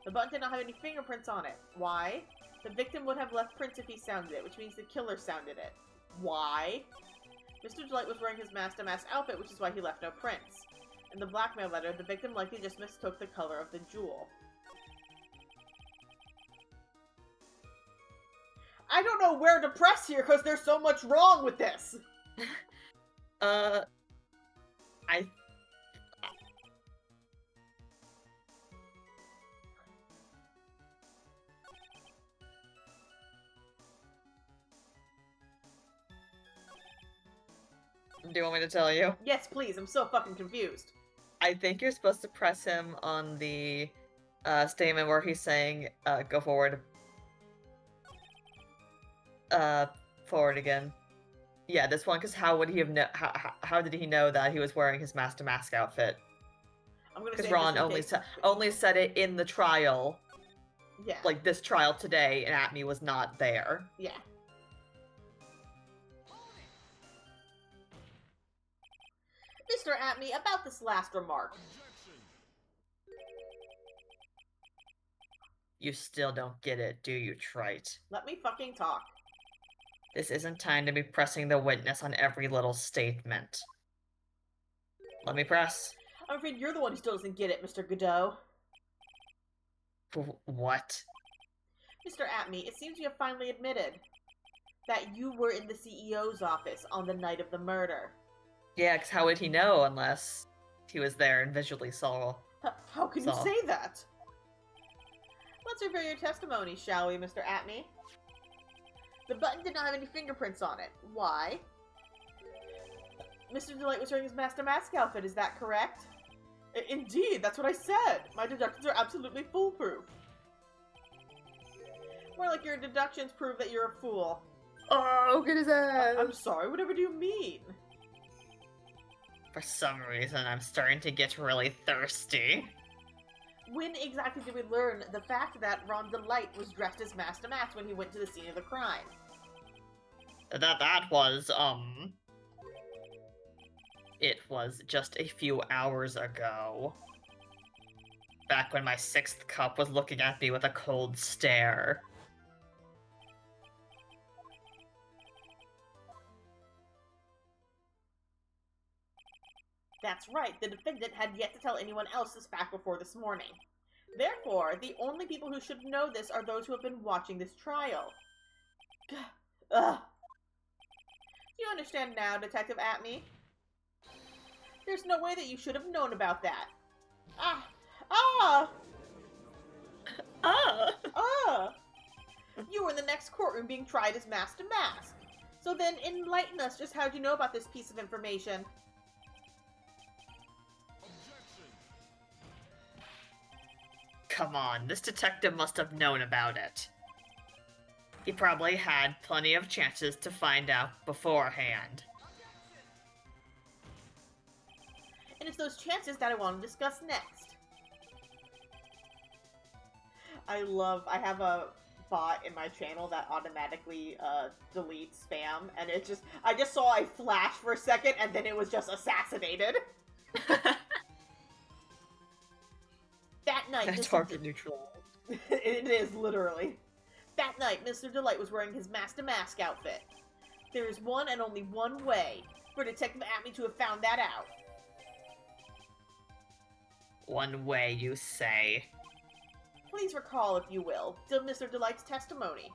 The button did not have any fingerprints on it. Why? The victim would have left prints if he sounded it, which means the killer sounded it. Why? Mr. Delight was wearing his Mask DeMask outfit, which is why he left no prints. In the blackmail letter, the victim likely just mistook the color of the jewel. I don't know where to press here, because there's so much wrong with this! Do you want me to tell you? Yes, please, I'm so fucking confused. I think you're supposed to press him on the statement where he's saying, go forward. Forward again. Yeah, this one, because how would he have how did he know that he was wearing his Mask DeMask outfit? Because Ron only said it in the trial. Yeah. Like, this trial today, and Atme was not there. Yeah. Mr. Atme, about this last remark. You still don't get it, do you, Trite? Let me fucking talk. This isn't time to be pressing the witness on every little statement. Let me press. I'm afraid you're the one who still doesn't get it, Mr. Godot. What? Mr. Atme, it seems you have finally admitted that you were in the CEO's office on the night of the murder. Yeah, because how would he know unless he was there and visually saw? How can you say that? Let's review your testimony, shall we, Mr. Atme? The button did not have any fingerprints on it. Why? Mr. Delight was wearing his Mask DeMask outfit, is that correct? Indeed, that's what I said. My deductions are absolutely foolproof. More like your deductions prove that you're a fool. Oh, get his ass! I'm sorry, whatever do you mean? For some reason, I'm starting to get really thirsty. When exactly did we learn the fact that Ron Delight was dressed as Mask DeMask when he went to the scene of the crime? That was, it was just a few hours ago. Back when my sixth cup was looking at me with a cold stare. That's right, the defendant had yet to tell anyone else this fact before this morning. Therefore, the only people who should know this are those who have been watching this trial. Ugh. Do you understand now, Detective Atme? There's no way that you should have known about that. You were in the next courtroom being tried as Mask DeMask. So then enlighten us, just how'd you know about this piece of information? Come on, this detective must have known about it. He probably had plenty of chances to find out beforehand. And it's those chances that I want to discuss next. I have a bot in my channel that automatically deletes spam, and I just saw a flash for a second, and then it was just assassinated. That night, Target neutral. It is, literally. That night, Mr. Delight was wearing his Mask DeMask outfit. There is one and only one way for Detective Atme to have found that out. One way, you say? Please recall, if you will, Mr. Delight's testimony.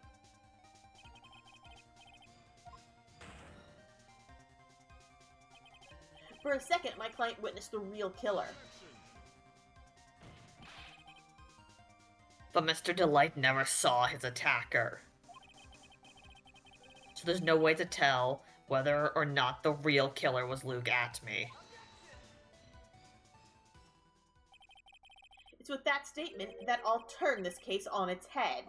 For a second, my client witnessed the real killer. But Mr. Delight never saw his attacker. So there's no way to tell whether or not the real killer was Luke Atme. It's with that statement that I'll turn this case on its head.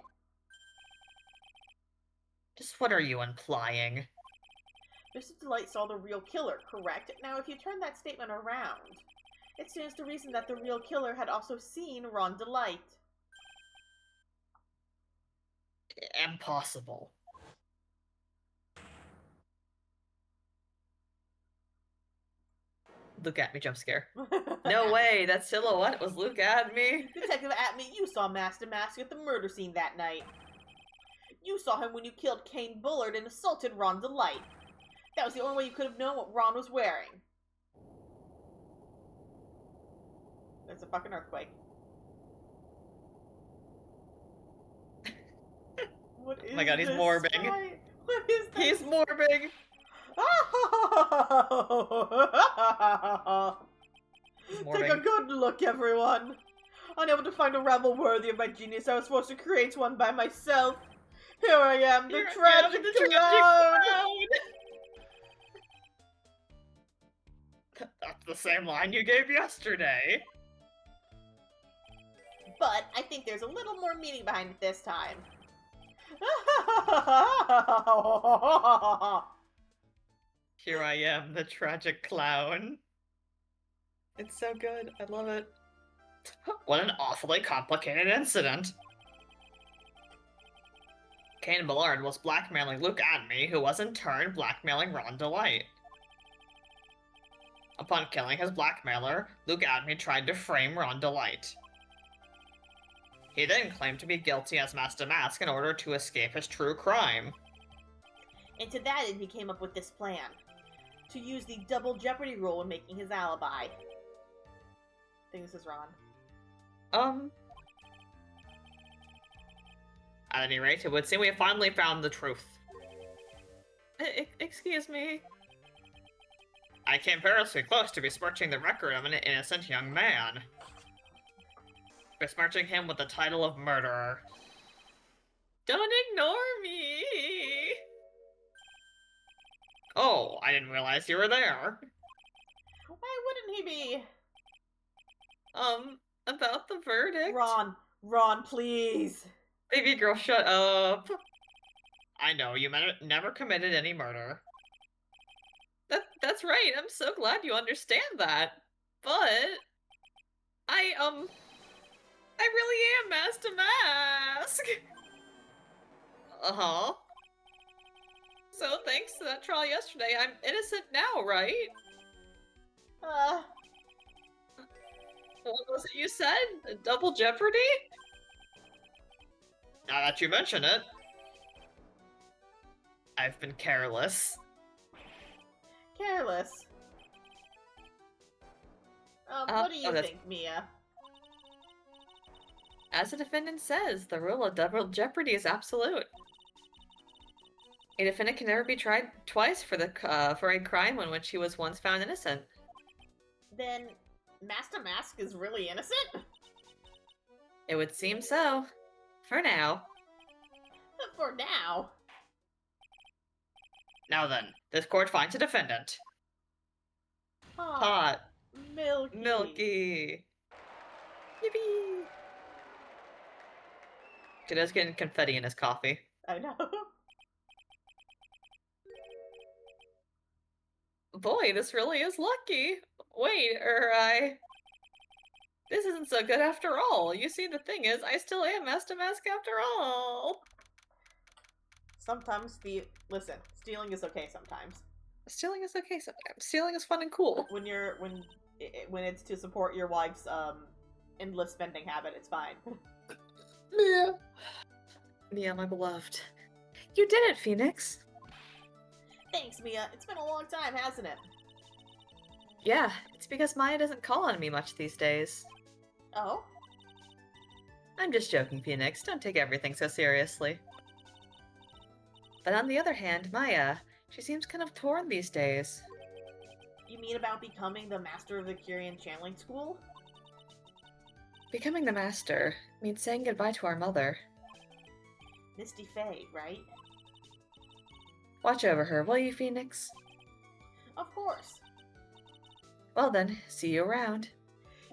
Just what are you implying? Mr. Delight saw the real killer, correct? Now, if you turn that statement around, it stands to reason that the real killer had also seen Ron Delight. Impossible. Look at me, jump scare. No way, that silhouette was Luke at me. Detective Atme, you saw Mask DeMask at the murder scene that night. You saw him when you killed Kane Bullard and assaulted Ron Delight. That was the only way you could have known what Ron was wearing. There's a fucking earthquake. What is Oh my god, he's this morbing. guy? What is this? He's morbing. He's Take a morbing. good look, everyone. Unable to find a rebel worthy of my genius, I was forced to create one by myself. Here I am, the Here I am, tragic the tragic clown. That's the same line you gave yesterday. But I think there's a little more meaning behind it this time. Here I am, the tragic clown. It's so good. I love it. What an awfully complicated incident. Kane Bullard was blackmailing Luke and me, who was in turn blackmailing Ron Delight. Upon killing his blackmailer, Luke Adme tried to frame Ron Delight. He then claimed to be guilty as Mask DeMask in order to escape his true crime. And to that end, he came up with this plan. To use the double jeopardy rule when making his alibi. I think this is Ron. At any rate, it would seem we have finally found the truth. Excuse me. I came perilously close to besmirching the record of an innocent young man. Besmirching him with the title of murderer. Don't ignore me. Oh, I didn't realize you were there. Why wouldn't he be? About the verdict. Ron, please. Baby girl, shut up. I know, you never committed any murder. That's right. I'm so glad you understand that. But I really am Mask DeMask. Uh-huh. So thanks to that trial yesterday, I'm innocent now, right? What was it you said? A double jeopardy? Now that you mention it, I've been careless. Careless. What do you think, Mia? As the defendant says, the rule of double jeopardy is absolute. A defendant can never be tried twice for a crime in which he was once found innocent. Then, Mask DeMask is really innocent? It would seem so. For now. For now. Now then, this court finds a defendant. Hot. Milky. Milky. Yippee! Kiddo's getting confetti in his coffee. I know. Boy, this really is lucky. Wait, this isn't so good after all. You see, the thing is, I still am Mask DeMask after all. Sometimes listen, stealing is okay sometimes. Stealing is okay sometimes. Stealing is fun and cool. When it's to support your wife's endless spending habit, it's fine. Mia. Mia, my beloved. You did it, Phoenix. Thanks, Mia. It's been a long time, hasn't it? Yeah, it's because Maya doesn't call on me much these days. Oh? I'm just joking, Phoenix. Don't take everything so seriously. But on the other hand, Maya, she seems kind of torn these days. You mean about becoming the master of the Kyrian channeling school? Becoming the master means saying goodbye to our mother. Misty Faye, right? Watch over her, will you, Phoenix? Of course. Well then, see you around.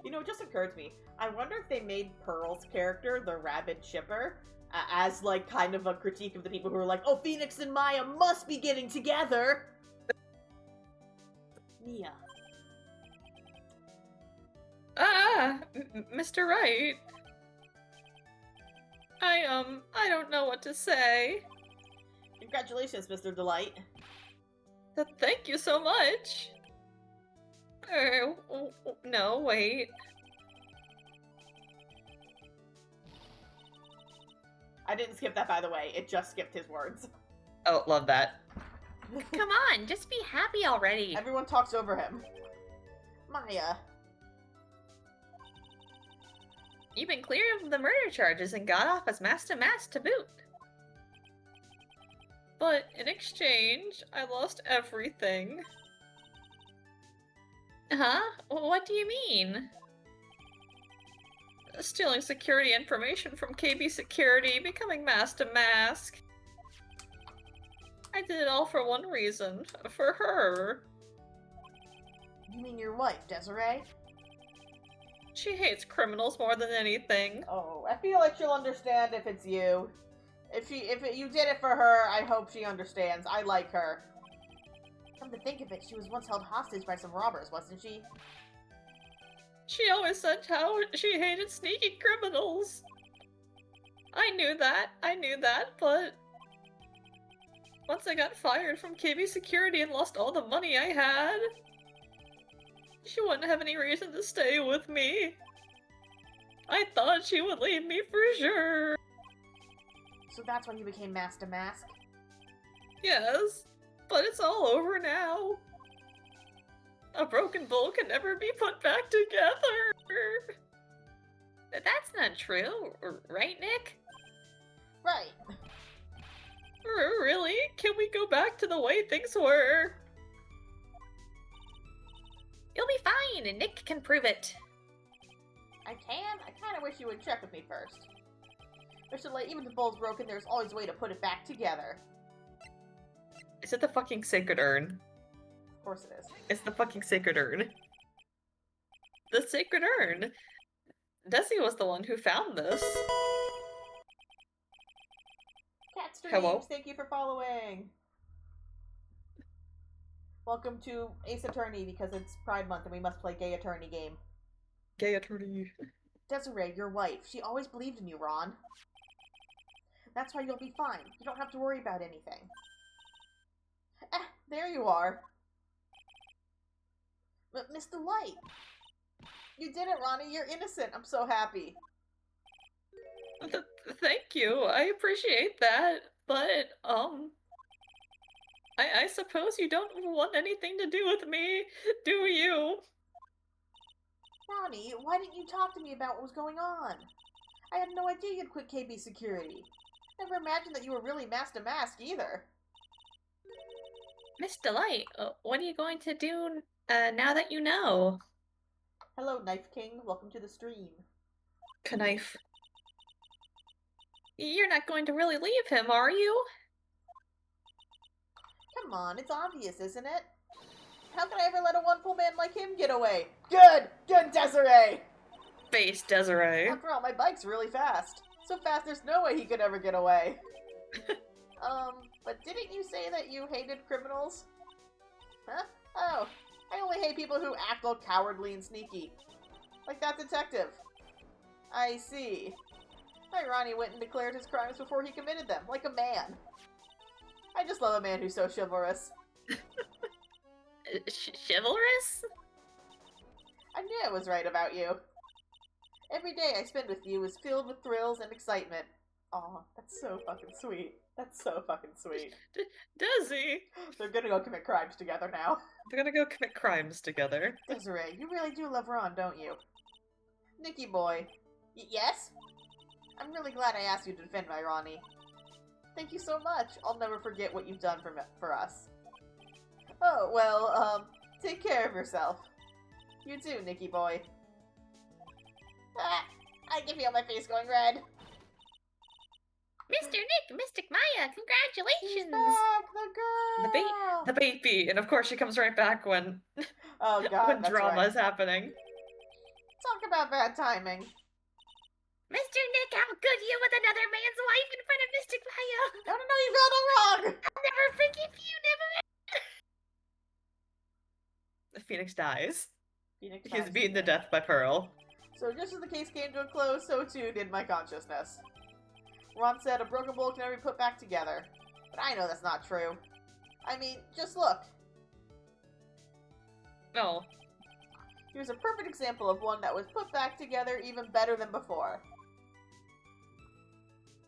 You know, it just occurred to me. I wonder if they made Pearl's character, the rabid shipper, as, like, kind of a critique of the people who are like, oh, Phoenix and Maya must be getting together! Mia. Mr. Wright. I don't know what to say. Congratulations, Mr. Delight. Thank you so much. No, wait. I didn't skip that, by the way. It just skipped his words. Oh, love that. Come on, just be happy already. Everyone talks over him. Maya. You've been cleared of the murder charges and got off as Mask DeMask to boot. But in exchange, I lost everything. Huh? What do you mean? Stealing security information from KB Security, becoming Mask DeMask. I did it all for one reason. For her. You mean your wife, Desiree? She hates criminals more than anything. Oh, I feel like she'll understand if it's you. If you did it for her, I hope she understands. I like her. Come to think of it, she was once held hostage by some robbers, wasn't she? She always said how she hated sneaky criminals. I knew that, but once I got fired from KB Security and lost all the money I had, she wouldn't have any reason to stay with me. I thought she would leave me for sure. So that's when you became Mask DeMask? Yes, but it's all over now. A broken bowl can never be put back together. That's not true, right, Nick? Right. Really? Can we go back to the way things were? You'll be fine, and Nick can prove it. I can? I kind of wish you would check with me first. Mr. Light, even if the bowl's broken, there's always a way to put it back together. Is it the fucking sacred urn? Of course it is. It's the fucking sacred urn. The sacred urn. Desi was the one who found this. Cat Streams, Hello? thank you for following. Welcome to Ace Attorney because it's Pride Month and we must play Gay Attorney game. Gay attorney. Desiree, your wife, she always believed in you, Ron. That's why you'll be fine. You don't have to worry about anything. There you are. But Mr. Light, you did it, Ronnie. You're innocent. I'm so happy. Thank you. I appreciate that. But, I suppose you don't want anything to do with me, do you? Ronnie, why didn't you talk to me about what was going on? I had no idea you'd quit KB Security. Never imagined that you were really Mask DeMask either. Miss Delight, what are you going to do now that you know? Hello, Knife King. Welcome to the stream. Knife. You're not going to really leave him, are you? Come on, it's obvious, isn't it? How could I ever let a one-full man like him get away? Good! Good, Desiree! Face Desiree. After all, my bike's really fast. So fast there's no way he could ever get away. But didn't you say that you hated criminals? Huh? Oh, I only hate people who act all cowardly and sneaky. Like that detective. I see. My Ronnie went and declared his crimes before he committed them, like a man. I just love a man who's so chivalrous. Chivalrous? I knew I was right about you. Every day I spend with you is filled with thrills and excitement. Aw, that's so fucking sweet. That's so fucking sweet. Desi! They're gonna go commit crimes together now. They're gonna go commit crimes together. Desiree, you really do love Ron, don't you? Nicky boy. Yes? I'm really glad I asked you to defend my Ronnie. Thank you so much. I'll never forget what you've done for us. Oh, well, take care of yourself. You too, Nicky boy. Ah, I can feel my face going red. Mr. Nick, Mystic Maya, She's congratulations! back, the girl! The baby, and of course she comes right back when Oh god, when that's drama right. is happening. Talk about bad timing. Mr. Nick outgood you with another man's wife in front of Mr. Bio. No, you got it wrong. I'll never forgive you, never. The Phoenix dies. Phoenix He's dies beaten to today. death by Pearl. So just as the case came to a close, so too did my consciousness. Ron said a broken bowl can never be put back together. But I know that's not true. I mean, just look. No. Here's a perfect example of one that was put back together even better than before.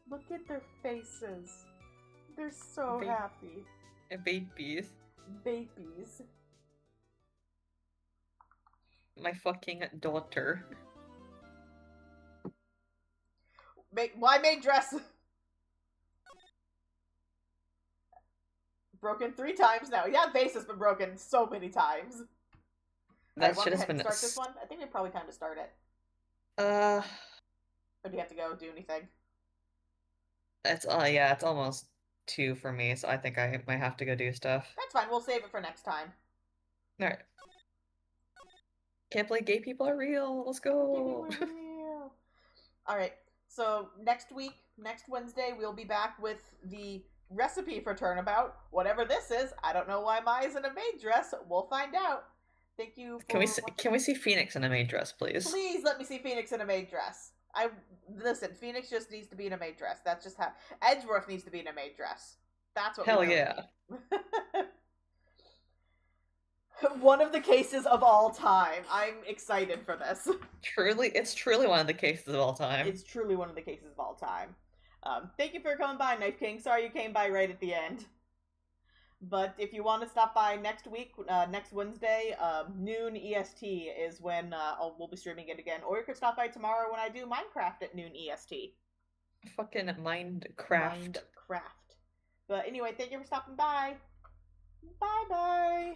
Look at their faces. They're so happy. Babies. Babies. My fucking daughter. Why maid dress? Broken 3 times now. Yeah, base has been broken so many times. That Right, shit has been. start this one? I think we probably kind of start it. Or do you have to go do anything? It's yeah, it's almost 2 for me, so I think I might have to go do stuff. That's fine. We'll save it for next time. All right. Can't believe gay people are real. Let's go. All right. So next week, next Wednesday, we'll be back with the recipe for turnabout. Whatever this is, I don't know why Maya's in a maid dress. We'll find out. Thank you. Can we see Phoenix in a maid dress, please? Please let me see Phoenix in a maid dress. Listen. Phoenix just needs to be in a maid dress. That's just how Edgeworth needs to be in a maid dress. That's what. Hell yeah. One of the cases of all time. I'm excited for this. It's truly one of the cases of all time. It's truly one of the cases of all time. Thank you for coming by, Knife King. Sorry you came by right at the end. But if you want to stop by next week, next Wednesday, noon EST is when we'll be streaming it again. Or you could stop by tomorrow when I do Minecraft at noon EST. Fucking Minecraft. But anyway, thank you for stopping by. Bye-bye.